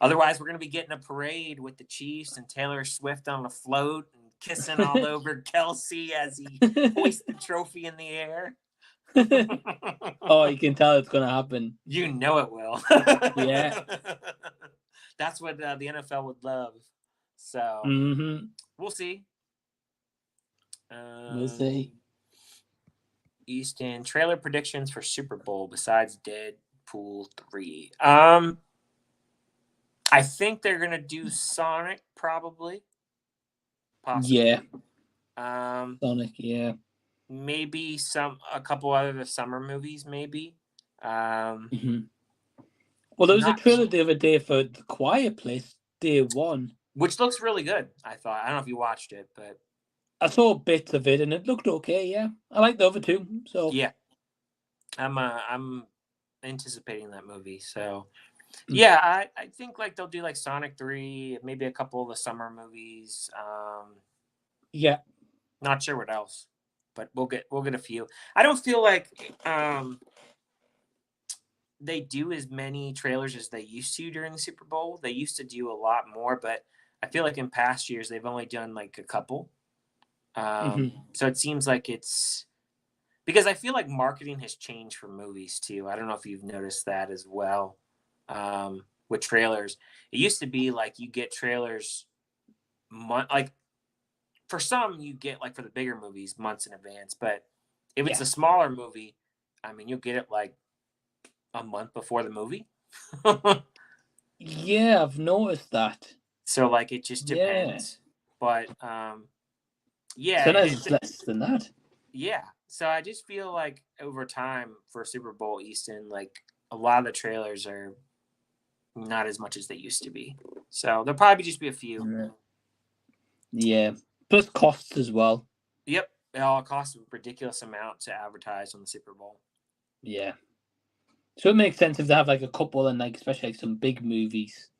Otherwise, we're going to be getting a parade with the Chiefs and Taylor Swift on a float and kissing all over Kelsey as he hoists the trophy in the air. Oh, you can tell it's going to happen. You know it will. Yeah. That's what the NFL would love. So we'll see. We'll see. Easton, trailer predictions for Super Bowl besides Deadpool 3. I think they're gonna do Sonic probably. Possibly. Yeah. Sonic, yeah. Maybe a couple other summer movies, maybe. Well, there was a trailer the other day for The Quiet Place, Day 1. Which looks really good, I thought. I don't know if you watched it, but I saw bits of it and it looked okay, yeah. I like the other two, so yeah. I'm anticipating that movie, so yeah, I think like they'll do like Sonic 3, maybe a couple of the summer movies. Yeah. Not sure what else, but we'll get a few. I don't feel like they do as many trailers as they used to during the Super Bowl. They used to do a lot more, but I feel like in past years they've only done like a couple. So it seems like it's because I feel like marketing has changed for movies too. I don't know if you've noticed that as well. With trailers, it used to be like you get trailers like for some you get like for the bigger movies months in advance, but if it's a smaller movie, I mean you'll get it like a month before the movie. Yeah, I've noticed that. So like it just depends. But yeah, sometimes it's less than that. Yeah. So I just feel like over time for Super Bowl Easton, like a lot of the trailers are not as much as they used to be. So there'll probably just be a few. Yeah. Plus costs as well. Yep. It all costs a ridiculous amount to advertise on the Super Bowl. Yeah. So it makes sense if they have like a couple and like especially like some big movies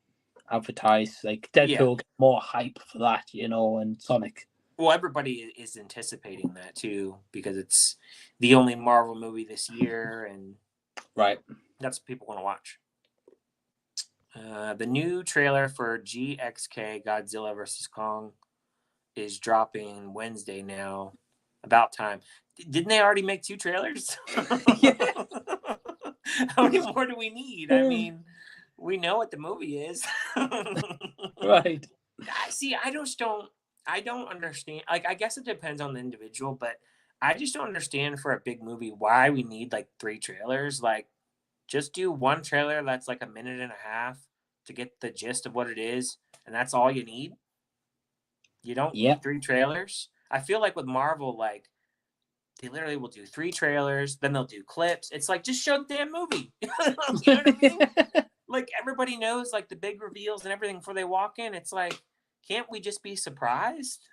advertised. Like Deadpool get more hype for that, you know, and Sonic. Well, everybody is anticipating that too because it's the only Marvel movie this year, and that's what people want to watch. The new trailer for GXK Godzilla vs. Kong is dropping Wednesday now. About time. Didn't they already make 2 trailers? How many more do we need? I mean, we know what the movie is. Right. See, I don't understand. Like, I guess it depends on the individual, but I just don't understand for a big movie why we need like 3 trailers. Like, just do one trailer that's like a minute and a half to get the gist of what it is, and that's all you need. You don't need 3 trailers. I feel like with Marvel, like they literally will do 3 trailers, then they'll do clips. It's like just show the damn movie. You know what I mean? Like everybody knows like the big reveals and everything before they walk in. It's like, can't we just be surprised?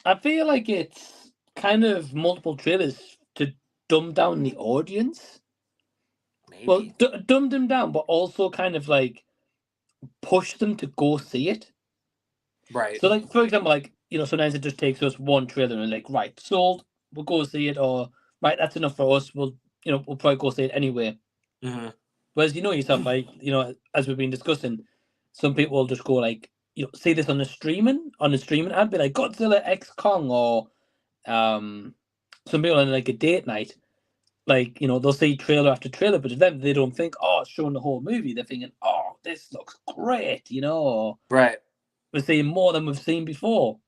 I feel like it's kind of multiple trailers to dumb down the audience. Maybe. Well, dumb them down, but also kind of like push them to go see it. Right. So, like, for example, like, you know, sometimes it just takes us one trailer and like, right, sold, we'll go see it, or right, that's enough for us. We'll probably go see it anyway. Whereas, you know yourself, like, you know, as we've been discussing, some people will just go like, you know, see this on the streaming ad, be like Godzilla X Kong, or some people on like a date night, like, you know, they'll see trailer after trailer, but to them, they don't think, oh, it's showing the whole movie. They're thinking, oh, this looks great, you know. Right. We're seeing more than we've seen before.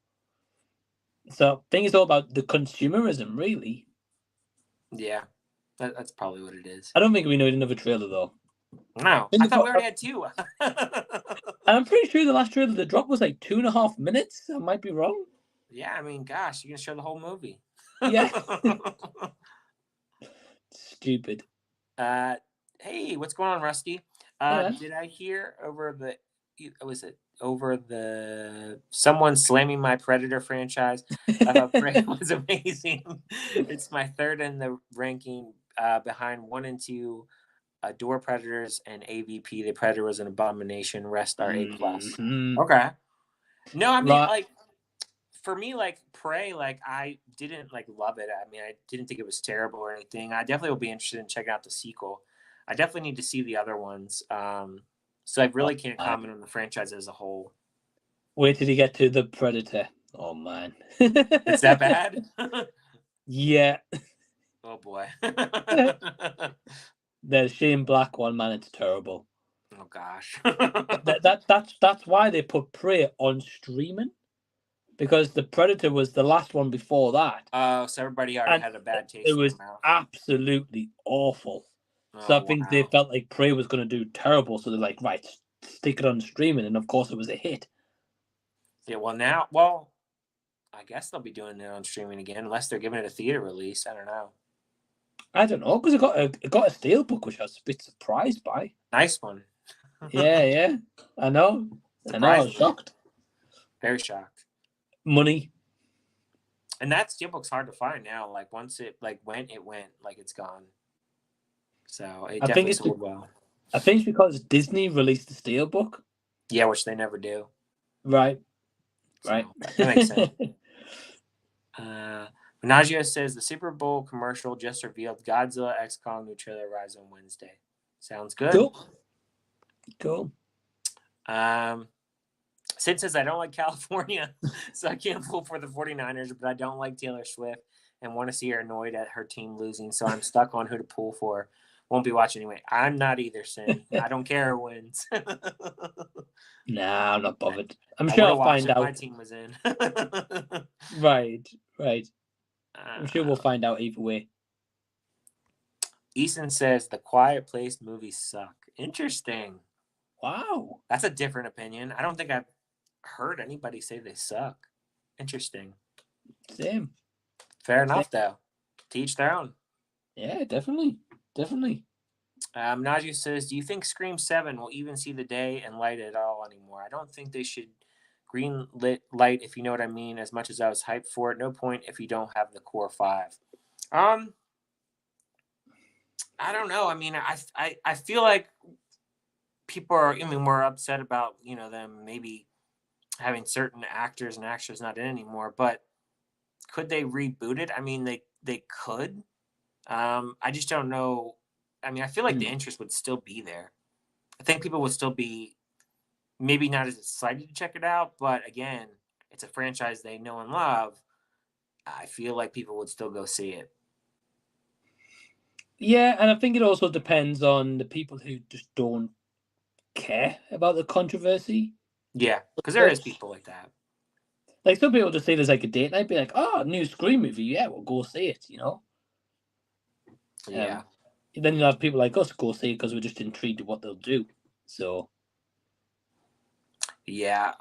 So I think it's all about the consumerism, really. Yeah, that's probably what it is. I don't think we need another trailer, though. No, I thought we already had 2. I'm pretty sure the last trailer that dropped was like 2.5 minutes. I might be wrong. Yeah, I mean, gosh, you're going to show the whole movie. Yeah. Stupid. Hey, what's going on, Rusty? Did I hear someone slamming my Predator franchise? Prey was amazing. It's my 3rd in the ranking, behind 1 and 2 Door Predators and AVP. The Predator was an abomination. Rest are A+. Okay. No, I mean, like, for me, like, Prey, like, I didn't, like, love it. I mean, I didn't think it was terrible or anything. I definitely will be interested in checking out the sequel. I definitely need to see the other ones. So I really can't comment on the franchise as a whole. Wait till you get to the Predator. Oh man. It's that bad? Yeah. Oh boy. The Shane Black one, man, it's terrible. Oh gosh. That's why they put Prey on streaming, because the Predator was the last one before that. Oh, so everybody already And had a bad taste it in was their mouth. absolutely awful. So Oh I think they wow. felt like Prey was going to do terrible, so they're like, right, stick it on streaming, and of course it was a hit. Yeah, I guess they'll be doing it on streaming again, unless they're giving it a theater release. I don't know. I don't know, because it got a steelbook, which I was a bit surprised by. Nice one. Yeah, I know. I was shocked. Very shocked. Money. And that steelbook's hard to find now. Like once it went, like it's gone. So it definitely sold well. I think it's because Disney released the steelbook. Yeah, which they never do. Right. So that makes sense. Nagia says the Super Bowl commercial just revealed Godzilla X Kong new trailer arrives on Wednesday. Sounds good. Cool. Sid says I don't like California, so I can't pull for the 49ers, but I don't like Taylor Swift and want to see her annoyed at her team losing, so I'm stuck on who to pull for. Won't be watching anyway. I'm not either, Sin. I don't care who wins. Nah, I'm not bothered. I'm sure I'll find out. My team was in. Right. I'm sure we'll find out either way. Easton says the Quiet Place movies suck. Interesting. Wow. That's a different opinion. I don't think I've heard anybody say they suck. Interesting. Same. Fair enough, though. To each their own. Yeah, definitely. Najee says, do you think Scream 7 will even see the day and light at all anymore? I don't think they should green light, if you know what I mean, as much as I was hyped for it. No point if you don't have the core 5. I don't know. I mean, I feel like people are, more upset about, them maybe having certain actors and actors not in anymore, but could they reboot it? I mean, they could. I just don't know. I mean, I feel like the interest would still be there. I think people would still be maybe not as excited to check it out, but again, it's a franchise they know and love. I feel like people would still go see it. Yeah, and I think it also depends on the people who just don't care about the controversy. Yeah, because there is people like that. Like some people just say there's like a date night, be like, "Oh, new Scream movie, yeah, we'll go see it," Yeah. Then you'll have people like us go see it because we're just intrigued at what they'll do. So. Yeah.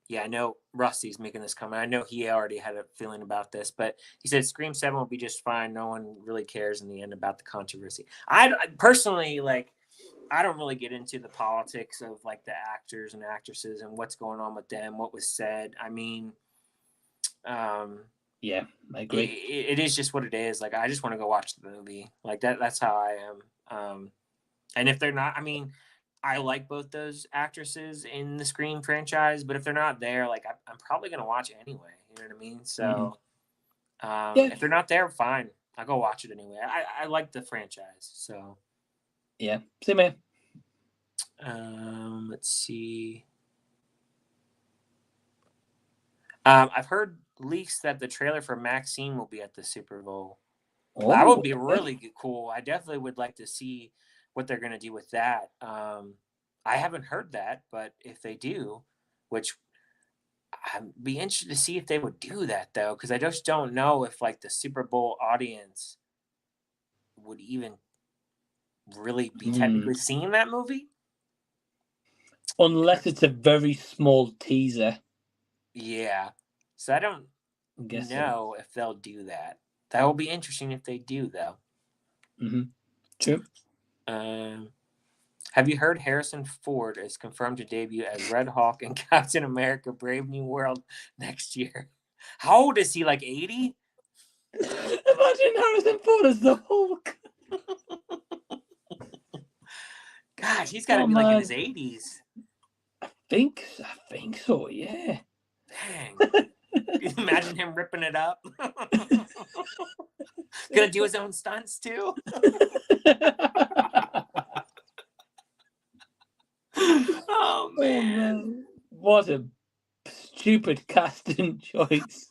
Yeah, I know Rusty's making this comment. I know he already had a feeling about this, but he said Scream 7 will be just fine. No one really cares in the end about the controversy. I personally, I don't really get into the politics of the actors and actresses and what's going on with them, what was said. I mean, yeah, I agree. It is just what it is. I just want to go watch the movie. That's how I am. And if they're not, I mean, I like both those actresses in the Scream franchise, but if they're not there, I'm probably going to watch it anyway. You know what I mean? So if they're not there, fine. I'll go watch it anyway. I like the franchise. So yeah, same here. Let's see. I've heard leaks that the trailer for Maxine will be at the Super Bowl. Oh, that would be really cool. I definitely would like to see what they're going to do with that. I haven't heard that, but if they do, which I'd be interested to see if they would do that, though, because I just don't know if the Super Bowl audience would even really be technically seeing that movie. Unless it's a very small teaser. Yeah. So I don't know if they'll do that. That will be interesting if they do, though. True. Have you heard Harrison Ford is confirmed to debut as Red Hawk in Captain America Brave New World next year? How old is he, 80? Imagine Harrison Ford as the Hulk. Gosh, he's got to be in his 80s. I think so, yeah. Dang. Imagine him ripping it up. Gonna do his own stunts too. Oh man. What a stupid casting choice.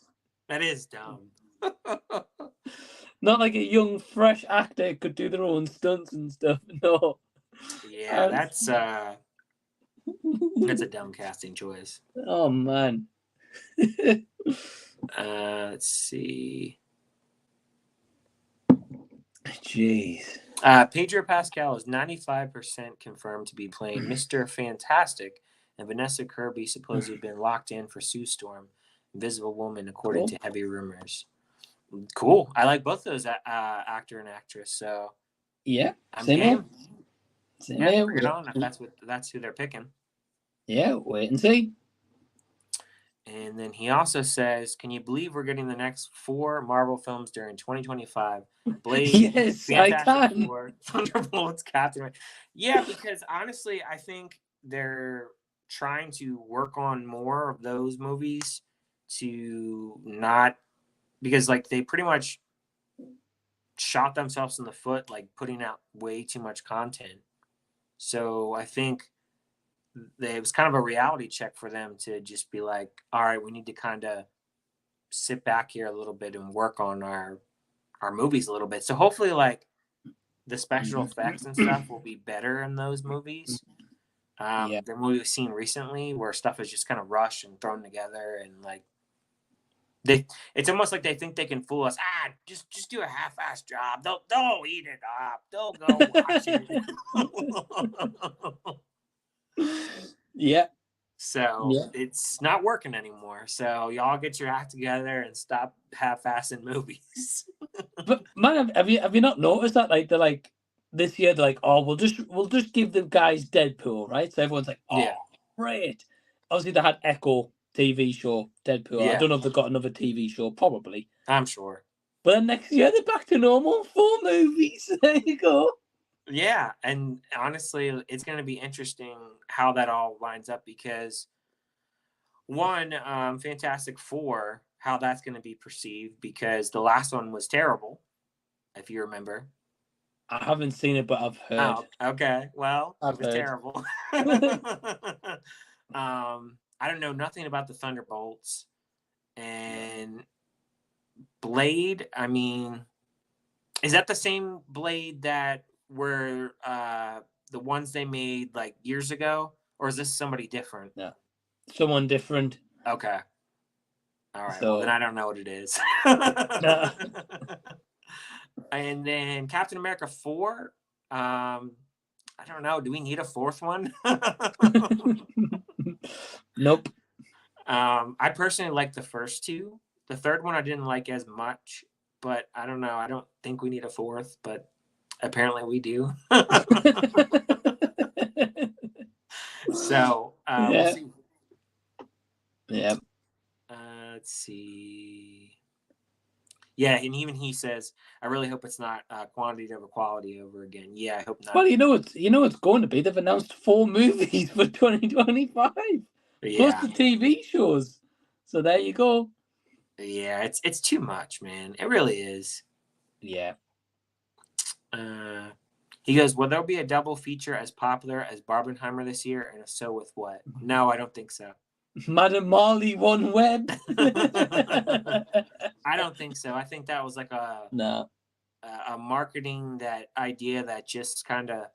That is dumb. Not like a young, fresh actor could do their own stunts and stuff. No. Yeah, that's a dumb casting choice. Oh man. Let's see. Jeez. Pedro Pascal is 95% confirmed to be playing Mr. Fantastic, and Vanessa Kirby supposedly been locked in for Sue Storm, Invisible Woman, according to heavy rumors. Cool. I like both those actor and actress. So yeah, I'm same game. Same yeah, here. bring it on if that's who they're picking. Yeah, wait and see. And then he also says, "Can you believe we're getting the next 4 Marvel films during 2025? Blade, yes, Fantastic I can. Four, Thunderbolts, Captain." Yeah, because honestly, I think they're trying to work on more of those movies to not, because like they pretty much shot themselves in the foot, like putting out way too much content. So I think it was kind of a reality check for them to just be like, all right, we need to kind of sit back here a little bit and work on our movies a little bit. So hopefully like the special effects and stuff will be better in those movies than what we've seen recently, where stuff is just kind of rushed and thrown together, and like it's almost like they think they can fool us. Just do a half-assed job. They'll eat it up. They'll go watch it. Yeah. So it's not working anymore. So y'all get your act together and stop half-assing movies. But man, have you not noticed that? Like they're like this year, they're like, oh, we'll just give the guys Deadpool, right? So everyone's like, oh, great. Obviously, they had Echo TV show Deadpool. Yeah. I don't know if they've got another TV show, probably. I'm sure. But then next year they're back to normal 4 movies. There you go. Yeah, and honestly, it's going to be interesting how that all lines up, because one, Fantastic Four, how that's going to be perceived, because the last one was terrible, if you remember. I haven't seen it, but I've heard. Oh, okay. Well, it was terrible. I don't know nothing about the Thunderbolts. And Blade, I mean, is that the same Blade that were the ones they made like years ago, or is this somebody different? Yeah, someone different. Okay. All right. So, well, then I don't know what it is. And then Captain America 4. I don't know. Do we need a 4th one? Nope. I personally like the first 2. The third one I didn't like as much, but I don't know. I don't think we need a 4th, but apparently we do. So we'll see. Yeah. Let's see. Yeah, and even he says, "I really hope it's not quantity over quality over again." Yeah, I hope not. Well, it's going to be. They've announced 4 movies for 2025, plus the TV shows. So there you go. Yeah, it's too much, man. It really is. Yeah. He goes, "Will there be a double feature as popular as Barbenheimer this year? And if so, with what?" No, I don't think so. Madam Marley One Web. I don't think so. I think that was like a marketing idea that just kind of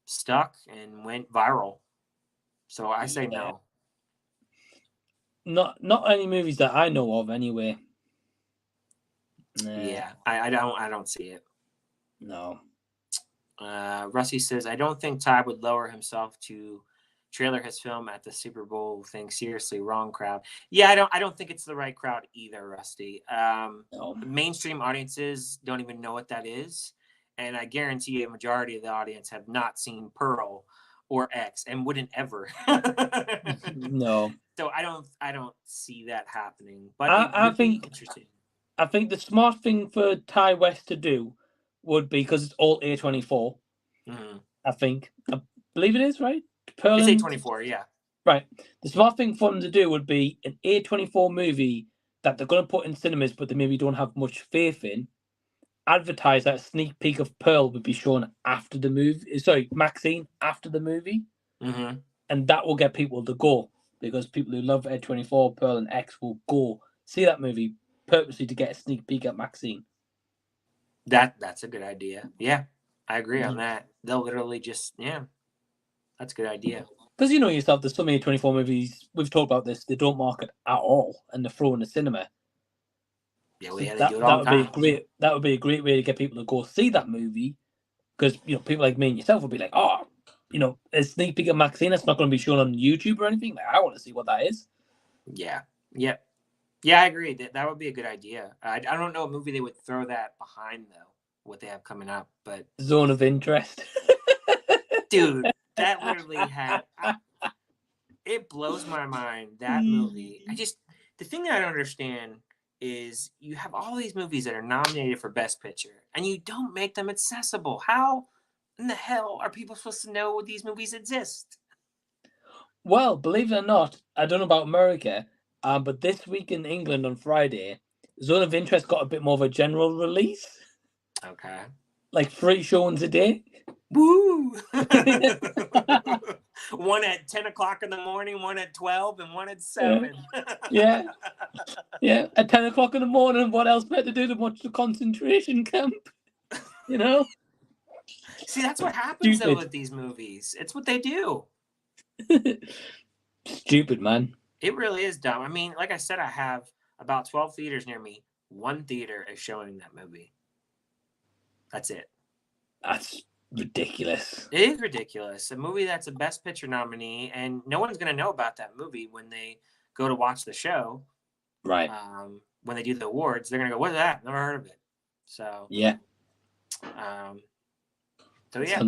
stuck and went viral. So I say no. Not any movies that I know of, anyway. Yeah, I don't see it. No. Rusty says, "I don't think Ty would lower himself to trailer his film at the Super Bowl thing. Seriously, wrong crowd." Yeah, I don't think it's the right crowd either, Rusty. No. Mainstream audiences don't even know what that is, and I guarantee a majority of the audience have not seen Pearl or X and wouldn't ever. No. So I don't see that happening. But I think interesting. I think the smart thing for Ty West to do would be, because it's all A24. Mm-hmm. I believe it is, right? It's A24, yeah. Right. The smart thing for them to do would be an A24 movie that they're going to put in cinemas, but they maybe don't have much faith in. Advertise that a sneak peek of Pearl would be shown after the movie. Sorry, Maxine after the movie. Mm-hmm. And that will get people to go. because people who love Ed 24, Pearl, and X will go see that movie purposely to get a sneak peek at Maxine. That's a good idea. Yeah, I agree on that. They'll literally just that's a good idea. Because you know yourself, there's so many 24 movies, we've talked about this, they don't market at all and they're thrown in the cinema. Yeah, So they that, do it that all would the be time. that would be a great way to get people to go see that movie. Because people like me and yourself would be like, oh, a sneak peek of Maxine, it's not going to be shown on YouTube or anything. Like, I want to see what that is. Yeah. Yep. Yeah, I agree. That would be a good idea. I don't know what movie they would throw that behind though. What they have coming up, but Zone of Interest. dude, that literally it blows my mind, that movie. The thing that I don't understand is you have all these movies that are nominated for Best Picture and you don't make them accessible. How in the hell are people supposed to know these movies exist? Well, believe it or not, I don't know about America, but this week in England on Friday, Zone of Interest got a bit more of a general release. Okay. Like 3 showings a day. Woo! One at 10 o'clock in the morning, one at 12, and one at 7. Yeah. At 10 o'clock in the morning, what else better to do than watch the concentration camp? See, that's what happens though with these movies. It's what they do. Stupid, man. It really is dumb. I mean, like I said, I have about 12 theaters near me. One theater is showing that movie. That's it. That's ridiculous. It is ridiculous. A movie that's a Best Picture nominee, and no one's going to know about that movie when they go to watch the show. Right. When they do the awards, they're going to go, "What's that? Never heard of it." So yeah. So yeah.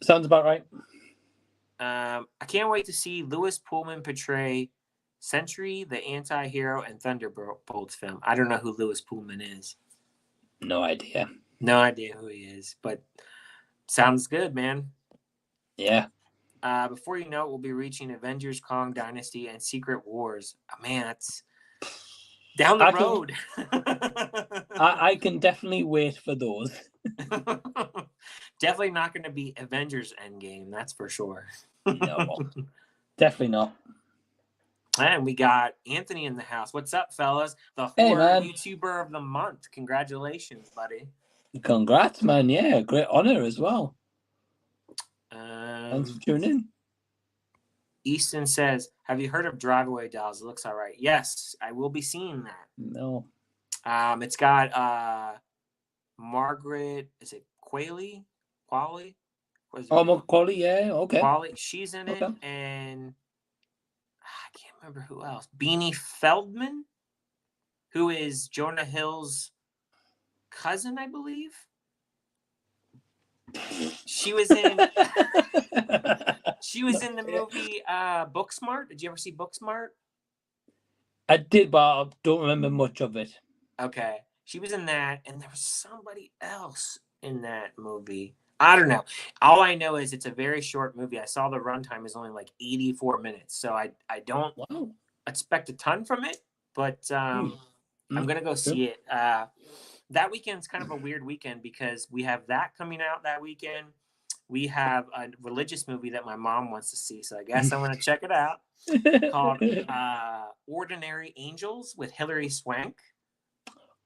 Sounds about right. I can't wait to see Lewis Pullman portray Sentry, the anti-hero, and Thunderbolts film. I don't know who Lewis Pullman is. No idea. No idea who he is, but sounds good, man. Yeah. Before you know it, we'll be reaching Avengers, Kong Dynasty, and Secret Wars. Oh, man, that's down the road. I can definitely wait for those. Definitely not going to be Avengers Endgame, that's for sure. No, definitely not. And we got Anthony in the house. What's up, fellas? The horror YouTuber of the month. Congratulations, buddy. Congrats, man. Yeah, great honor as well. Thanks for tuning in. Easton says, have you heard of Drive-Away Dolls? It looks all right. Yes, I will be seeing that. No. It's got Margaret, is it Qualley? Qualley, yeah, okay. Qualley, she's in it, and I can't remember who else. Beanie Feldman, who is Jonah Hill's cousin, I believe. She was in the movie Booksmart. Did you ever see Booksmart? I did, but I don't remember much of it. Okay. She was in that, and there was somebody else in that movie. I don't know. All I know is it's a very short movie. I saw the runtime is only like 84 minutes, so I don't expect a ton from it, but I'm going to go see it. That weekend's kind of a weird weekend because we have that coming out that weekend. We have a religious movie that my mom wants to see, so I guess I'm going to check it out, called Ordinary Angels with Hilary Swank.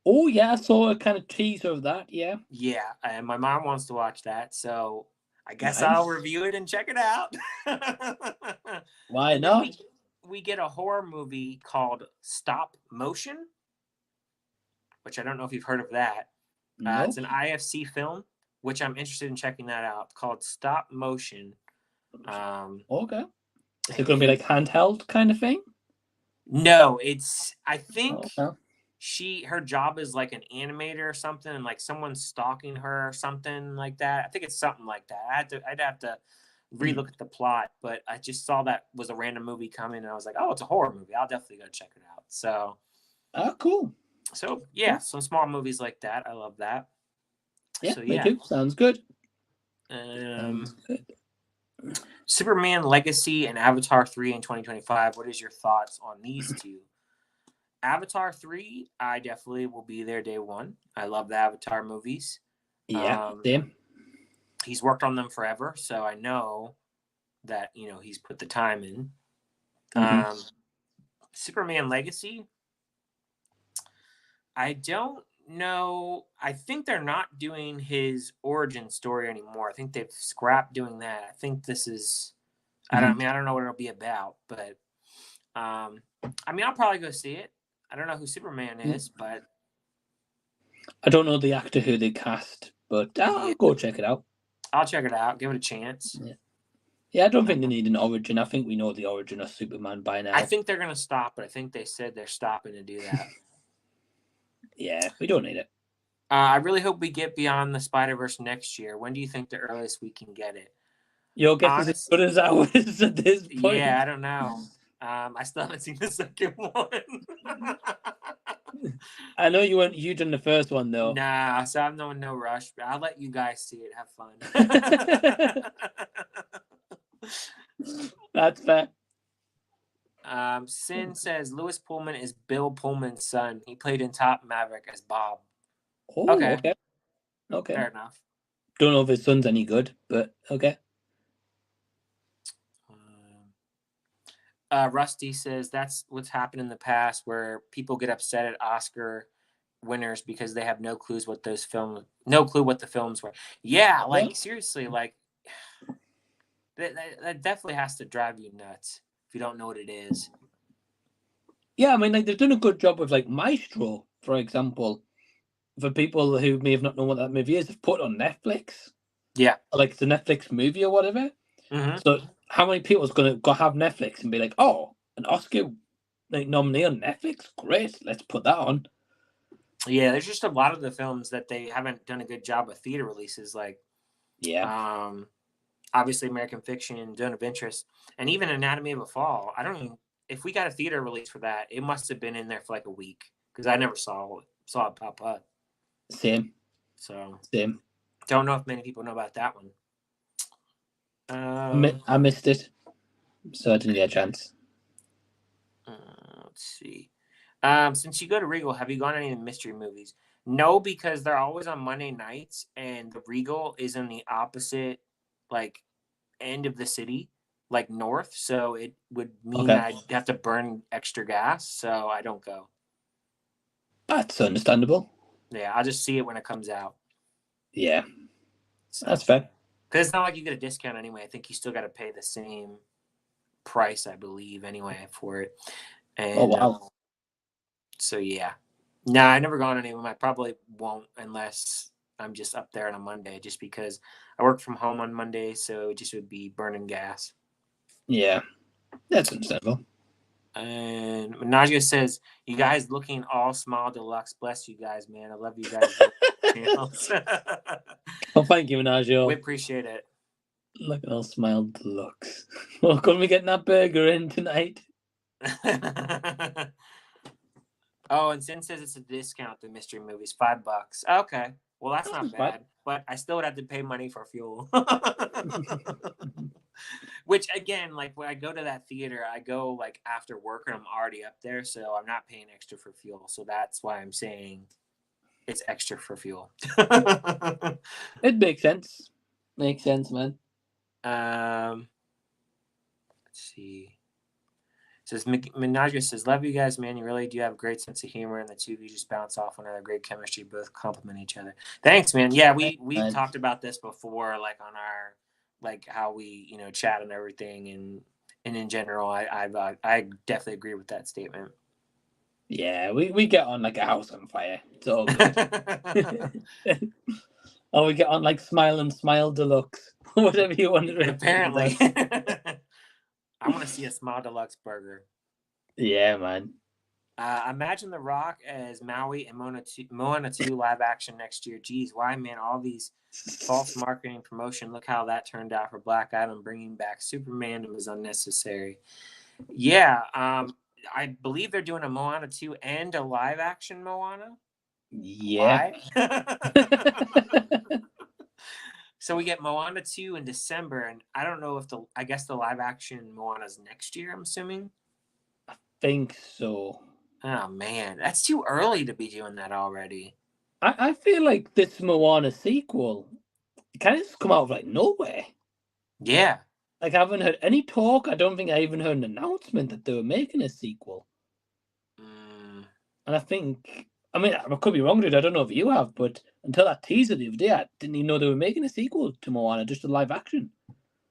Oh, yeah, I saw a kind of teaser of that, yeah. Yeah, and my mom wants to watch that, so I guess I'll review it and check it out. Why not? We get a horror movie called Stop Motion, which I don't know if you've heard of that. Nope. It's an IFC film, which I'm interested in checking that out, called Stop Motion. Okay. Is it going to be like handheld kind of thing? No, I think okay. her job is like an animator or something, and like someone's stalking her or something like that. I think it's something like that. I'd have to relook at the plot, but I just saw that was a random movie coming, and I was like, oh, it's a horror movie. I'll definitely go check it out. So, cool. So yeah, some small movies like that. I love that. Yeah, so, me too. Sounds good. Superman Legacy and Avatar 3 in 2025. What is your thoughts on these two? Avatar 3, I definitely will be there day one. I love the Avatar movies. Yeah, same. He's worked on them forever, so I know that, he's put the time in. Superman Legacy. I don't know. I think they're not doing his origin story anymore. I think they've scrapped doing that. I think this is. I don't know what it'll be about, but I mean, I'll probably go see it. I don't know who Superman is, but I don't know the actor who they cast, but I'll go check it out. I'll check it out. Give it a chance. Yeah, I don't think they need an origin. I think we know the origin of Superman by now. I think they're gonna stop it. I think they said they're stopping to do that. Yeah, we don't need it. I really hope we get Beyond the Spider-Verse next year. When do you think the earliest we can get it? Your guess is as good as ours at this point. Yeah, I don't know. I still haven't seen the second one. I know you done the first one though. Nah, so I'm no rush. I'll let you guys see it. Have fun. That's fair. Sin says Lewis Pullman is Bill Pullman's son. He played in Top Maverick as Bob. Oh, okay. Fair enough. Don't know if his son's any good, but okay. Rusty says that's what's happened in the past, where people get upset at Oscar winners because they have no clue what the films were. Yeah, like seriously, like that definitely has to drive you nuts if you don't know what it is. Yeah, I mean, like they've done a good job with like Maestro, for example. For people who may have not known what that movie is, they've put it on Netflix. Yeah, like the Netflix movie or whatever. Mm-hmm. So how many people is going to go have Netflix and be like, oh, an Oscar nominee on Netflix? Great, let's put that on. Yeah, there's just a lot of the films that they haven't done a good job with theater releases. Like, obviously American Fiction, Zone of Interest, and even Anatomy of a Fall. I don't even, if we got a theater release for that, it must have been in there for like a week because I never saw it pop up. Same. Don't know if many people know about that one. I missed it, so I didn't get a chance. Let's see. Since you go to Regal, have you gone to any of the mystery movies? No, because they're always on Monday nights, and the Regal is in the opposite, like, end of the city, like north. So it would mean I'd have to burn extra gas, so I don't go. That's understandable. Yeah, I'll just see it when it comes out. Yeah, that's fair. Because it's not like you get a discount anyway. I think you still got to pay the same price, I believe, anyway, for it. And, oh, wow. So, yeah. No, I never gone to any of them. I probably won't unless I'm just up there on a Monday, just because I work from home on Monday, so it just would be burning gas. Yeah, that's understandable. And Najia says, you guys looking all small deluxe. Bless you guys, man. I love you guys. Well, thank you, Najio. We appreciate it. Look at all smile deluxe. Well, can we get that burger in tonight? Oh, and Sin says it's a discount, the mystery movies, $5. Okay. Well, that's not bad. But I still would have to pay money for fuel. Which, again, like when I go to that theater, I go like after work and I'm already up there, so I'm not paying extra for fuel. So that's why I'm saying it's extra for fuel. It makes sense. Makes sense, man. Let's see. Says Menagerie says, love you guys, man. You really do have a great sense of humor, and the two of you just bounce off one another. Great chemistry, both compliment each other. Thanks, man. Yeah, we talked about this before, like on our, like how we chat and everything, and in general, I definitely agree with that statement. Yeah, we get on like a house on fire. It's all good. Or we get on like Smile Deluxe, whatever you want to. Apparently. I want to see a Smile Deluxe burger. Yeah, man. Imagine The Rock as Maui and Moana 2 live action next year. Geez, why, man? All these false marketing promotion. Look how that turned out for Black Adam. Bringing back Superman was unnecessary. Yeah, I believe they're doing a Moana 2 and a live action Moana. Yeah. So we get Moana 2 in December, and I don't know if I guess the live action Moana's next year, I'm assuming. I think so. Oh man, that's too early to be doing that already. I feel like this Moana sequel kind of just come out of like nowhere. Yeah. Like, I haven't heard any talk. I don't think I even heard an announcement that they were making a sequel. Mm. And I think, I mean, I could be wrong, dude. I don't know if you have, but until that teaser the other day, I didn't even know they were making a sequel to Moana, just a live action.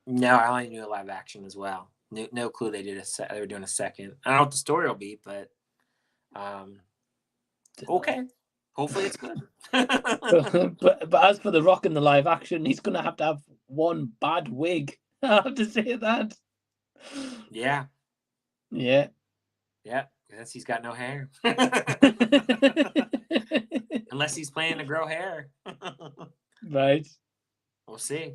No, I only knew a live action as well. No clue they were doing a second. I don't know what the story will be, but okay. Hopefully it's good. but as for The Rock in the live action, he's gonna have to have one bad wig. I have to say that. Yeah. Yeah. Yeah. Because he's got no hair. Unless he's planning to grow hair. Right. We'll see.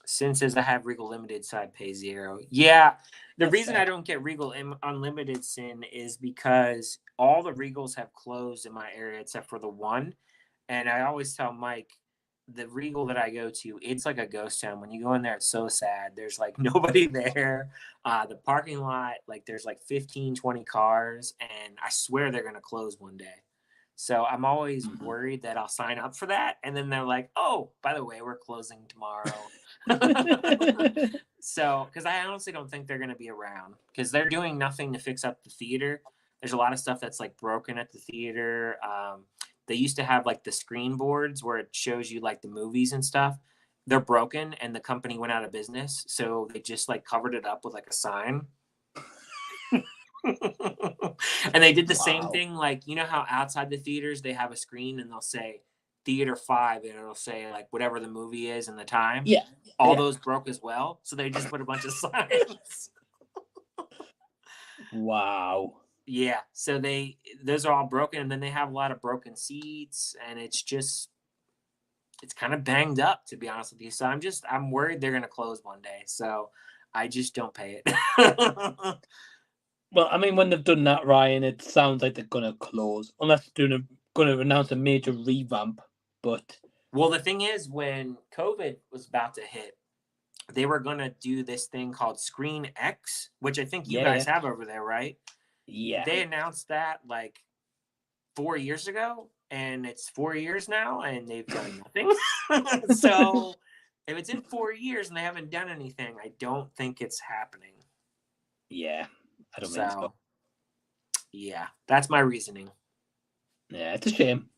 Sin says I have Regal Limited, so I'd pay $0. Yeah. The reason I don't get Regal Unlimited, Sin, is because all the Regals have closed in my area except for the one. And I always tell Mike, the Regal that I go to, it's like a ghost town. When you go in there, it's so sad. There's like nobody there. The parking lot, like there's like 15, 20 cars. And I swear they're going to close one day. So I'm always worried that I'll sign up for that. And then they're like, oh, by the way, we're closing tomorrow. So, because I honestly don't think they're going to be around because they're doing nothing to fix up the theater. There's a lot of stuff that's like broken at the theater. They used to have like the screen boards where it shows you like the movies and stuff. They're broken and the company went out of business. So they just like covered it up with like a sign. And they did the same thing. Like, you know how outside the theaters, they have a screen and they'll say theater 5 and it'll say like whatever the movie is and the time. Yeah. All those broke as well. So they just put a bunch of signs. Wow. Yeah. So those are all broken. And then they have a lot of broken seats and it's kind of banged up, to be honest with you. So I'm worried they're going to close one day. So I just don't pay it. Well, I mean, when they've done that, Ryan, it sounds like they're going to close, unless they're going to announce a major revamp. But well, the thing is, when COVID was about to hit, they were going to do this thing called Screen X, which I think you guys have over there, right? Yeah. They announced that like 4 years ago, and it's 4 years now, and they've done nothing. So if it's in 4 years and they haven't done anything, I don't think it's happening. Yeah. I don't think so. Yeah, that's my reasoning. Yeah, it's a shame.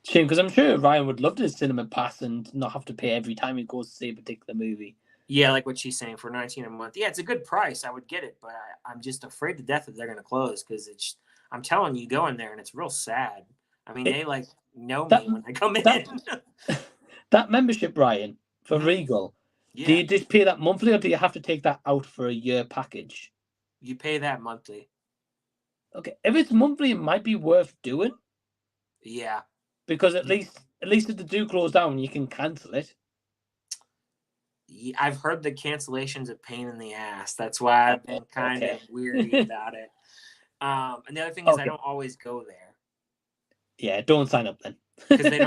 Shame, because I'm sure Ryan would love to cinema pass and not have to pay every time he goes to see a particular movie. Yeah, like what she's saying, for $19 a month. Yeah, it's a good price. I would get it, but I'm just afraid to death that they're going to close because I'm telling you, go in there and it's real sad. I mean, they like know me when I come in. That membership, Ryan, for Regal, do you just pay that monthly or do you have to take that out for a year package? You pay that monthly. Okay, if it's monthly, it might be worth doing. Yeah. Because at least if they do close down, you can cancel it. Yeah, I've heard the cancellation's a pain in the ass. That's why I've been kind of weary about it. And the other thing is I don't always go there. Yeah, don't sign up then. Because they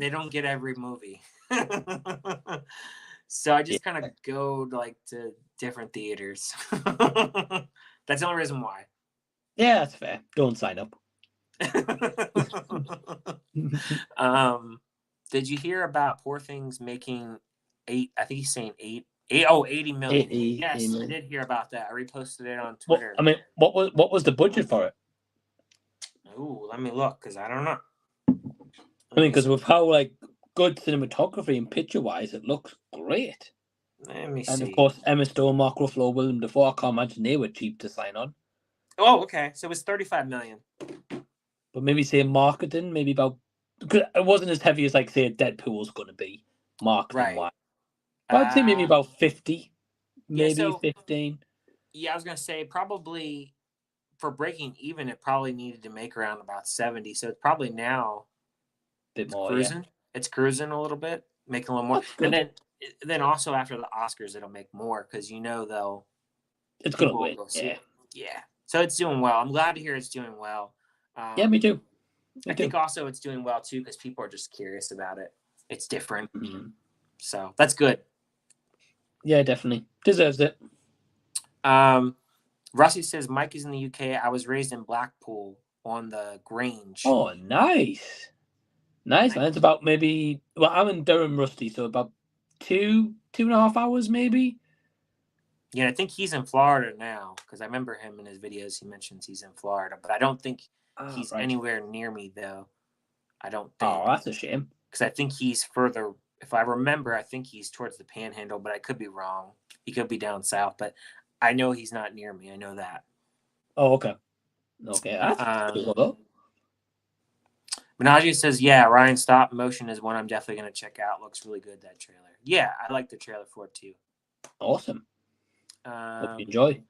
don't get every movie. So I just kind of go like to different theaters. That's the only reason why. Yeah, that's fair. Don't sign up. Did you hear about Poor Things making 8? I think he's saying 80 million. Yes, 80 million. I did hear about that. I reposted it on Twitter. Well, I mean, what was the budget for it? Ooh, let me look because I don't know. I mean, because with how like good cinematography and picture-wise, it looks great. Let me see. And of course, Emma Stone, Mark Ruffalo, Willem Dafoe. I can't imagine they were cheap to sign on. Oh, okay. So it was 35 million. But maybe say marketing, maybe about, because it wasn't as heavy as like say Deadpool's going to be marketing wise. But I'd say maybe about 50, maybe 15. Yeah, I was going to say probably for breaking even, it probably needed to make around about 70. So it's probably now a bit more cruising. Yeah. It's cruising a little bit, making a little more. And then also after the Oscars, it'll make more because it's going to win. Yeah. So it's doing well. I'm glad to hear it's doing well. Yeah, me too. I think also it's doing well too because people are just curious about it. It's different. Mm-hmm. So that's good. Yeah, definitely. Deserves it. Rusty says, Mike is in the UK. I was raised in Blackpool on the Grange. Oh, nice. Nice, man. It's about maybe, well, I'm in Durham, Rusty, so about 2.5 hours, maybe. Yeah, I think he's in Florida now because I remember him in his videos. He mentions he's in Florida, but I don't think he's Right. anywhere near me though. I don't Oh, think. that's a shame. Because I think he's further. If I remember, I think he's towards the Panhandle, but I could be wrong. He could be down south, but I know he's not near me. I know that. Oh, okay. Okay, that's cool though. Menage says, "Yeah, Ryan stop motion is one I'm definitely going to check out. Looks really good, that trailer. Yeah, I like the trailer for it too. Awesome. Hope you enjoy.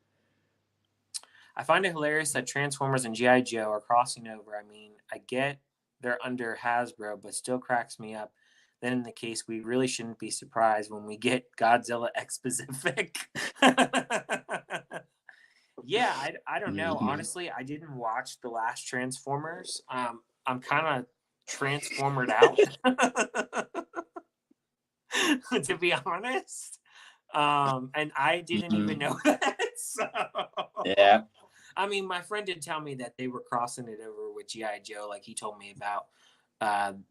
I find it hilarious that Transformers and G.I. Joe are crossing over. I mean, I get they're under Hasbro, but still cracks me up. Then in the case, we really shouldn't be surprised when we get Godzilla X Pacific." Yeah, I don't know. Honestly, I didn't watch the last Transformers. I'm kind of transformed out, to be honest. And I didn't even know that. So yeah. I mean, my friend did tell me that they were crossing it over with G.I. Joe, like he told me about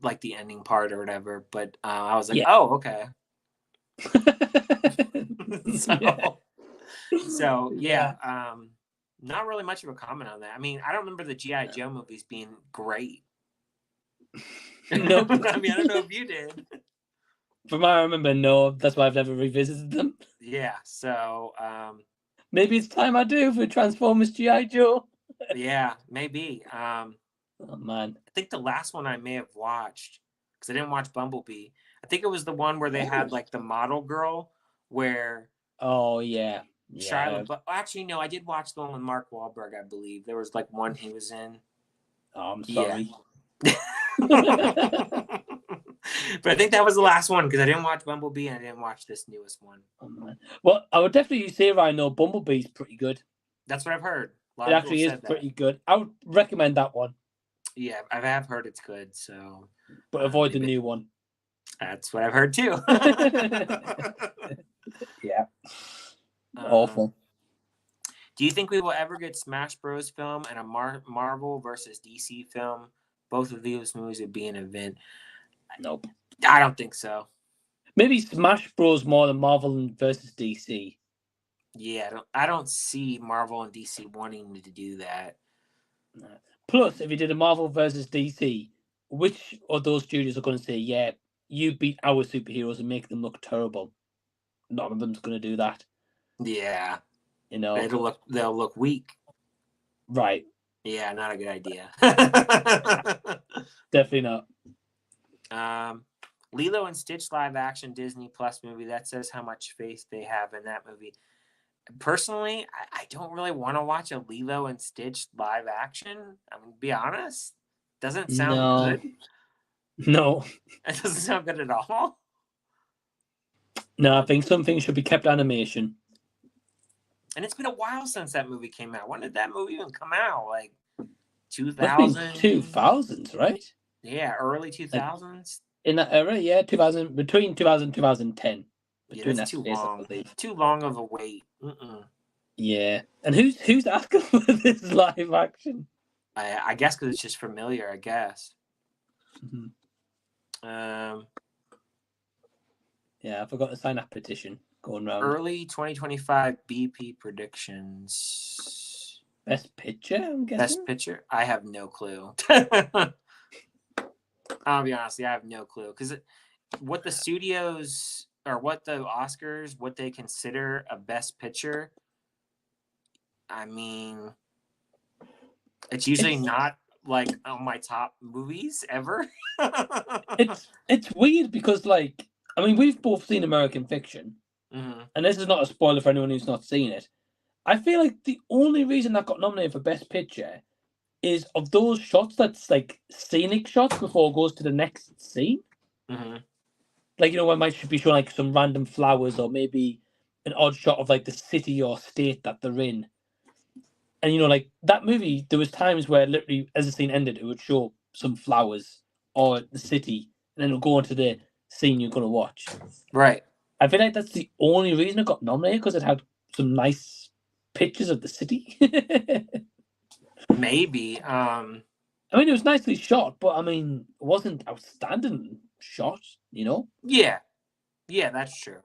like the ending part or whatever. But I was like, yeah. oh, okay. So yeah. not really much of a comment on that. I mean, I don't remember the G.I. Joe movies being great. No. I mean, I don't know if you did. From what I remember, no. That's why I've never revisited them. Yeah, so maybe it's time I do for Transformers G.I. Joe. Yeah, maybe. Oh man, I think the last one I may have watched, because I didn't watch Bumblebee. I think it was the one where they had like the model girl, where oh yeah. Shia LaBeouf. Actually, no, I did watch the one with Mark Wahlberg. I believe there was like one he was in. Oh, I'm sorry. Yeah. But I think that was the last one because I didn't watch Bumblebee and I didn't watch this newest one. Oh, man. Well, I would definitely say I know Bumblebee's pretty good. That's what I've heard. It actually is pretty good. I would recommend that one. Yeah, I have heard it's good. So, but avoid the new one. That's what I've heard too. Yeah. Awful. Do you think we will ever get Smash Bros. Film and a Marvel versus DC film? Both of these movies would be an event. Nope. I don't think so. Maybe Smash Bros. More than Marvel versus DC. Yeah, I don't see Marvel and DC wanting to do that. Plus, if you did a Marvel versus DC, which of those studios are going to say, yeah, you beat our superheroes and make them look terrible? None of them's going to do that. Yeah. You know, they'll look weak. Right. Yeah, not a good idea. Definitely not. Lilo and Stitch live action Disney Plus movie, that says how much faith they have in that movie. Personally, I don't really want to watch a Lilo and Stitch live action. I mean, to be honest, doesn't sound good. No. It doesn't sound good at all. No, I think some things should be kept animation. And it's been a while since that movie came out. When did that movie even come out? Like 2000? 2000s, right? Yeah, early 2000s. Like, in that era, yeah, 2000, between 2000 and 2010. Yeah, that's too long. Too long of a wait. Yeah, and who's asking for this live action? I guess because it's just familiar. I guess. Yeah, I forgot to sign that petition going around. Early 2025 BP predictions. Best Picture, I'm guessing. Best Picture? I have no clue. I'll be honest, I have no clue. Because what the studios, or what the Oscars, what they consider a Best Picture, I mean, it's usually not like on my top movies ever. It's weird because, like, I mean, we've both seen American Fiction, and this is not a spoiler for anyone who's not seen it. I feel like the only reason that got nominated for Best Picture is of those shots that's like scenic shots before it goes to the next scene. Like, you know, when might should be showing like some random flowers or maybe an odd shot of like the city or state that they're in. And, you know, like that movie, there was times where literally as the scene ended, it would show some flowers or the city, and then it'll go into the scene you're going to watch. Right. I feel like that's the only reason it got nominated, because it had some nice pictures of the city. Maybe. I mean, it was nicely shot, but I mean, it wasn't outstanding shot, you know? Yeah. Yeah, that's true.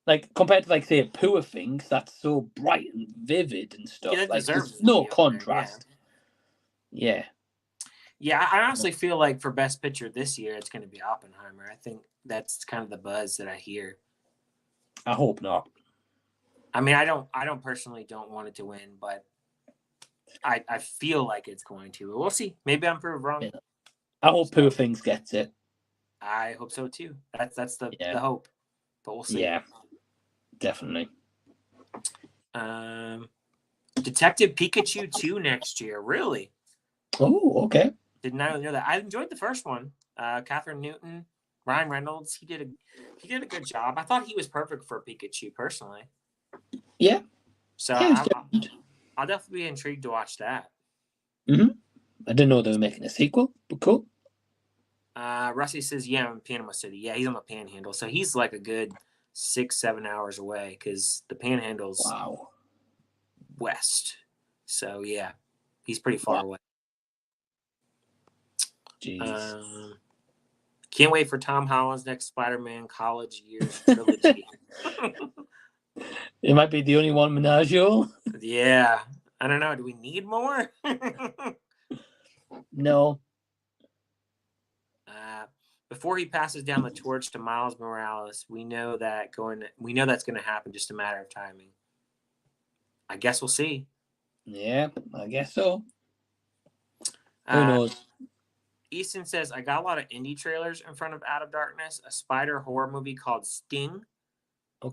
Like compared to like say Poor Things, that's so bright and vivid and stuff. Yeah, that like deserves there's to no be up there, contrast. Yeah. Yeah, I honestly feel like for Best Picture this year, it's going to be Oppenheimer. I think that's kind of the buzz that I hear. I hope not. I mean, I don't personally don't want it to win, but I feel like it's going to. We'll see. Maybe I'm proved wrong. Yeah. I hope Poor Things gets it. I hope so too. That's the hope, but we'll see. Yeah, definitely. Detective Pikachu 2 next year. Really? Oh, okay. Did not know that. I enjoyed the first one. Catherine Newton, Ryan Reynolds. He did a good job. I thought he was perfect for Pikachu personally. Yeah. So I'll definitely be intrigued to watch that. Mm-hmm. I didn't know they were making a sequel, but cool. Rusty says, yeah, I'm in Panama City. Yeah, he's on the Panhandle. So he's like a good 6-7 hours away because the Panhandle's west. So yeah, he's pretty far away. Jeez. Can't wait for Tom Holland's next Spider-Man college years trilogy. It might be the only one Menagio. Yeah. I don't know. Do we need more? No. Before he passes down the torch to Miles Morales, we know that's going to happen, just a matter of timing. I guess we'll see. Yeah, I guess so. Who knows? Easton says, I got a lot of indie trailers in front of Out of Darkness, a spider horror movie called Sting,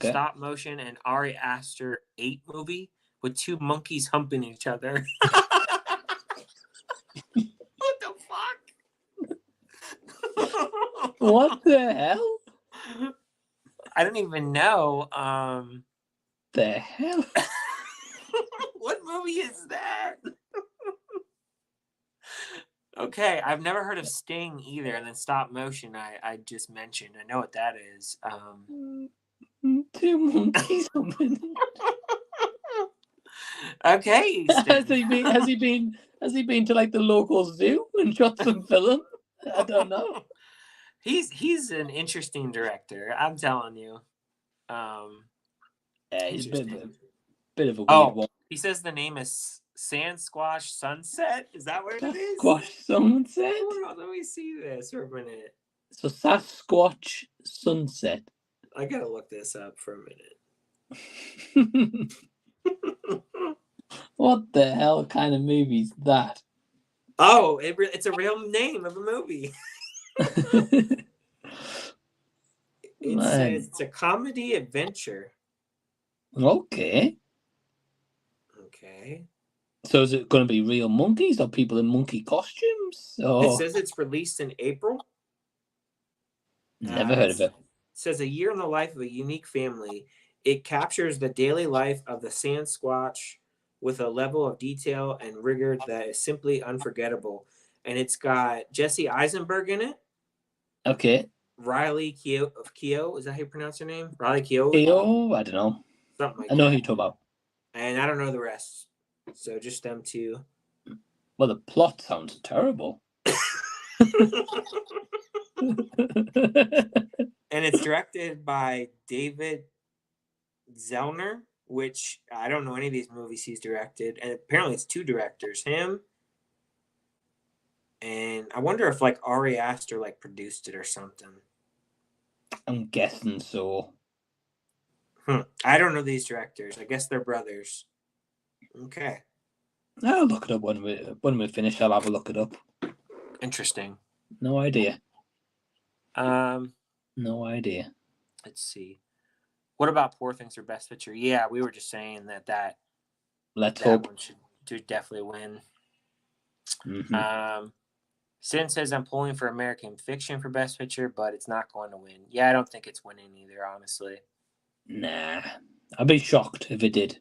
stop motion, and Ari Aster 8 movie with 2 monkeys humping each other. What the fuck? What the hell? I don't even know. The hell? What movie is that? Okay, I've never heard of Sting either, and then stop motion I just mentioned. I know what that is. 2 monkeys humping. Okay. Has he been to like the local zoo and shot some film? I don't know. He's an interesting director, I'm telling you. He's a bit of a weird one. He says the name is Sasquatch Sunset. Is that what it is? Sasquatch Sunset? Let me see this for a minute. So Sasquatch Sunset. I gotta look this up for a minute. What the hell kind of movie is that? Oh, it's a real name of a movie. It says it's a comedy adventure. Okay. So is it going to be real monkeys or people in monkey costumes? It says it's released in April. Never heard of it. It says a year in the life of a unique family. It captures the daily life of the Sasquatch with a level of detail and rigor that is simply unforgettable. And it's got Jesse Eisenberg in it. Okay. Riley Keough. Is that how you pronounce her name? Riley Keough? Keough? I don't know. Something like that. I know who you're talking about. And I don't know the rest. So just them two. Well, the plot sounds terrible. And it's directed by David Zellner, which I don't know any of these movies he's directed. And apparently it's 2 directors, him. And I wonder if like Ari Aster like produced it or something. I'm guessing so. I don't know these directors. I guess they're brothers. Okay. I'll look it up when we finish. I'll have a look it up. Interesting. No idea. No idea. Let's see. What about Poor Things for Best Picture? Yeah, we were just saying that. Let's hope. One should definitely win. Mm-hmm. Sin says I'm pulling for American Fiction for Best Picture, but it's not going to win. Yeah, I don't think it's winning either, honestly. Nah, I'd be shocked if it did.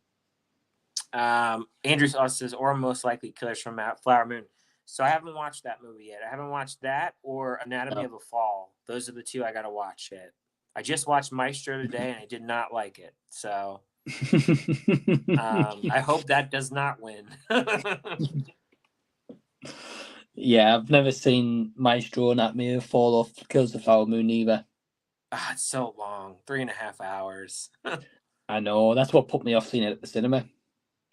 Andrew also says, or most likely Killers from Flower Moon. So I haven't watched that movie yet. I haven't watched that or Anatomy of a Fall. Those are the 2 I got to watch yet. I just watched Maestro today, and I did not like it. So I hope that does not win. Yeah, I've never seen Maestro, Anatomy of a Fall, or Killers of the Flower Moon either. it's so long. 3.5 hours. I know. That's what put me off seeing it at the cinema.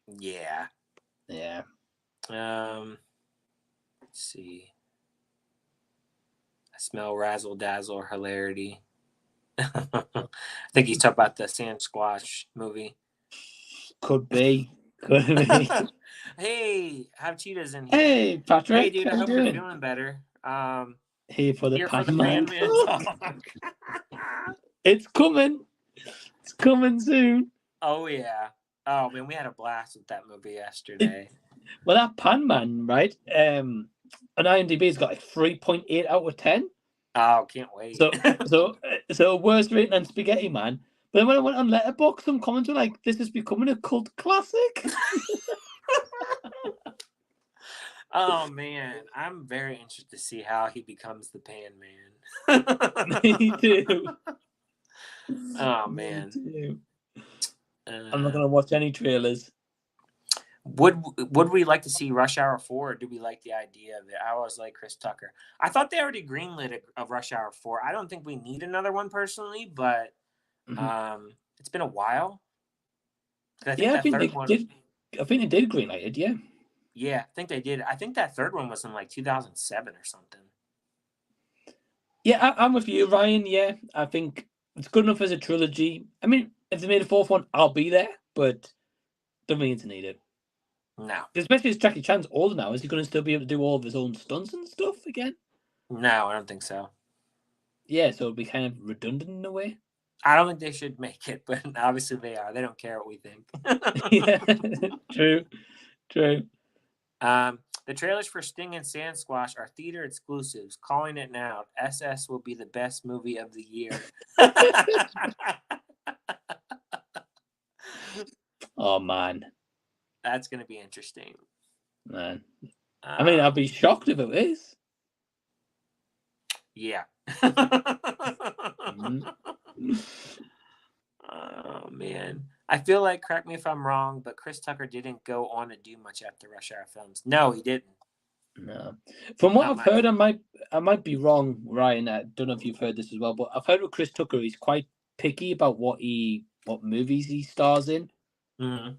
Yeah. Yeah. Let's see. I smell razzle dazzle hilarity. I think he's talking about the Sasquatch movie. Could be. Could be. Hey, have Cheetah's in here. Hey, Patrick. Hey, dude, I hope you're doing? feeling better. Here for the Pan Man Man talk. It's coming. It's coming soon. Oh, yeah. Oh, man, we had a blast with that movie yesterday. Well, that Pan Man, right? On IMDb's got like 3.8 out of 10. Oh, can't wait. So worse rating than Spaghetti Man. But then when I went on Letterboxd, some comments were like, "This is becoming a cult classic." Oh man, I'm very interested to see how he becomes the Pan Man. Me too. Oh man, Me too. I'm not gonna watch any trailers. Would we like to see Rush Hour 4, or do we like the idea of it? I always like Chris Tucker. I thought they already greenlit a Rush Hour 4. I don't think we need another one personally, but it's been a while. I think I think they did greenlight it. Yeah. Yeah, I think they did. I think that third one was in like 2007 or something. Yeah, I'm with you, Ryan. Yeah, I think it's good enough as a trilogy. I mean, if they made a fourth one, I'll be there, but don't mean to need it. No. Especially as Jackie Chan's older now, is he going to still be able to do all of his own stunts and stuff again? No, I don't think so. Yeah, so it'll be kind of redundant in a way. I don't think they should make it, but obviously they are. They don't care what we think. Yeah, true. The trailers for Sting and Sasquatch are theater exclusives. Calling it now. SS will be the best movie of the year. Oh, man. That's going to be interesting. Man. I mean, I'd be shocked if it is. Yeah. Mm-hmm. Oh, man. I feel like, correct me if I'm wrong, but Chris Tucker didn't go on to do much after Rush Hour films. No, he didn't. No. From what I've heard, I might be wrong, Ryan. I don't know if you've heard this as well, but I've heard with Chris Tucker, he's quite picky about what movies he stars in. Mm-hmm.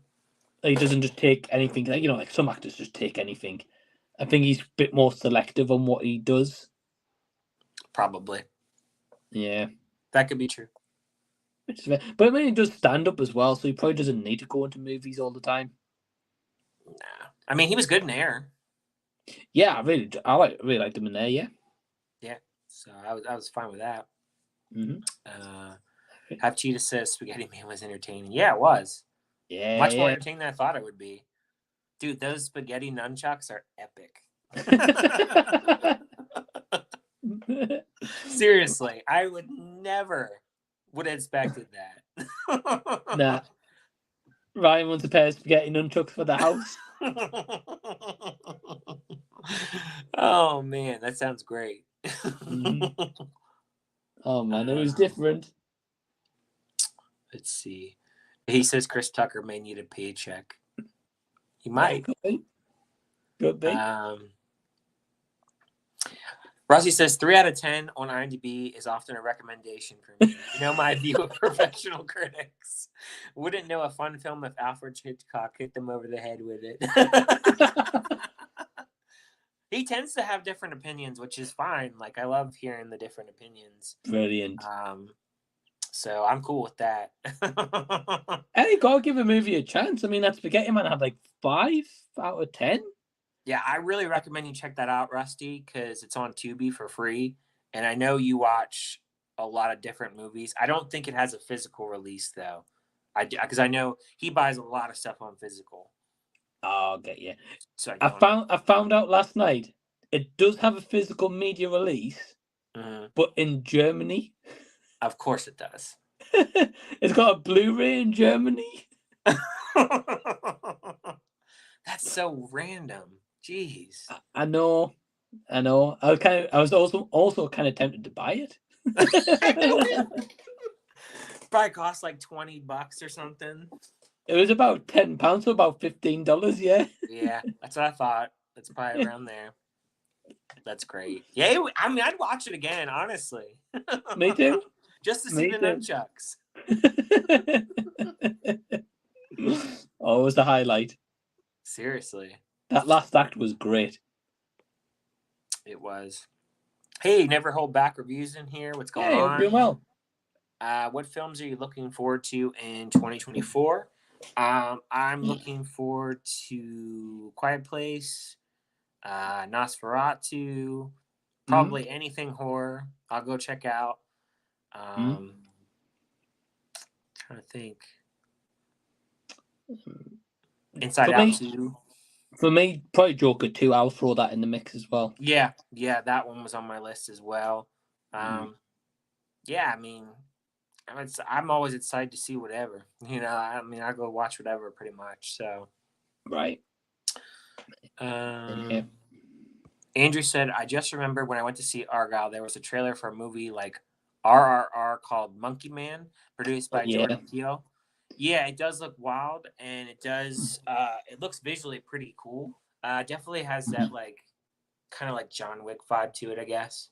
He doesn't just take anything. Like some actors just take anything. I think he's a bit more selective on what he does. Probably. Yeah. That could be true. But I mean, he does stand up as well, so he probably doesn't need to go into movies all the time. Nah. I mean, he was good in Air. Yeah, I really liked him in there. Yeah. Yeah. So I was fine with that. Mm-hmm. Have Cheetah says Spaghetti Man was entertaining. Yeah, it was. Yeah. Much more entertaining than I thought it would be. Dude, those spaghetti nunchucks are epic. Seriously, I would have expected that. Nah. Ryan wants a pair of spaghetti nunchucks for the house. Oh man, that sounds great. Mm-hmm. Oh man, it was different. Let's see. He says Chris Tucker may need a paycheck. He might. Could be. Rossi says 3 out of 10 on IMDb is often a recommendation for me. You know my view of professional critics. Wouldn't know a fun film if Alfred Hitchcock hit them over the head with it. He tends to have different opinions, which is fine. Like, I love hearing the different opinions. Brilliant. So I'm cool with that. And you gotta give a movie a chance. I mean, that Spaghetti Man had like 5 out of 10. Yeah, I really recommend you check that out, Rusty, because it's on Tubi for free. And I know you watch a lot of different movies. I don't think it has a physical release, though. Because I know he buys a lot of stuff on physical. Oh, okay, yeah. So I found out last night it does have a physical media release, but in Germany. Of course it does. It's got a Blu-ray in Germany. That's so random. Jeez. I know. I was also kind of tempted to buy it. Probably cost like $20 or something. It was about £10, so about $15. Yeah. Yeah, that's what I thought. That's probably around there. That's great. Yeah, I mean, I'd watch it again, honestly. Me too. just to see the nunchucks. Oh, it was the highlight. Seriously. That last act was great. It was. Hey, never hold back reviews in here. What's going on? on? Doing well. What films are you looking forward to in 2024? I'm looking forward to Quiet Place, Nosferatu, probably anything horror. I'll go check out. Trying to think. Inside Out 2. For me, probably Joker 2. I'll throw that in the mix as well. Yeah, that one was on my list as well. Yeah, I mean, I'm always excited to see whatever. You know, I mean, I go watch whatever pretty much. So, right. Andrew said, I just remember when I went to see Argyle, there was a trailer for a movie like RRR called Monkey Man, produced by Jordan Peele. Yeah, it does look wild, and it does. It looks visually pretty cool. Definitely has that like kind of like John Wick vibe to it, I guess.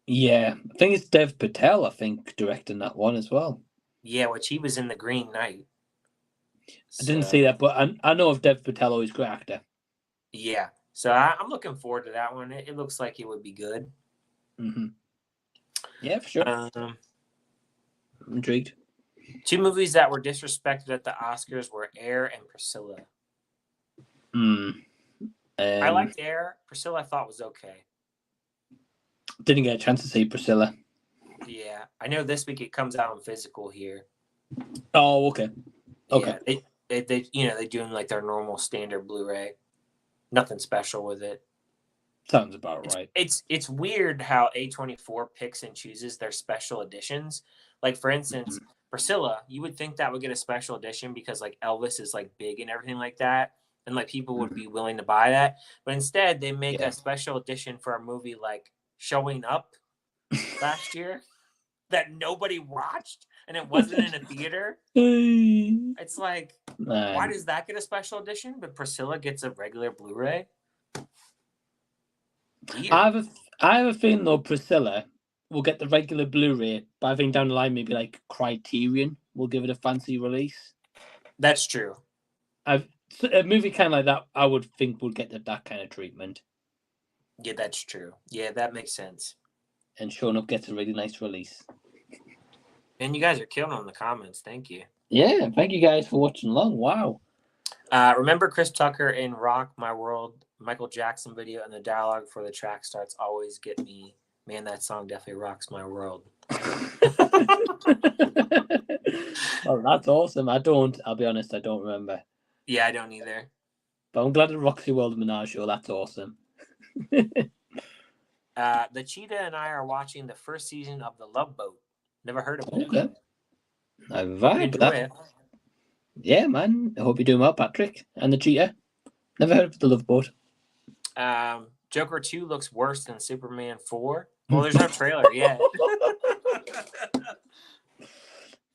Yeah, I think it's Dev Patel. I think directing that one as well. Yeah, which he was in The Green Knight. I didn't see that, but I know of Dev Patel. He's a great actor. Yeah, so I'm looking forward to that one. It looks like it would be good. Yeah, for sure. I'm intrigued. 2 movies that were disrespected at the Oscars were Air and Priscilla. I liked Air. Priscilla I thought was okay. Didn't get a chance to see Priscilla. Yeah, I know this week it comes out on physical here. Oh, okay. Okay. Yeah, they they're doing like their normal standard Blu-ray. Nothing special with it. Sounds about right. It's weird how A24 picks and chooses their special editions. Like for instance, Priscilla, you would think that would get a special edition because like Elvis is like big and everything like that, and like people would be willing to buy that. But instead, they make a special edition for a movie like Showing Up last year that nobody watched, and it wasn't in a theater. It's like, why does that get a special edition, but Priscilla gets a regular Blu-ray? I have a feeling though Priscilla will get the regular Blu-ray, but I think down the line maybe like Criterion will give it a fancy release. That's true. A movie kind of like that, I would think would get that kind of treatment. Yeah, that's true. Yeah, that makes sense. And Showing Up gets a really nice release. And you guys are killing on the comments. Thank you. Yeah, thank you guys for watching along. Wow. Remember Chris Tucker in Rock My World, Michael Jackson video, and the dialogue before the track starts always get me. Man, that song definitely rocks my world. Well, that's awesome. I'll be honest, I don't remember. Yeah, I don't either. But I'm glad it rocks your world, Minaj Show. That's awesome. The Cheetah and I are watching the first season of The Love Boat. Never heard of it. Okay. I vibe that. Yeah, man. I hope you're doing well, Patrick. And the Cheetah. Never heard of The Love Boat. Joker 2 looks worse than Superman 4. Well, there's no trailer yet.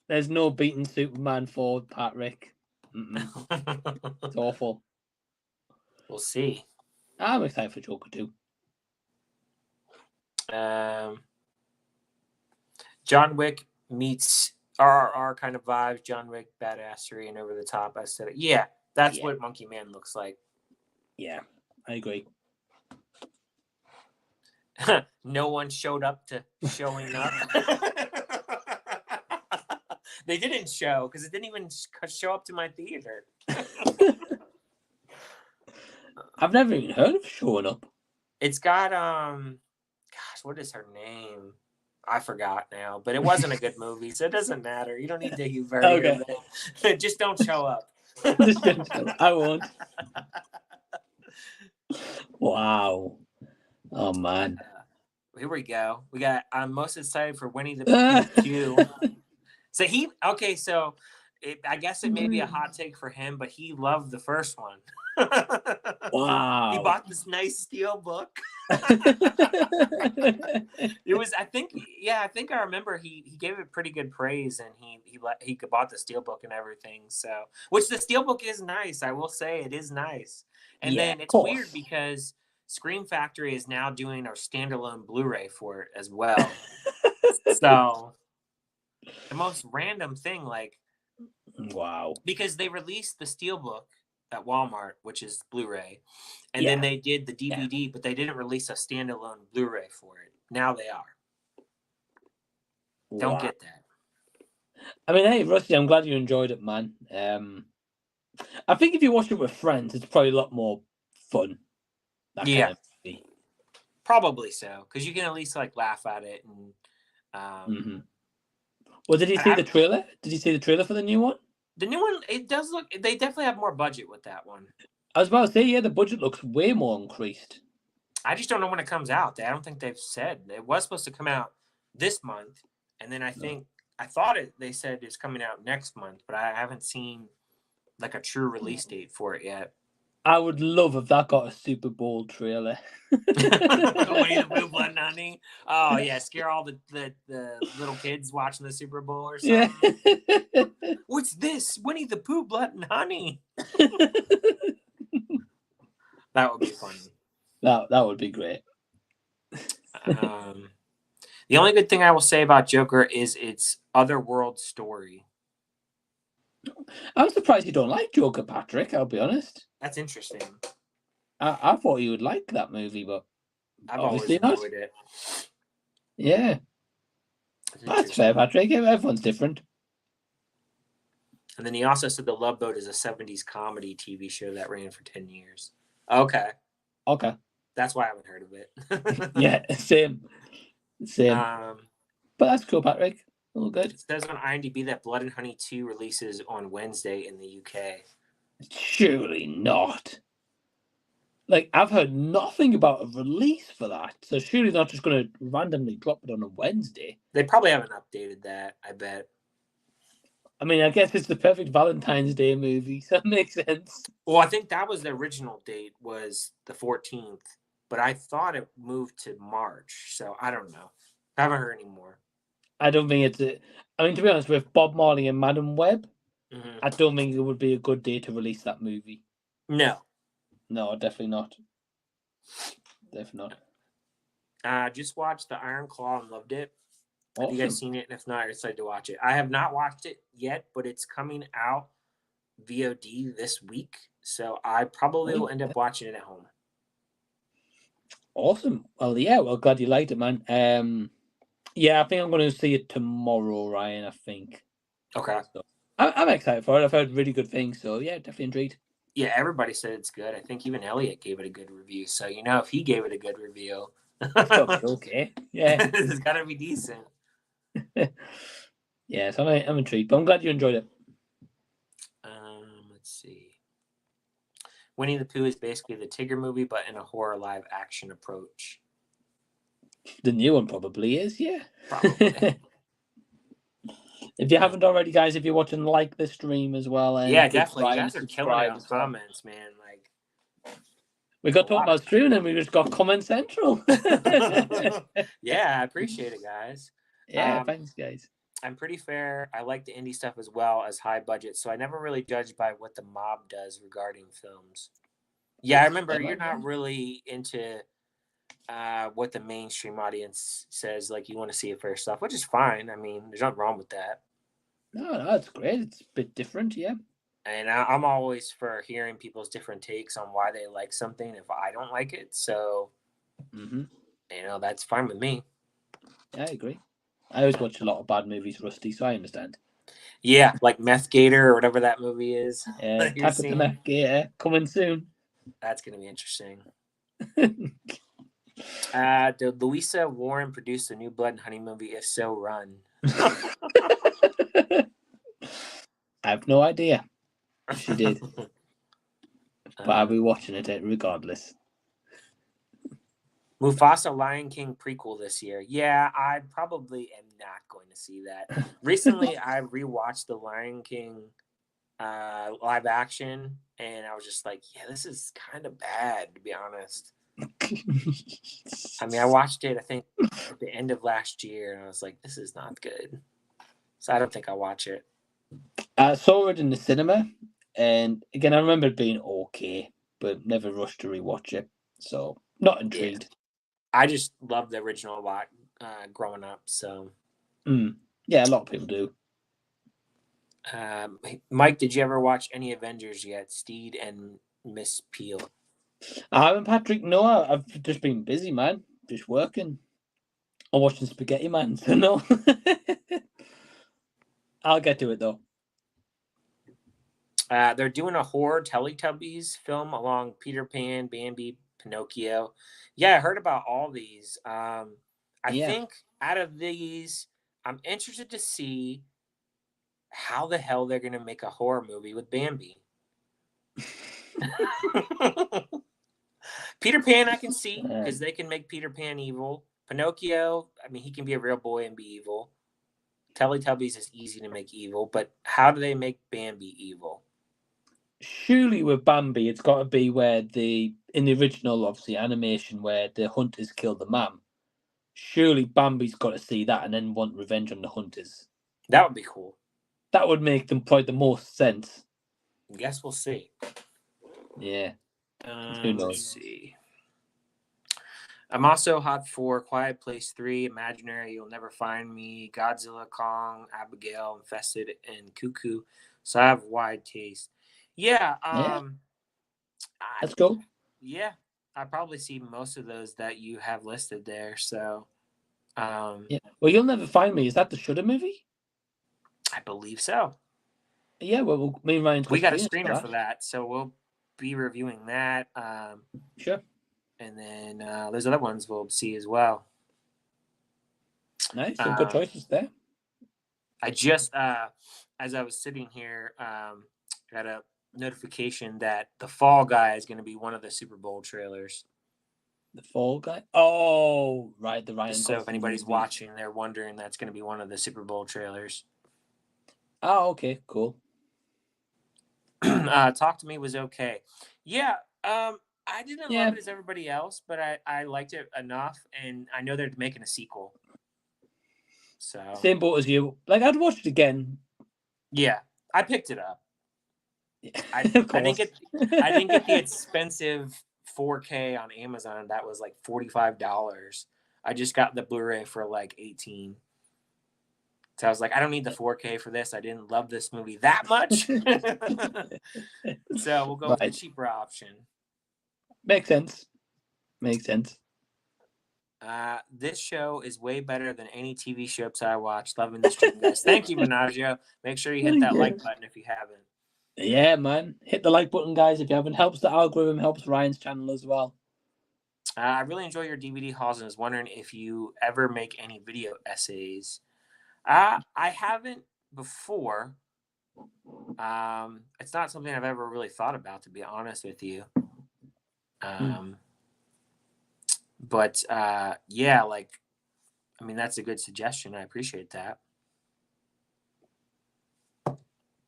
There's no beating Superman 4, Patrick. It's awful. We'll see. I'm excited for Joker 2. John Wick meets RRR kind of vibes. John Wick, badassery and over the top. I said it. Yeah, that's what Monkey Man looks like. Yeah, I agree. No one showed up to Showing Up. They didn't show because it didn't even show up to my theater. I've never even heard of Showing Up. It's got what is her name? I forgot now, but it wasn't a good movie, so it doesn't matter. You don't need to hear it. Just don't show up. Just don't show up. I won't. Wow. Oh man. Here we go. I'm most excited for Winnie the Pooh 2. So I guess it may be a hot take for him, but he loved the first one. Wow. He bought this nice steel book. It was, I think I remember he gave it pretty good praise, and he bought the steel book and everything. So, which the steel book is nice. I will say it is nice. And then it's weird because Scream Factory is now doing our standalone Blu-ray for it as well. So The most random thing, like, Wow. because they released the Steelbook at Walmart, which is Blu-ray, and then they did the DVD, but they didn't release a standalone Blu-ray for it. Now they are. Don't get that. I mean, hey, Rusty, I'm glad you enjoyed it, man. I think if you watch it with friends, it's probably a lot more fun. That kind of movie. Probably so, because you can at least like laugh at it. And well, did you see the trailer? Did you see the trailer for the new one? The new one, it does look. They definitely have more budget with that one. I was about to say, yeah, the budget looks way more increased. I just don't know when it comes out. I don't think they've said. It was supposed to come out this month, and then I thought they said it's coming out next month, but I haven't seen like a true release date for it yet. I would love if that got a Super Bowl trailer. Winnie the Pooh, Blood and Honey. Oh yeah, scare all the little kids watching the Super Bowl or something. Yeah. What's this? Winnie the Pooh, Blood and Honey. That would be funny. That would be great. The only good thing I will say about Joker is its otherworld story. I'm surprised you don't like Joker, Patrick. I'll be honest. That's interesting. I thought you would like that movie, but I've obviously always enjoyed it. Yeah. That's fair, Patrick. Everyone's different. And then he also said The Love Boat is a 70s comedy TV show that ran for 10 years. Okay. That's why I haven't heard of it. Yeah, same. But that's cool, Patrick. All good. It says on IMDb that Blood and Honey 2 releases on Wednesday in the UK. Surely not. Like, I've heard nothing about a release for that. So surely they're not just going to randomly drop it on a Wednesday. They probably haven't updated that, I bet. I mean, I guess it's the perfect Valentine's Day movie, so that makes sense. Well, I think that was the original date, was the 14th. But I thought it moved to March. So I don't know. I haven't heard anymore. I don't think it's I mean, to be honest, with Bob Marley and Madam Web, I don't think it would be a good day to release that movie. No, definitely not. Definitely not. Just watched The Iron Claw and loved it. Awesome. Have you guys seen it? And if not, I decided to watch it. I have not watched it yet, but it's coming out VOD this week. So I probably will end up watching it at home. Awesome. Well, yeah, glad you liked it, man. Yeah, I think I'm going to see it tomorrow, Ryan, I think. Okay. So, I'm excited for it. I've heard really good things, so yeah, definitely intrigued. Yeah, everybody said it's good. I think even Elliot gave it a good review. So, if he gave it a good review. Okay. Yeah. It's got to be decent. Yeah, so I'm intrigued, but I'm glad you enjoyed it. Let's see. Winnie the Pooh is basically the Tigger movie, but in a horror live action approach. The new one probably is, yeah. Probably. If you haven't already, guys, if you're watching, like the stream as well. And yeah, definitely. You guys are killing it on comments, man. Like, we got talking about streaming and we just got Comment Central. Yeah, I appreciate it, guys. Yeah, thanks, guys. I'm pretty fair. I like the indie stuff as well as high budget, so I never really judge by what the mob does regarding films. Yeah, I remember you're not really into what the mainstream audience says. Like, you want to see it for yourself, which is fine. I mean, there's nothing wrong with that. No, it's great. It's a bit different, yeah. And I'm always for hearing people's different takes on why they like something if I don't like it. So, that's fine with me. Yeah, I agree. I always watch a lot of bad movies, Rusty, so I understand. Yeah, like Meth Gator or whatever that movie is. Yeah, Tap the Meth Gator, coming soon. That's going to be interesting. Did Louisa Warren produce the new Blood and Honey movie? If so, run. I have no idea if she did. But I'll be watching it regardless. Mufasa Lion King prequel this year. Yeah, I probably am not going to see that. Recently, I rewatched the Lion King live action, and I was just like, yeah, this is kind of bad, to be honest. I mean, I watched it, I think, at the end of last year, and I was like, this is not good. So I don't think I'll watch it. I saw it in the cinema, and again, I remember it being okay, but never rushed to rewatch it. So, not intrigued. I just loved the original a lot growing up, so. Yeah, a lot of people do. Mike, did you ever watch any Avengers yet? Steed and Miss Peel. I haven't, Patrick. No, I've just been busy, man. Just working. I'm watching Spaghetti Man, so no. I'll get to it though. They're doing a horror Teletubbies film along Peter Pan, Bambi, Pinocchio. Yeah, I heard about all these. I think out of these, I'm interested to see how the hell they're going to make a horror movie with Bambi. Peter Pan, I can see, because they can make Peter Pan evil. Pinocchio, I mean, he can be a real boy and be evil. Teletubbies is easy to make evil, but how do they make Bambi evil? Surely with Bambi, it's got to be where in the original, obviously, animation, where the hunters kill the mom. Surely Bambi's got to see that and then want revenge on the hunters. That would be cool. That would make them probably the most sense. I guess we'll see. Yeah. Who knows? Let's see. I'm also hot for Quiet Place 3, Imaginary, You'll Never Find Me, Godzilla, Kong, Abigail, Infested, and Cuckoo. So I have wide taste. Yeah. Let's go. Yeah. I probably see most of those that you have listed there. So. Yeah. Well, You'll Never Find Me. Is that the Shudder movie? I believe so. Yeah. Well, me and Ryan's we got a screener for that, so we'll be reviewing that. Sure. And then there's other ones we'll see as well. Nice. Some good choices there. I just, as I was sitting here, got a notification that The Fall Guy is going to be one of the Super Bowl trailers. The Fall Guy? Oh, right. The Ryan. So if anybody's watching, they're wondering, that's going to be one of the Super Bowl trailers. Oh, okay. Cool. Talk to Me was okay. Yeah. I didn't love it as everybody else, but I liked it enough, and I know they're making a sequel. So same boat as you. Like, I'd watch it again. Yeah, I picked it up. Yeah. I didn't get the expensive 4K on Amazon. That was like $45. I just got the Blu-ray for like $18. So I was like, I don't need the 4K for this. I didn't love this movie that much. So we'll go with the cheaper option. Makes sense. This show is way better than any TV shows I watch. Loving the stream, guys. Thank you, Menagio. Make sure you hit that like button if you haven't. Yeah, man. Hit the like button, guys, if you haven't. Helps the algorithm, helps Ryan's channel as well. I really enjoy your DVD hauls and was wondering if you ever make any video essays. I haven't before. It's not something I've ever really thought about, to be honest with you. But yeah, like, I mean, that's a good suggestion. I appreciate that.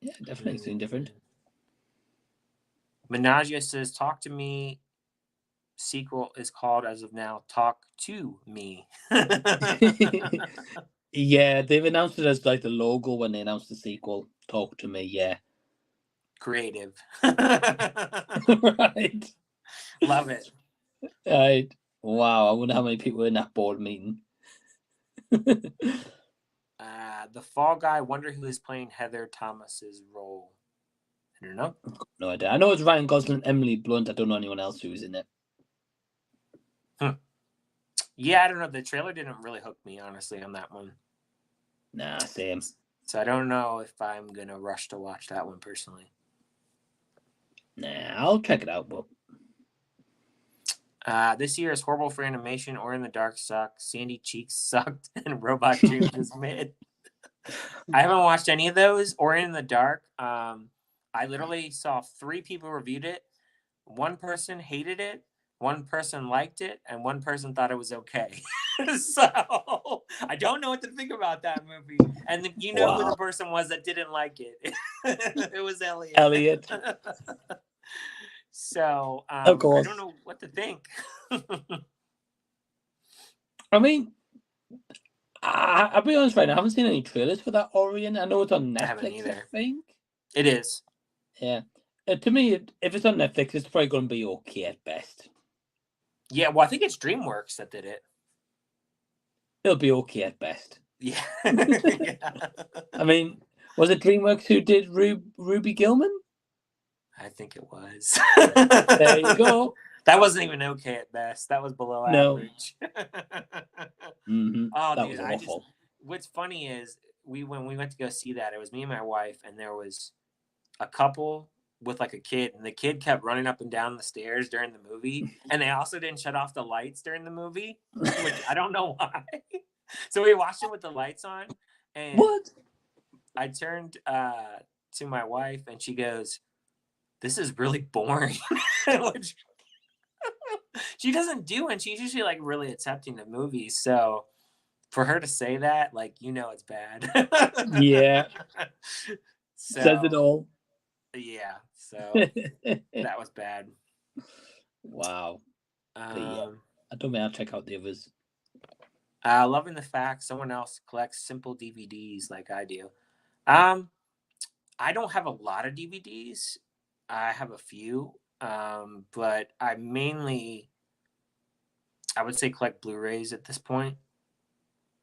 Yeah, definitely something different. Menagio says, "Talk to Me." Sequel is called, as of now, Talk to Me. Yeah, they've announced it as like the logo when they announced the sequel. Talk to Me, yeah. Creative. Right. Love it. Right. Wow, I wonder how many people were in that board meeting. The Fall Guy, wonder who is playing Heather Thomas's role. I don't know. No idea. I know it's Ryan Gosling, Emily Blunt. I don't know anyone else who's in it. Yeah, I don't know. The trailer didn't really hook me, honestly, on that one. Nah, same. So I don't know if I'm going to rush to watch that one personally. Nah, I'll check it out, but... This year is horrible for animation. Or in the Dark sucked. Sandy Cheeks sucked. And Robot Dreams is mid. I haven't watched any of those. Or in the Dark. I literally saw 3 people reviewed it. One person hated it. One person liked it. And one person thought it was okay. So I don't know what to think about that movie. And you know who the person was that didn't like it. It was Elliot. So of course. I don't know what to think. I mean, I'll be honest right now, I haven't seen any trailers for that Orient. I know it's on Netflix, I think. It is. Yeah. To me, if it's on Netflix, it's probably going to be okay at best. Yeah, well, I think it's DreamWorks that did it. It'll be okay at best. Yeah. Yeah. I mean, was it DreamWorks who did Ruby Gilman? I think it was. There you go. That wasn't even okay at best. That was below No. average. That Dude, was awful. what's funny is when we went to go see that, it was me and my wife, and there was a couple with like a kid, and the kid kept running up and down the stairs during the movie, and they also didn't shut off the lights during the movie, which I don't know why. So we watched it with the lights on, and What? I turned to my wife, and she goes, "This is really boring," which she doesn't do, and she's usually like really accepting of movies. So for her to say that, like, it's bad. Yeah. Says it So all. yeah, so that was bad. Wow. But yeah, Um, I don't mean I'll check out the others. Loving the fact someone else collects simple DVDs like I do. I don't have a lot of DVDs. I have a few, but I would say collect Blu-rays at this point.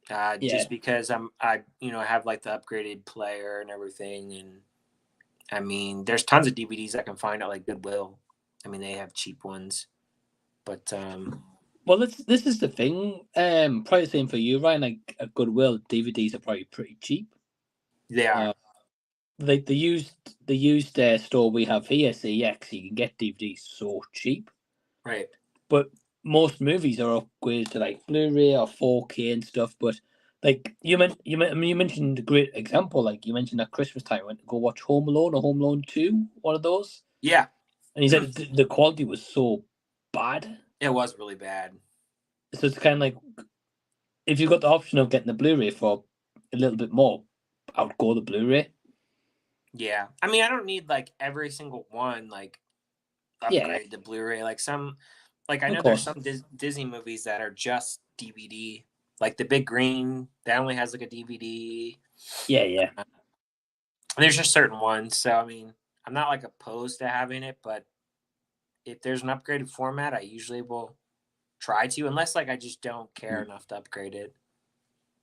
Yeah. Just because I have like the upgraded player and everything, and I mean, there's tons of DVDs I can find at like Goodwill. I mean, they have cheap ones, but Well, this is the thing. Probably the same for you, Ryan. Like at Goodwill, DVDs are probably pretty cheap. they are. Like the used store we have here, CX, you can get DVDs so cheap. Right. But most movies are upgraded to like Blu-ray or 4K and stuff. But like you mentioned a great example. Like you mentioned at Christmas time, I went to go watch Home Alone or Home Alone 2, one of those. Yeah. And he said the quality was so bad. It was really bad. So it's kind of like, if you got the option of getting the Blu-ray for a little bit more, I would go the Blu-ray. Yeah. I mean, I don't need like every single one, like upgrade the Blu-ray. Like I know there's some Disney movies that are just DVD, like The Big Green, that only has like a DVD. Yeah. There's just certain ones. So, I mean, I'm not like opposed to having it, but if there's an upgraded format, I usually will try to, unless like I just don't care enough to upgrade it.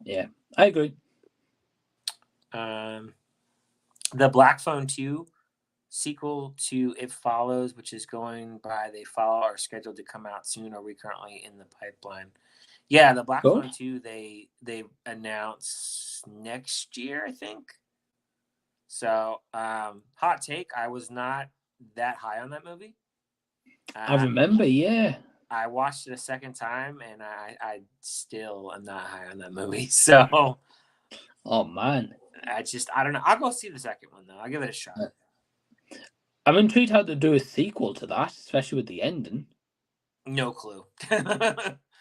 Yeah, I agree. The Black Phone 2 sequel to It Follows, which is going by They Follow, are scheduled to come out soon. Are we currently in the pipeline? Yeah, the Black Phone 2 they announce next year, I think. So, hot take, I was not that high on that movie. I remember, yeah. I watched it a second time, and I still am not high on that movie. So, oh man, I don't know. I'll go see the second one though. I'll give it a shot. I'm intrigued how to do a sequel to that, especially with the ending. No clue.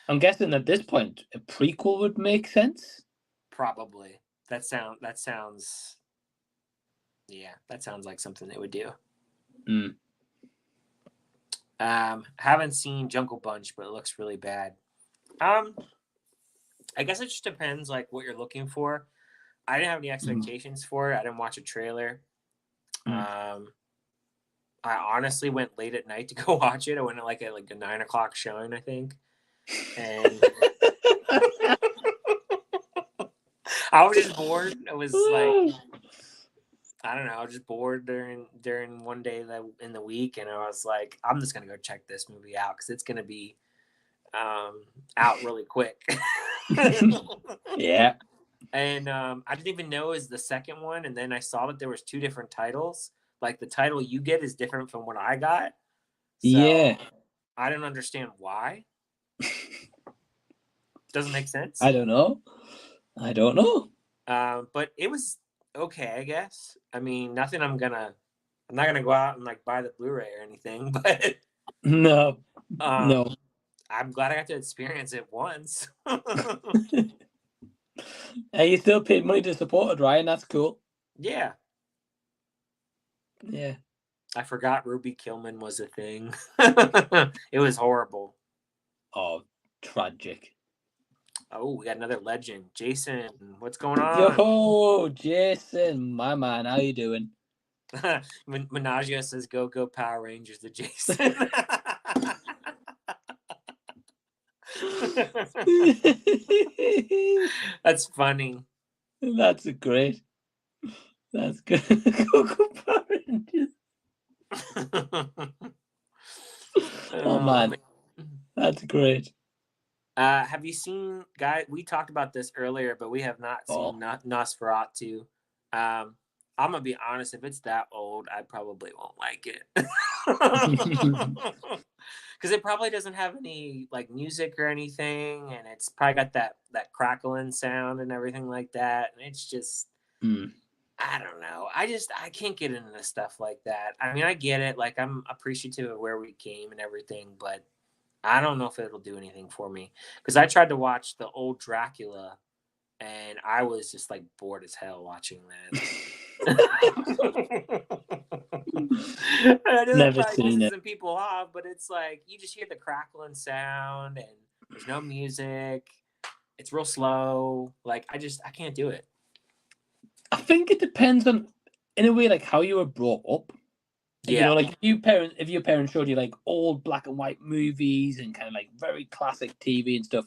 I'm guessing at this point a prequel would make sense. Probably. That sounds. Yeah, that sounds like something they would do. Haven't seen Jungle Bunch, but it looks really bad. I guess it just depends like what you're looking for. I didn't have any expectations for it. I didn't watch a trailer. I honestly went late at night to go watch it. I went at like a 9:00 showing, I think. And I was just bored. It was like, I don't know, I was just bored during one day in the week, and I was like, I'm just gonna go check this movie out because it's gonna be out really quick. Yeah. And I didn't even know it was the second one, and then I saw that there was 2 different titles. Like the title you get is different from what I got. So yeah. I don't understand why. Doesn't make sense. I don't know. But it was okay, I guess. I mean, I'm not gonna go out and like buy the Blu-ray or anything, but no. I'm glad I got to experience it once. Hey, you still paid money to support it, Ryan. That's cool. Yeah. Yeah. I forgot Ruby Gilman was a thing. It was horrible. Oh, tragic. Oh, we got another legend. Jason, what's going on? Yo, Jason, my man, how you doing? Menagio says, go Power Rangers to Jason. That's funny. That's great. That's good. Cocoa Power Rangers. Oh man, that's great. Have you seen, guys? We talked about this earlier, but we have not seen Nosferatu. I'm gonna be honest. If it's that old, I probably won't like it, because it probably doesn't have any like music or anything, and it's probably got that crackling sound and everything like that. And it's just, I don't know. I can't get into stuff like that. I mean, I get it. Like, I'm appreciative of where we came and everything, but I don't know if it'll do anything for me, because I tried to watch the old Dracula and I was just like bored as hell watching that. I know that Never probably seen pisses it. some people off, but it's like you just hear the crackling sound and there's no music. It's real slow. Like, I can't do it. I think it depends on, in a way, like how you were brought up. Like, you know, like if your parents showed you like old black and white movies and kind of like very classic TV and stuff,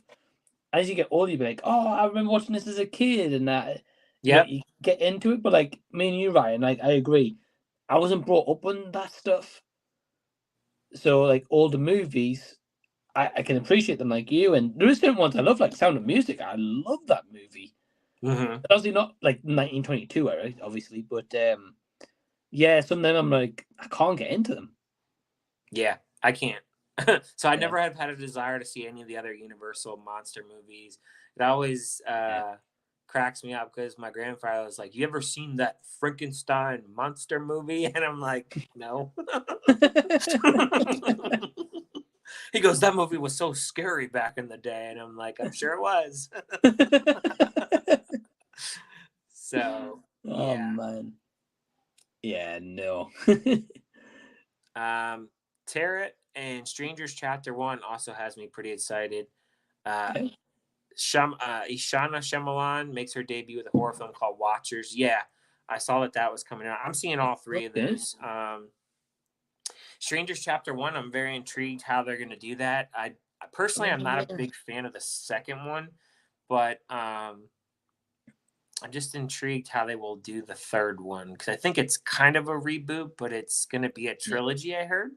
as you get older, you'll be like, oh, I remember watching this as a kid, and that. Yeah. You get into it, but like me and you, Ryan, like I agree, I wasn't brought up on that stuff. So like all the movies, I can appreciate them like you, and there is certain ones I love, like Sound of Music. I love that movie. Mm-hmm. Obviously not like 1922 era, obviously, but yeah, some of them I'm like, I can't get into them. Yeah, I can't. So I never have had a desire to see any of the other Universal monster movies. It always cracks me up because my grandfather was like, "You ever seen that Frankenstein monster movie?" And I'm like, "No." He goes, "That movie was so scary back in the day," and I'm like, "I'm sure it was." So, oh yeah. man, yeah, no. Tarot and Strangers Chapter 1 also has me pretty excited. Ishana Shyamalan makes her debut with a horror film called Watchers. Yeah, I saw that was coming out. I'm seeing all three of those. Strangers Chapter 1, I'm very intrigued how they're going to do that. I personally, I'm not a big fan of the second one, but I'm just intrigued how they will do the third one, because I think it's kind of a reboot, but it's going to be a trilogy, I heard.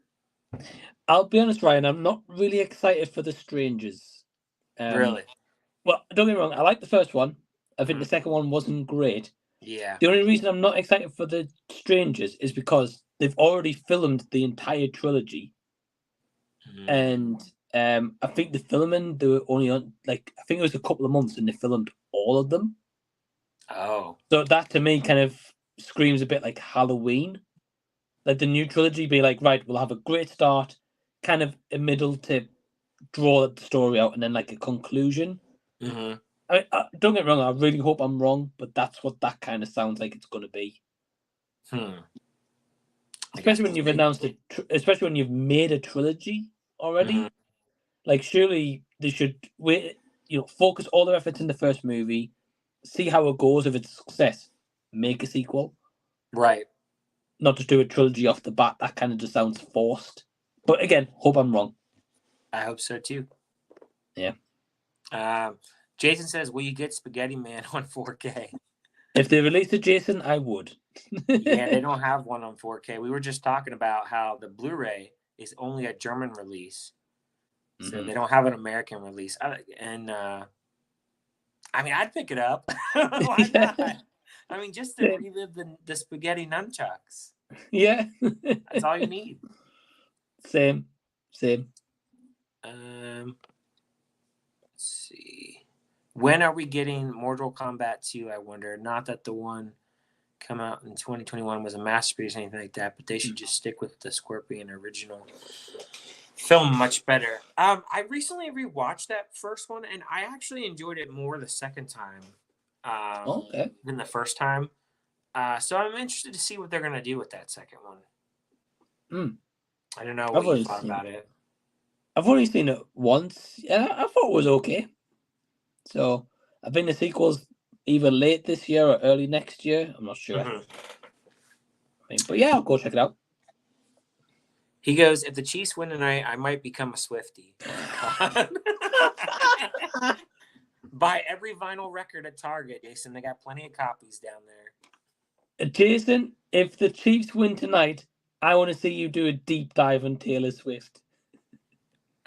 I'll be honest, Ryan, I'm not really excited for The Strangers. Really? Well, don't get me wrong, I like the first one. I think the second one wasn't great. Yeah. The only reason I'm not excited for The Strangers is because they've already filmed the entire trilogy. And I think the filming, they were only on, like, I think it was a couple of months and they filmed all of them. Oh. So that to me kind of screams a bit like Halloween. Like the new trilogy be like, right, we'll have a great start, kind of a middle to draw the story out, and then like a conclusion. Mm-hmm. I mean, don't get me wrong, I really hope I'm wrong, but that's what that kind of sounds like it's going to be. Especially when you've announced it, especially when you've made a trilogy already. Mm-hmm. Like, surely they should wait, focus all their efforts in the first movie, see how it goes. If it's a success, make a sequel. Right. Not just do a trilogy off the bat. That kind of just sounds forced. But again, hope I'm wrong. I hope so too. Yeah. Jason says, will you get Spaghetti Man on 4K? If they released a Jason, I would. Yeah, they don't have one on 4K. We were just talking about how the Blu-ray is only a German release. So they don't have an American release. And I mean, I'd pick it up. Why not? I mean, just to relive the spaghetti nunchucks. Yeah. That's all you need. Same. Let's see. When are we getting Mortal Kombat 2, I wonder? Not that the one come out in 2021 was a masterpiece or anything like that, but they should just stick with the Scorpion original film much better. I recently rewatched that first one, and I actually enjoyed it more the second time than the first time. So I'm interested to see what they're going to do with that second one. I don't know what you thought about it. I've only seen it once, and I thought it was okay. So I think the sequel's either late this year or early next year. I'm not sure. But yeah, I'll go check it out. He goes, if the Chiefs win tonight, I might become a Swiftie. Buy every vinyl record at Target, Jason. They got plenty of copies down there. Jason, if the Chiefs win tonight, I want to see you do a deep dive on Taylor Swift.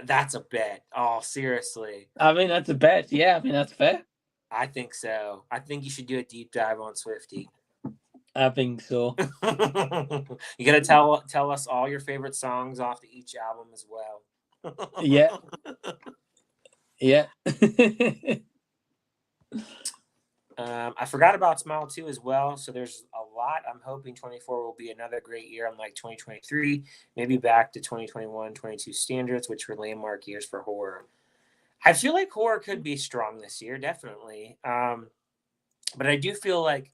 That's a bet. Oh, seriously. I mean, that's a bet. Yeah, I mean, that's fair. I think so. I think you should do a deep dive on Swiftie. I think so. You gotta tell us all your favorite songs off of each album as well. Yeah. Yeah. I forgot about Smile 2 as well. So there's a lot. I'm hoping 24 will be another great year, unlike 2023. Maybe back to 2021, 22 standards, which were landmark years for horror. I feel like horror could be strong this year, definitely. But I do feel like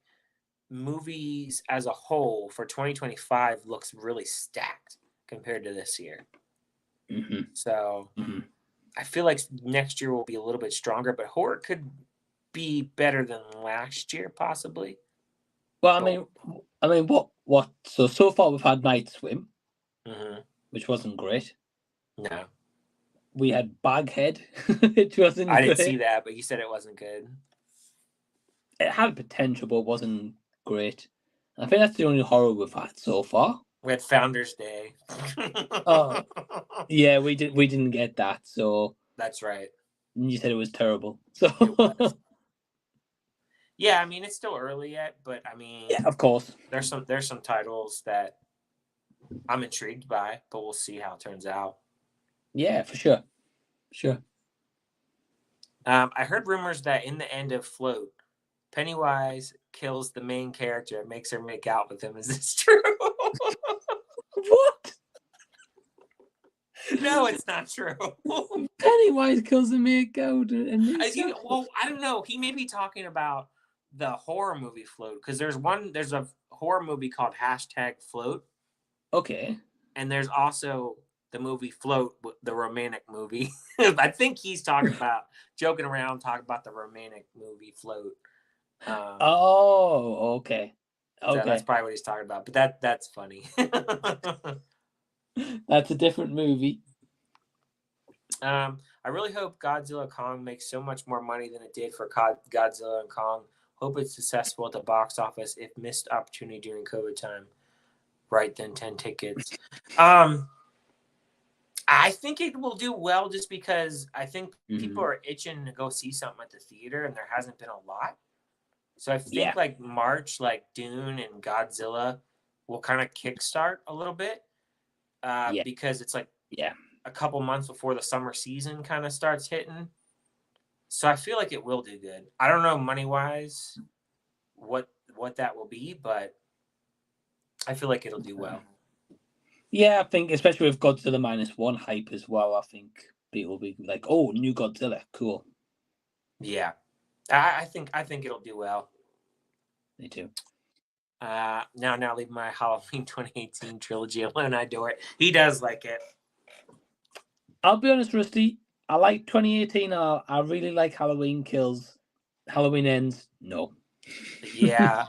movies as a whole for 2025 looks really stacked compared to this year. Mm-hmm. So I feel like next year will be a little bit stronger, but horror could be better than last year, possibly. Well, I mean, what? So far we've had Night Swim, which wasn't great. No, we had Baghead, which wasn't. I didn't see that, but you said it wasn't good. It had potential, but wasn't great. I think that's the only horror we've had so far. We had Founders Day. Oh, yeah, we didn't get that. So that's right. You said it was terrible. So. It was. Yeah, I mean, it's still early yet, but I mean, yeah, of course. There's some titles that I'm intrigued by, but we'll see how it turns out. Yeah, for sure. Sure. I heard rumors that in the end of Float, Pennywise kills the main character and makes her make out with him. Is this true? What? No, it's not true. Pennywise kills the main character. Well, I don't know. He may be talking about the horror movie Float, because there's a horror movie called #Float. Okay. And there's also the movie Float, the romantic movie. I think he's talking about talking about the romantic movie Float. Okay. So that's probably what he's talking about. But that's funny. That's a different movie. I really hope Godzilla Kong makes so much more money than it did for Godzilla and Kong. Hope it's successful at the box office if missed opportunity during COVID time. Right then, 10 tickets. I think it will do well just because I think people are itching to go see something at the theater, and there hasn't been a lot. So I think like March, like Dune and Godzilla will kind of kickstart a little bit because it's like a couple months before the summer season kind of starts hitting. So I feel like it will do good. I don't know money-wise what that will be, but I feel like it'll do well. Yeah, I think especially with Godzilla -1 hype as well, I think people will be like, "Oh, new Godzilla, cool." Yeah, I think it'll do well. Me too. Now leave my Halloween 2018 trilogy alone. I adore it. He does like it. I'll be honest, Rusty. I like 2018. I really like Halloween Kills. Halloween Ends. No. Yeah,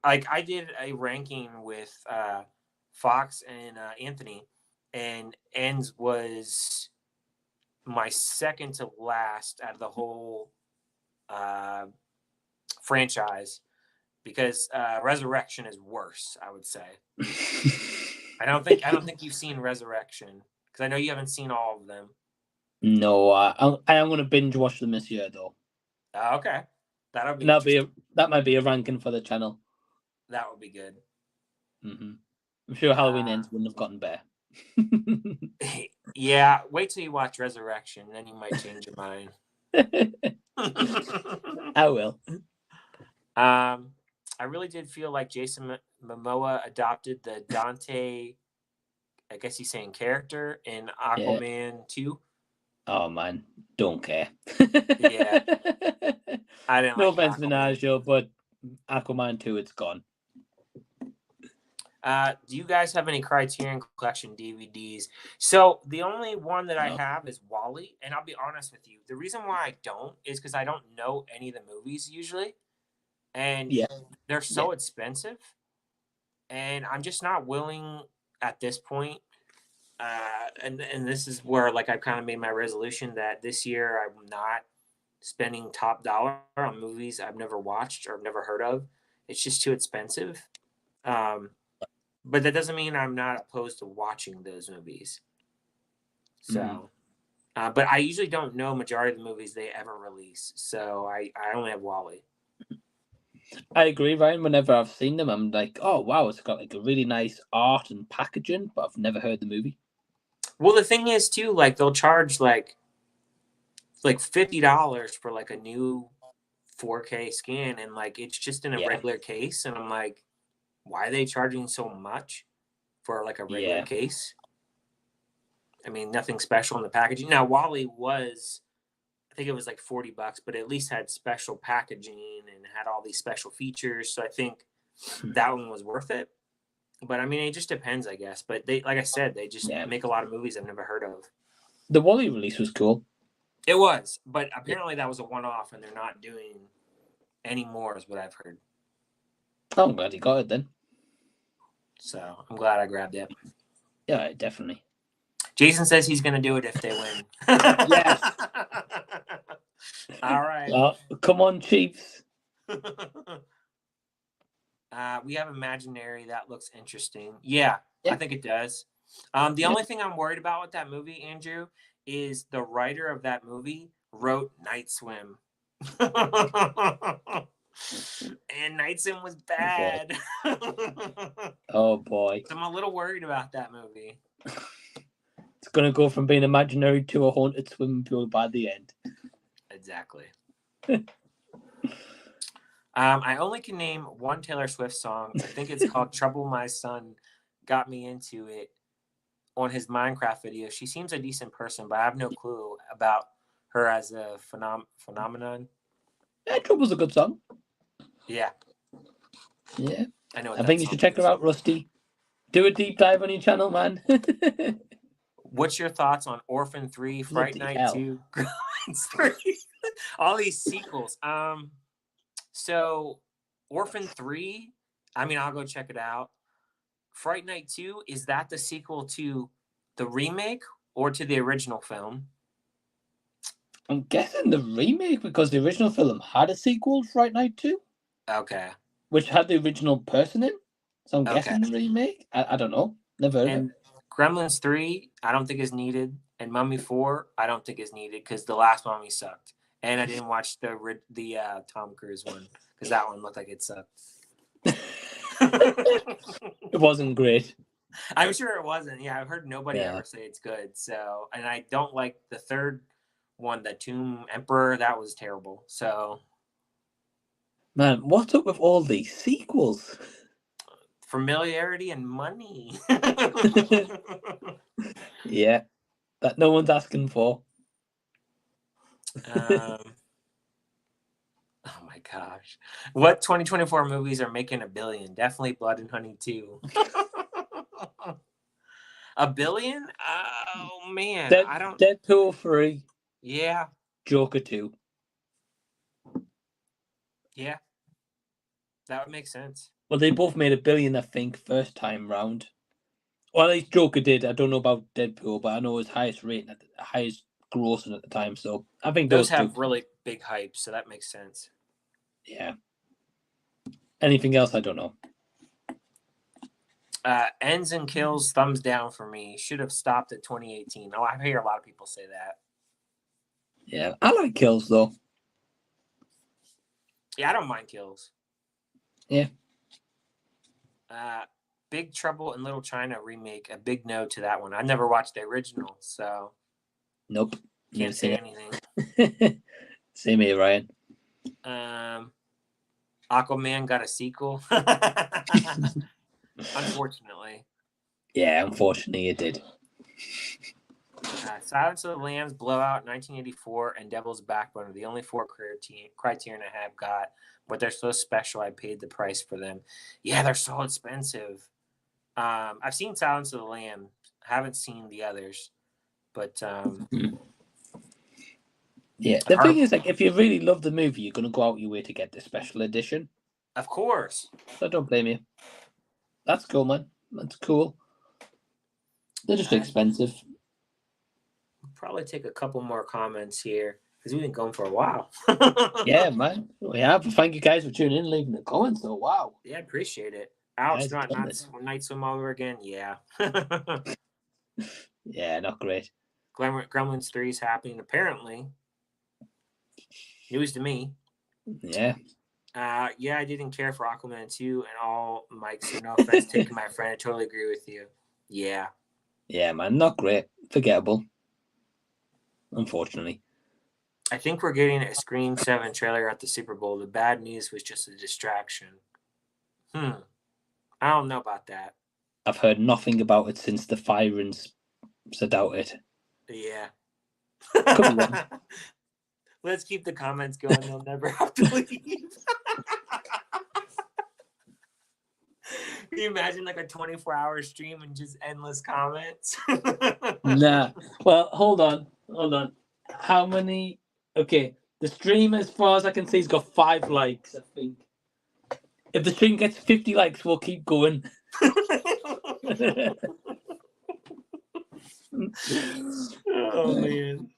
like I did a ranking with Fox and Anthony, and Ends was my second to last out of the whole franchise, because Resurrection is worse, I would say. I don't think you've seen Resurrection, because I know you haven't seen all of them. No, I am going to binge watch them this year though. Okay, that might be a ranking for the channel. That would be good. I'm sure Halloween Ends wouldn't have gotten better. Yeah, wait till you watch Resurrection, then you might change your mind. I will. I really did feel like Jason Momoa adopted the Dante, I guess he's saying, character in Aquaman 2. Oh man, don't care. Yeah, I didn't. No offense, Minaj, but Aquaman 2, it's gone. Do you guys have any Criterion Collection DVDs? So the only one that I have is WALL-E, and I'll be honest with you. The reason why I don't is because I don't know any of the movies usually, and they're so expensive, and I'm just not willing at this point. And this is where like I've kind of made my resolution that this year I'm not spending top dollar on movies I've never watched or never heard of. It's just too expensive. But that doesn't mean I'm not opposed to watching those movies. So, but I usually don't know majority of the movies they ever release. So I only have Wally. I agree, Ryan. Whenever I've seen them, I'm like, oh, wow, it's got like a really nice art and packaging, but I've never heard the movie. Well, the thing is, too, like, they'll charge like $50 for like a new 4K scan, and like it's just in a regular case. And I'm like, why are they charging so much for like a regular case? I mean, nothing special in the packaging. Now, Wally was, I think it was like $40, but at least had special packaging and had all these special features. So I think that one was worth it. But I mean, it just depends, I guess. But they, like I said, they just make a lot of movies I've never heard of. The Wally release was cool. It was, but apparently that was a one-off, and they're not doing any more, is what I've heard. Oh, I'm glad you got it then. So I'm glad I grabbed it. Yeah, definitely. Jason says he's going to do it if they win. Yes. All right. Come on, Chiefs. We have Imaginary. That looks interesting. Yeah, I think it does. The only thing I'm worried about with that movie, Andrew, is the writer of that movie wrote Night Swim. And Night Swim was bad. Oh, boy. So I'm a little worried about that movie. It's going to go from being imaginary to a haunted swimming pool by the end. Exactly. I only can name one Taylor Swift song. I think it's called Trouble My Son Got Me Into It on his Minecraft video. She seems a decent person, but I have no clue about her as a phenomenon. Yeah, Trouble's a good song. Yeah. Yeah. I know. I think you should check her out, Rusty. Do a deep dive on your channel, man. What's your thoughts on Orphan 3, Fright Night 2, Gremlins 3? All these sequels. So Orphan 3, I mean, I'll go check it out. Fright Night 2, is that the sequel to the remake or to the original film? I'm guessing the remake, because the original film had a sequel, Fright Night 2. Okay. Which had the original person in. So I'm guessing the remake. I don't know. Never heard of it. Gremlins 3, I don't think is needed. And Mummy 4, I don't think is needed because the last Mummy sucked. And I didn't watch the Tom Cruise one because that one looked like it sucked. It wasn't great. I'm sure it wasn't. Yeah, I've heard nobody ever say it's good. So, and I don't like the third one, the Tomb Emperor. That was terrible. So, man, what's up with all these sequels? Familiarity and money. Yeah, that no one's asking for. Oh my gosh. What 2024 movies are making $1 billion? Definitely Blood and Honey 2. $1 billion? Oh man. Deadpool 3. Yeah. Joker 2. Yeah. That would make sense. Well, they both made $1 billion, I think, first time round. Well, at least Joker did. I don't know about Deadpool, but I know his highest rating, highest grossing at the time. So I think those have really big hype, so that makes sense. Yeah. Anything else? I don't know. Ends and Kills, thumbs down for me. Should have stopped at 2018. Oh, I hear a lot of people say that. Yeah, I like Kills though. Yeah, I don't mind Kills. Yeah. Big Trouble in Little China remake. A big no to that one. I never watched the original, so nope. Can't say anything. Same here, Ryan. Aquaman got a sequel. Unfortunately. Yeah, unfortunately it did. Silence of the Lambs, Blowout, 1984, and Devil's Backbone are the only 4 criterion I have got, but they're so special I paid the price for them. Yeah, they're so expensive. I've seen Silence of the Lambs. Haven't seen the others, but yeah. The thing is, like, if you really love the movie, you're gonna go out your way to get the special edition. Of course. So I don't blame you. That's cool, man. That's cool. They're just expensive. Probably take a couple more comments here. because we've been going for a while. Yeah, man. We have. Thank you guys for tuning in, leaving the comments. So, wow. Yeah, appreciate it. Ouch, Guys, not killing it. night swim all over again. Yeah. Yeah, not great. Gremlins 3 is happening apparently. News to me. Yeah. Yeah, I didn't care for Aquaman 2 and all Mike, so no offense taking my friend. I totally agree with you. Yeah. Yeah, man. Not great. Forgettable. Unfortunately. I think we're getting a Scream 7 trailer at the Super Bowl. The bad news was just a distraction. I don't know about that. I've heard nothing about it since the firings, so doubt it. Yeah. Could be wrong. Let's keep the comments going. They'll never have to leave. Can you imagine like a 24-hour stream and just endless comments? Nah. Well, hold on. How many? Okay, the stream, as far as I can see, has got 5 likes, I think. If the stream gets 50 likes, we'll keep going. Oh man.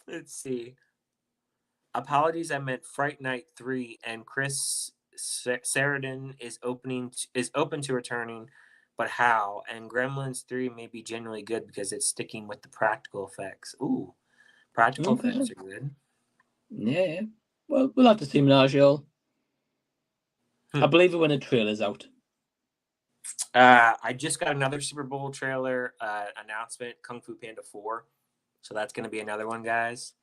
Let's see. Apologies, I meant Fright Night 3, and Chris Sarandon is open to returning, but how? And Gremlins 3 may be generally good because it's sticking with the practical effects. Ooh, practical effects are good. Yeah. Well, we'll have to see Minaj. I believe it when the trailer's out. I just got another Super Bowl trailer announcement, Kung Fu Panda 4. So that's going to be another one, guys.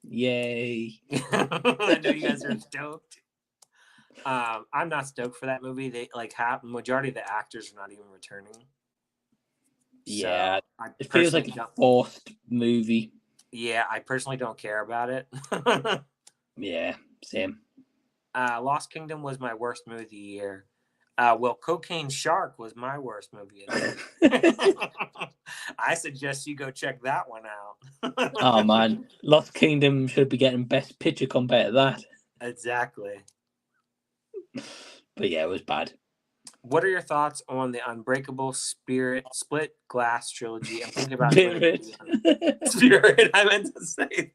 Yay. I know you guys are stoked. I'm not stoked for that movie. They majority of the actors are not even returning. Yeah. So it feels like a forced movie. Yeah, I personally don't care about it. Yeah, same. Lost Kingdom was my worst movie of the year. Well, Cocaine Shark was my worst movie of the year. I suggest you go check that one out. Oh, man. Lost Kingdom should be getting Best Picture compared to that. Exactly. But yeah, it was bad. What are your thoughts on the Unbreakable Spirit Split Glass trilogy? I'm thinking about Spirit. I meant to say.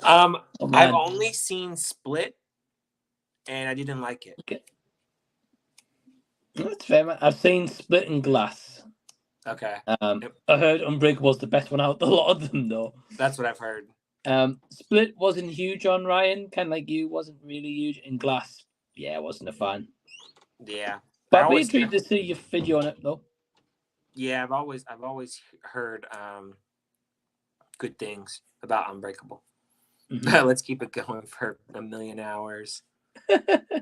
I've only seen Split, and I didn't like it. Okay. That's fair, man. I've seen Split and Glass. Okay. I heard Unbreakable was the best one out of a lot of them, though. That's what I've heard. Split wasn't huge on Ryan, kind of like you, wasn't really huge. In Glass, yeah, I wasn't a fan. Yeah. But I'd be intrigued to see your video on it, though. Yeah, I've always heard good things about Unbreakable. Mm-hmm. Let's keep it going for a million hours. I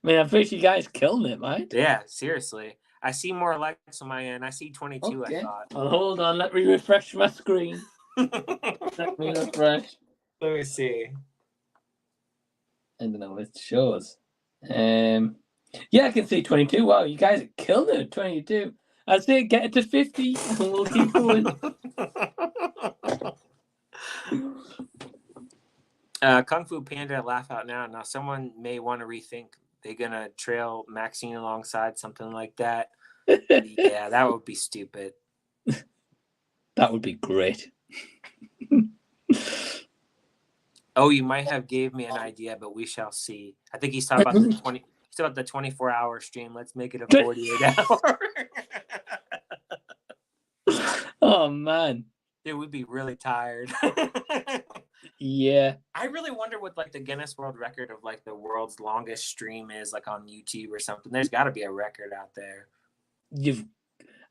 mean, I'm pretty sure you guys killing it, right? Yeah, seriously. I see more likes on my end. I see 22, okay. I thought. Well, hold on. Let me refresh my screen. Let me refresh. Let me see. I don't know what it shows. Yeah, I can see 22. Wow, you guys are killing it, 22. I'd say get it to 50 and we'll keep going. Kung Fu Panda, laugh out now. Now, someone may want to rethink. They're going to trail Maxine alongside something like that. Yeah, that would be stupid. That would be great. Oh, you might have gave me an idea, but we shall see. I think he's talking about the 24-hour stream. Let's make it a 48-hour. Oh, man. Dude, we'd be really tired. Yeah. I really wonder what like the Guinness World Record of like the world's longest stream is, like on YouTube or something. There's got to be a record out there.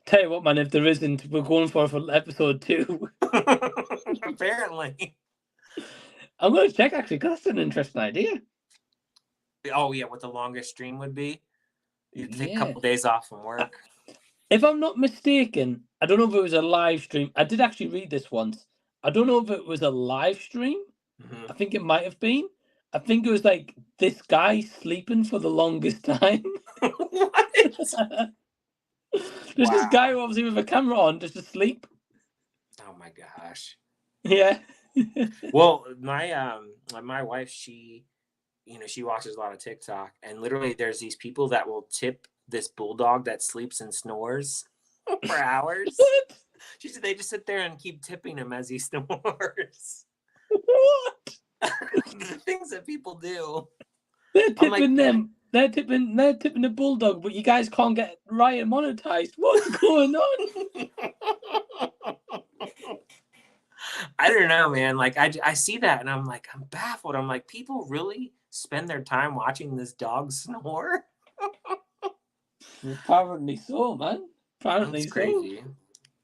Tell you what, man, if there isn't, we're going for episode 2. Apparently. I'm going to check, actually, because that's an interesting idea. Oh, yeah, what the longest stream would be? You'd take a couple days off from work. If I'm not mistaken, I don't know if it was a live stream. I did actually read this once. I don't know if it was a live stream. Mm-hmm. I think it might have been. I think it was like this guy sleeping for the longest time. What? There's this guy obviously with a camera on just asleep. Oh my gosh. Yeah. Well, my wife, she watches a lot of TikTok, and literally there's these people that will tip this bulldog that sleeps and snores for hours. What? They just sit there and keep tipping him as he snores. What? The things that people do. They're I'm like, tipping them. They're tipping the bulldog, but you guys can't get Ryan monetized. What's going on? I don't know, man. Like I see that and I'm like, I'm baffled. I'm like, people really spend their time watching this dog snore? Apparently so, man. Apparently That's so. crazy.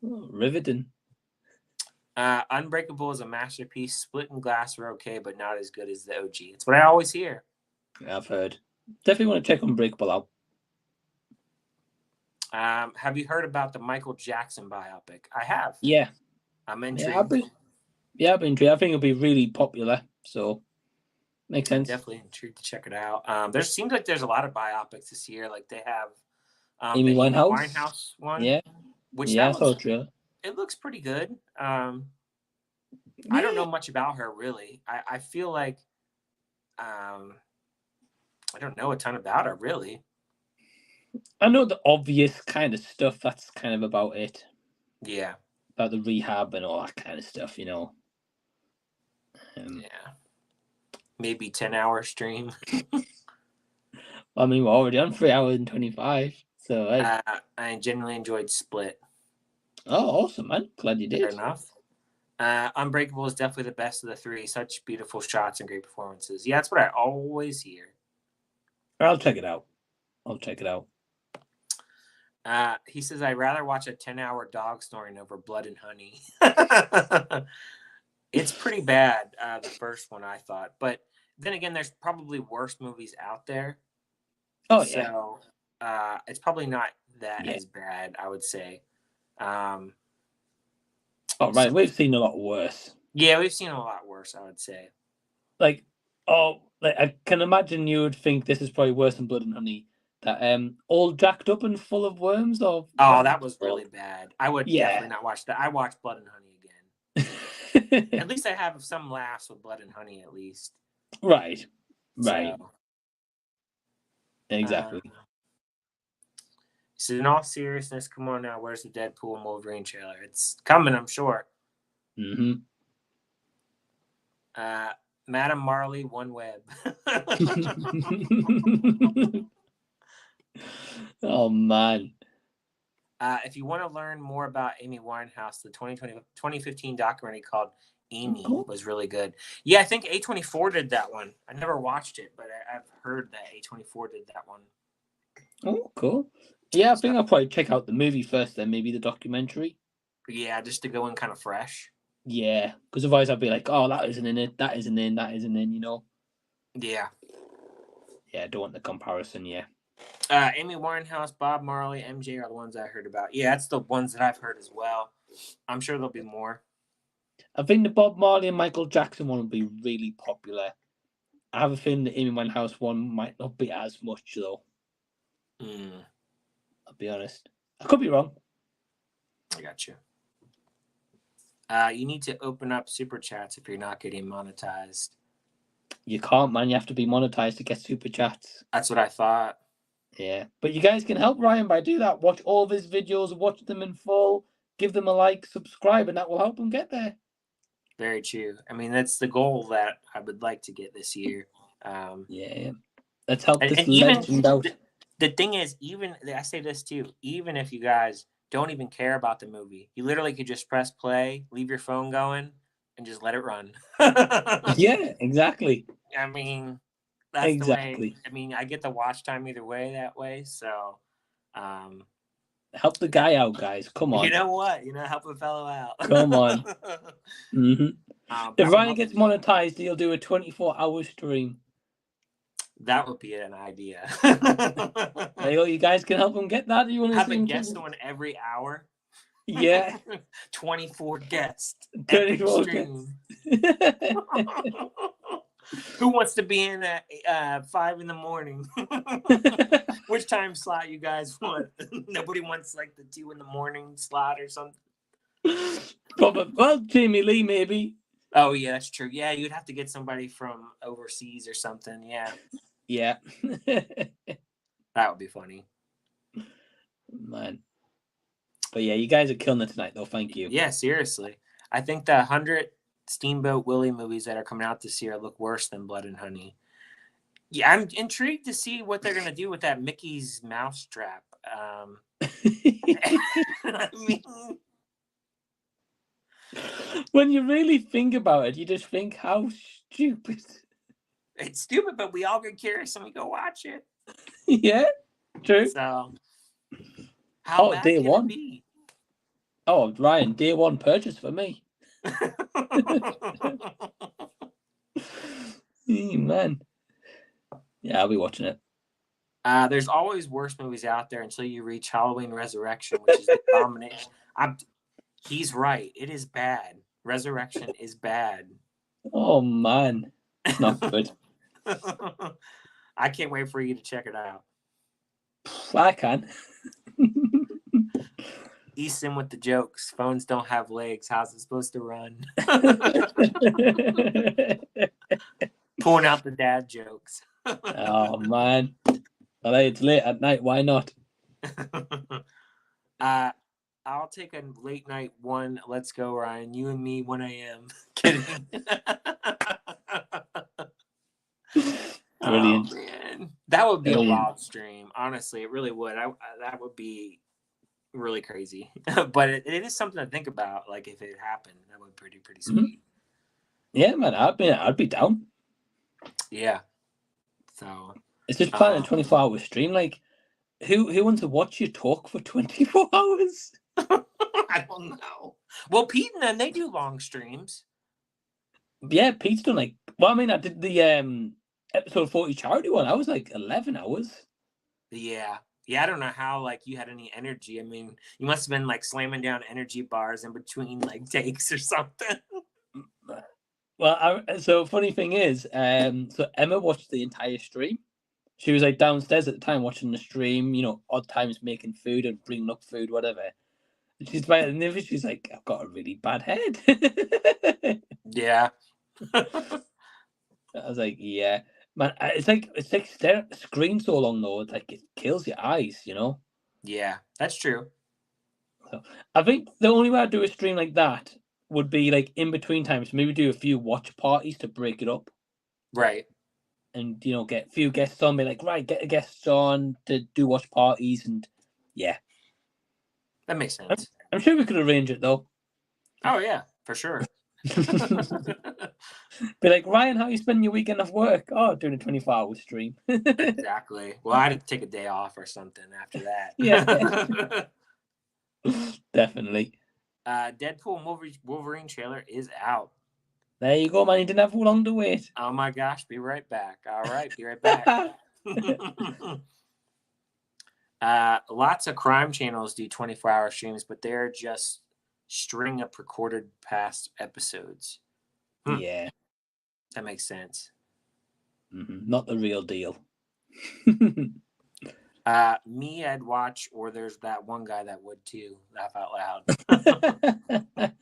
Oh, riveting. Unbreakable is a masterpiece. Split and Glass are okay, but not as good as the OG. It's what I always hear. Yeah, I've heard. Definitely want to check Unbreakable out. Have you heard about the Michael Jackson biopic? I have. Yeah. I'm intrigued. I've been intrigued. I think it'll be really popular, so makes sense. Definitely intrigued to check it out. There seems like there's a lot of biopics this year. Like they have Amy the Winehouse? Amy Winehouse one. Yeah. Which yeah, that I saw a trailer. It looks pretty good. I don't know much about her really. I feel like I don't know a ton about her really. I know the obvious kind of stuff. That's kind of about it. Yeah. About the rehab and all that kind of stuff, you know. Yeah. Maybe 10-hour stream. I mean, we're already on 3 hours and 25. So I genuinely enjoyed Split. Oh, awesome, man. Glad you did. Fair enough. Unbreakable is definitely the best of the three. Such beautiful shots and great performances. Yeah, that's what I always hear. I'll check it out. He says, I'd rather watch a 10-hour dog snoring over Blood and Honey. It's pretty bad, the first one, I thought. But then again, there's probably worse movies out there. Oh, so, it's probably not that as bad, I would say. Oh, right. We've seen a lot worse. Yeah, we've seen a lot worse, I would say. Like I can imagine you would think this is probably worse than Blood and Honey. That all jacked up and full of worms. Or that was really bad. I would definitely not watch that. I watched Blood and Honey again. At least I have some laughs with Blood and Honey, at least. Right. So, exactly. So in all seriousness, come on now, where's the Deadpool and Wolverine trailer? It's coming, I'm sure. Mm-hmm. Madam Marley, One Web. Oh, man. If you want to learn more about Amy Winehouse, the 2015 documentary called Amy was really good. Yeah, I think A24 did that one. I never watched it, but I've heard that A24 did that one. Oh, cool. Yeah, I think I'll probably check out the movie first, then maybe the documentary. Yeah, just to go in kind of fresh. Yeah, because otherwise I'd be like, oh, that isn't in it, that isn't in, you know? Yeah. Yeah, I don't want the comparison, yeah. Amy Winehouse, Bob Marley, MJ are the ones I heard about. Yeah, that's the ones that I've heard as well. I'm sure there'll be more. I think the Bob Marley and Michael Jackson one will be really popular. I have a feeling the Amy Winehouse one might not be as much, though. I'll be honest. I could be wrong. I got you. You need to open up super chats if you're not getting monetized. You can't, man. You have to be monetized to get super chats. That's what I thought. Yeah, but you guys can help Ryan by doing that. Watch all of his videos, watch them in full, give them a like, subscribe, and that will help him get there. Very true. I mean, that's the goal that I would like to get this year. Yeah, let's help this even, legend out. The thing is, even I say this too, even if you guys don't even care about the movie, you literally could just press play, leave your phone going, and just let it run. Yeah, exactly. I mean, that's the way. I mean, I get the watch time either way that way. So, help the guy out, guys. Come on. You know what? Help a fellow out. Come on. If Ryan gets monetized, he'll do a 24-hour stream. That would be an idea. There you go. You guys can help him get that. You want to have a guest on every hour? Yeah. 24 guests. 24 guests. Who wants to be in at 5 a.m? Which time slot you guys want? Nobody wants like the 2 a.m. slot or something. Probably. Well, Jamie Lee maybe. Oh yeah, that's true. Yeah, you'd have to get somebody from overseas or something. Yeah. Yeah. That would be funny. Man. But yeah, you guys are killing it tonight, though. Thank you. Yeah, seriously. I think the 100 Steamboat Willie movies that are coming out this year look worse than Blood and Honey. Yeah, I'm intrigued to see what they're gonna do with that Mickey's mousetrap. I mean, when you really think about it, you just think how stupid. it's stupid, but we all get curious and we go watch it. Yeah, true. So, how bad day can one. it be? Oh, Ryan, day one purchase for me. Man. Yeah, I'll be watching it. There's always worse movies out there until you reach Halloween Resurrection, which is the combination. He's right. It is bad. Resurrection is bad. Oh, man. It's not good. I can't wait for you to check it out. I can. Easton with the jokes. Phones don't have legs. How's it supposed to run? Pulling out the dad jokes. Oh, man. Well, hey, it's late at night. Why not? I'll take a late night one. Let's go, Ryan. You and me, 1 a.m. Kidding. Brilliant. Oh, man. That would be a wild stream. Honestly, it really would. That would be really crazy. But it is something to think about. Like, if it happened, that would be pretty sweet. Mm-hmm. Yeah, man. I'd be down. Yeah. So it's just planning a 24-hour stream. Like, who wants to watch you talk for 24 hours? I don't know. Well, Pete and them, they do long streams. Yeah, Pete's done like. Well, I mean, I did the episode 40 charity one. I was like 11 hours. Yeah. I don't know how like you had any energy. I mean, you must have been like slamming down energy bars in between like takes or something. Well, so funny thing is, so Emma watched the entire stream. She was like downstairs at the time watching the stream, odd times making food and bringing up food, whatever. And she's by the end, she's like, I've got a really bad head. Yeah. I was like, yeah. Man, it's like screen so long though, it's like it kills your eyes, Yeah, that's true. So I think the only way I'd do a stream like that would be like in between times, maybe do a few watch parties to break it up. Right. And get a few guests on, be like, right, get the guests on to do watch parties, and yeah, that makes sense. I'm sure we could arrange it though. Oh yeah, for sure. Be like, Ryan, how you spending your weekend off work? Oh, doing a 24-hour stream. Exactly. Well, I had to take a day off or something after that. Yeah, definitely. Deadpool Wolverine trailer is out. There you go, man. You didn't have long to wait. Oh my gosh, be right back. All right, be right back. Lots of crime channels do 24-hour streams, but they're just string up recorded past episodes. Yeah. That makes sense. Mm-hmm. Not the real deal. Me, I'd watch, or there's that one guy that would too. Laugh out loud.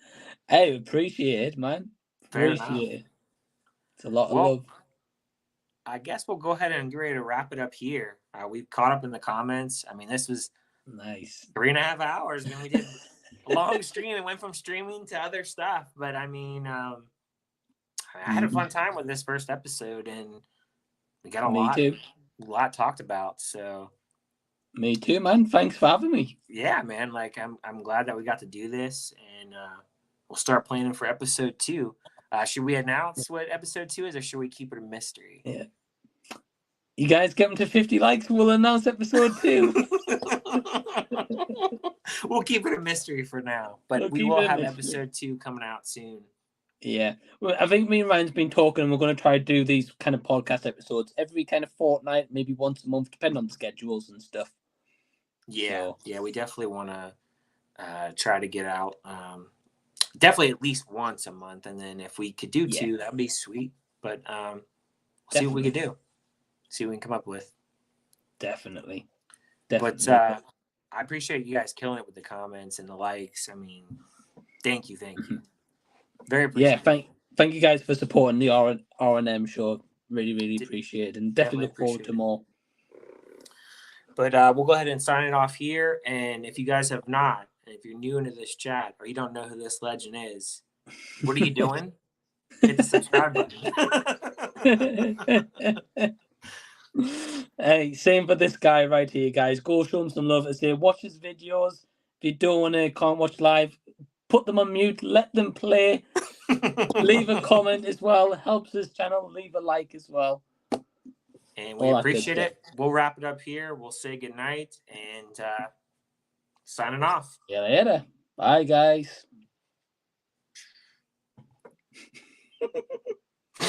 Hey, appreciate it, man. Appreciate it. It's a lot of love. I guess we'll go ahead and get ready to wrap it up here. We've caught up in the comments. I mean, this was nice. 3.5 hours, and we did a long stream and went from streaming to other stuff. But I mean, I had a fun time with this first episode, and we got a lot talked about. So, me too, man. Thanks for having me. Yeah, man. Like, I'm glad that we got to do this, and we'll start planning for episode 2. Should we announce what episode 2 is, or should we keep it a mystery? Yeah. You guys get them to 50 likes, we'll announce episode 2. We'll keep it a mystery for now, but we will have episode 2 coming out soon. Yeah. Well, I think me and Ryan's been talking, and we're going to try to do these kind of podcast episodes every kind of fortnight, maybe once a month, depending on schedules and stuff. Yeah. Yeah, we definitely want to try to get out definitely at least once a month, and then if we could do 2, that'd be sweet. But we'll see what we could do. See what we can come up with. Definitely. But I appreciate you guys killing it with the comments and the likes. I mean, thank you. Very appreciative. Yeah, thank you guys for supporting the R&M show. Really appreciate it, and definitely look forward to more. But we'll go ahead and sign it off here. And if you guys have not, And if you're new into this chat or you don't know who this legend is, what are you doing? Hit the subscribe button. Hey, same for this guy right here, guys. Go show him some love. I say, watch his videos. If you don't want to, can't watch live, put them on mute. Let them play. Leave a comment as well. Helps this channel. Leave a like as well. And we appreciate it. We'll wrap it up here. We'll say goodnight and signing off. See you later. Bye, guys.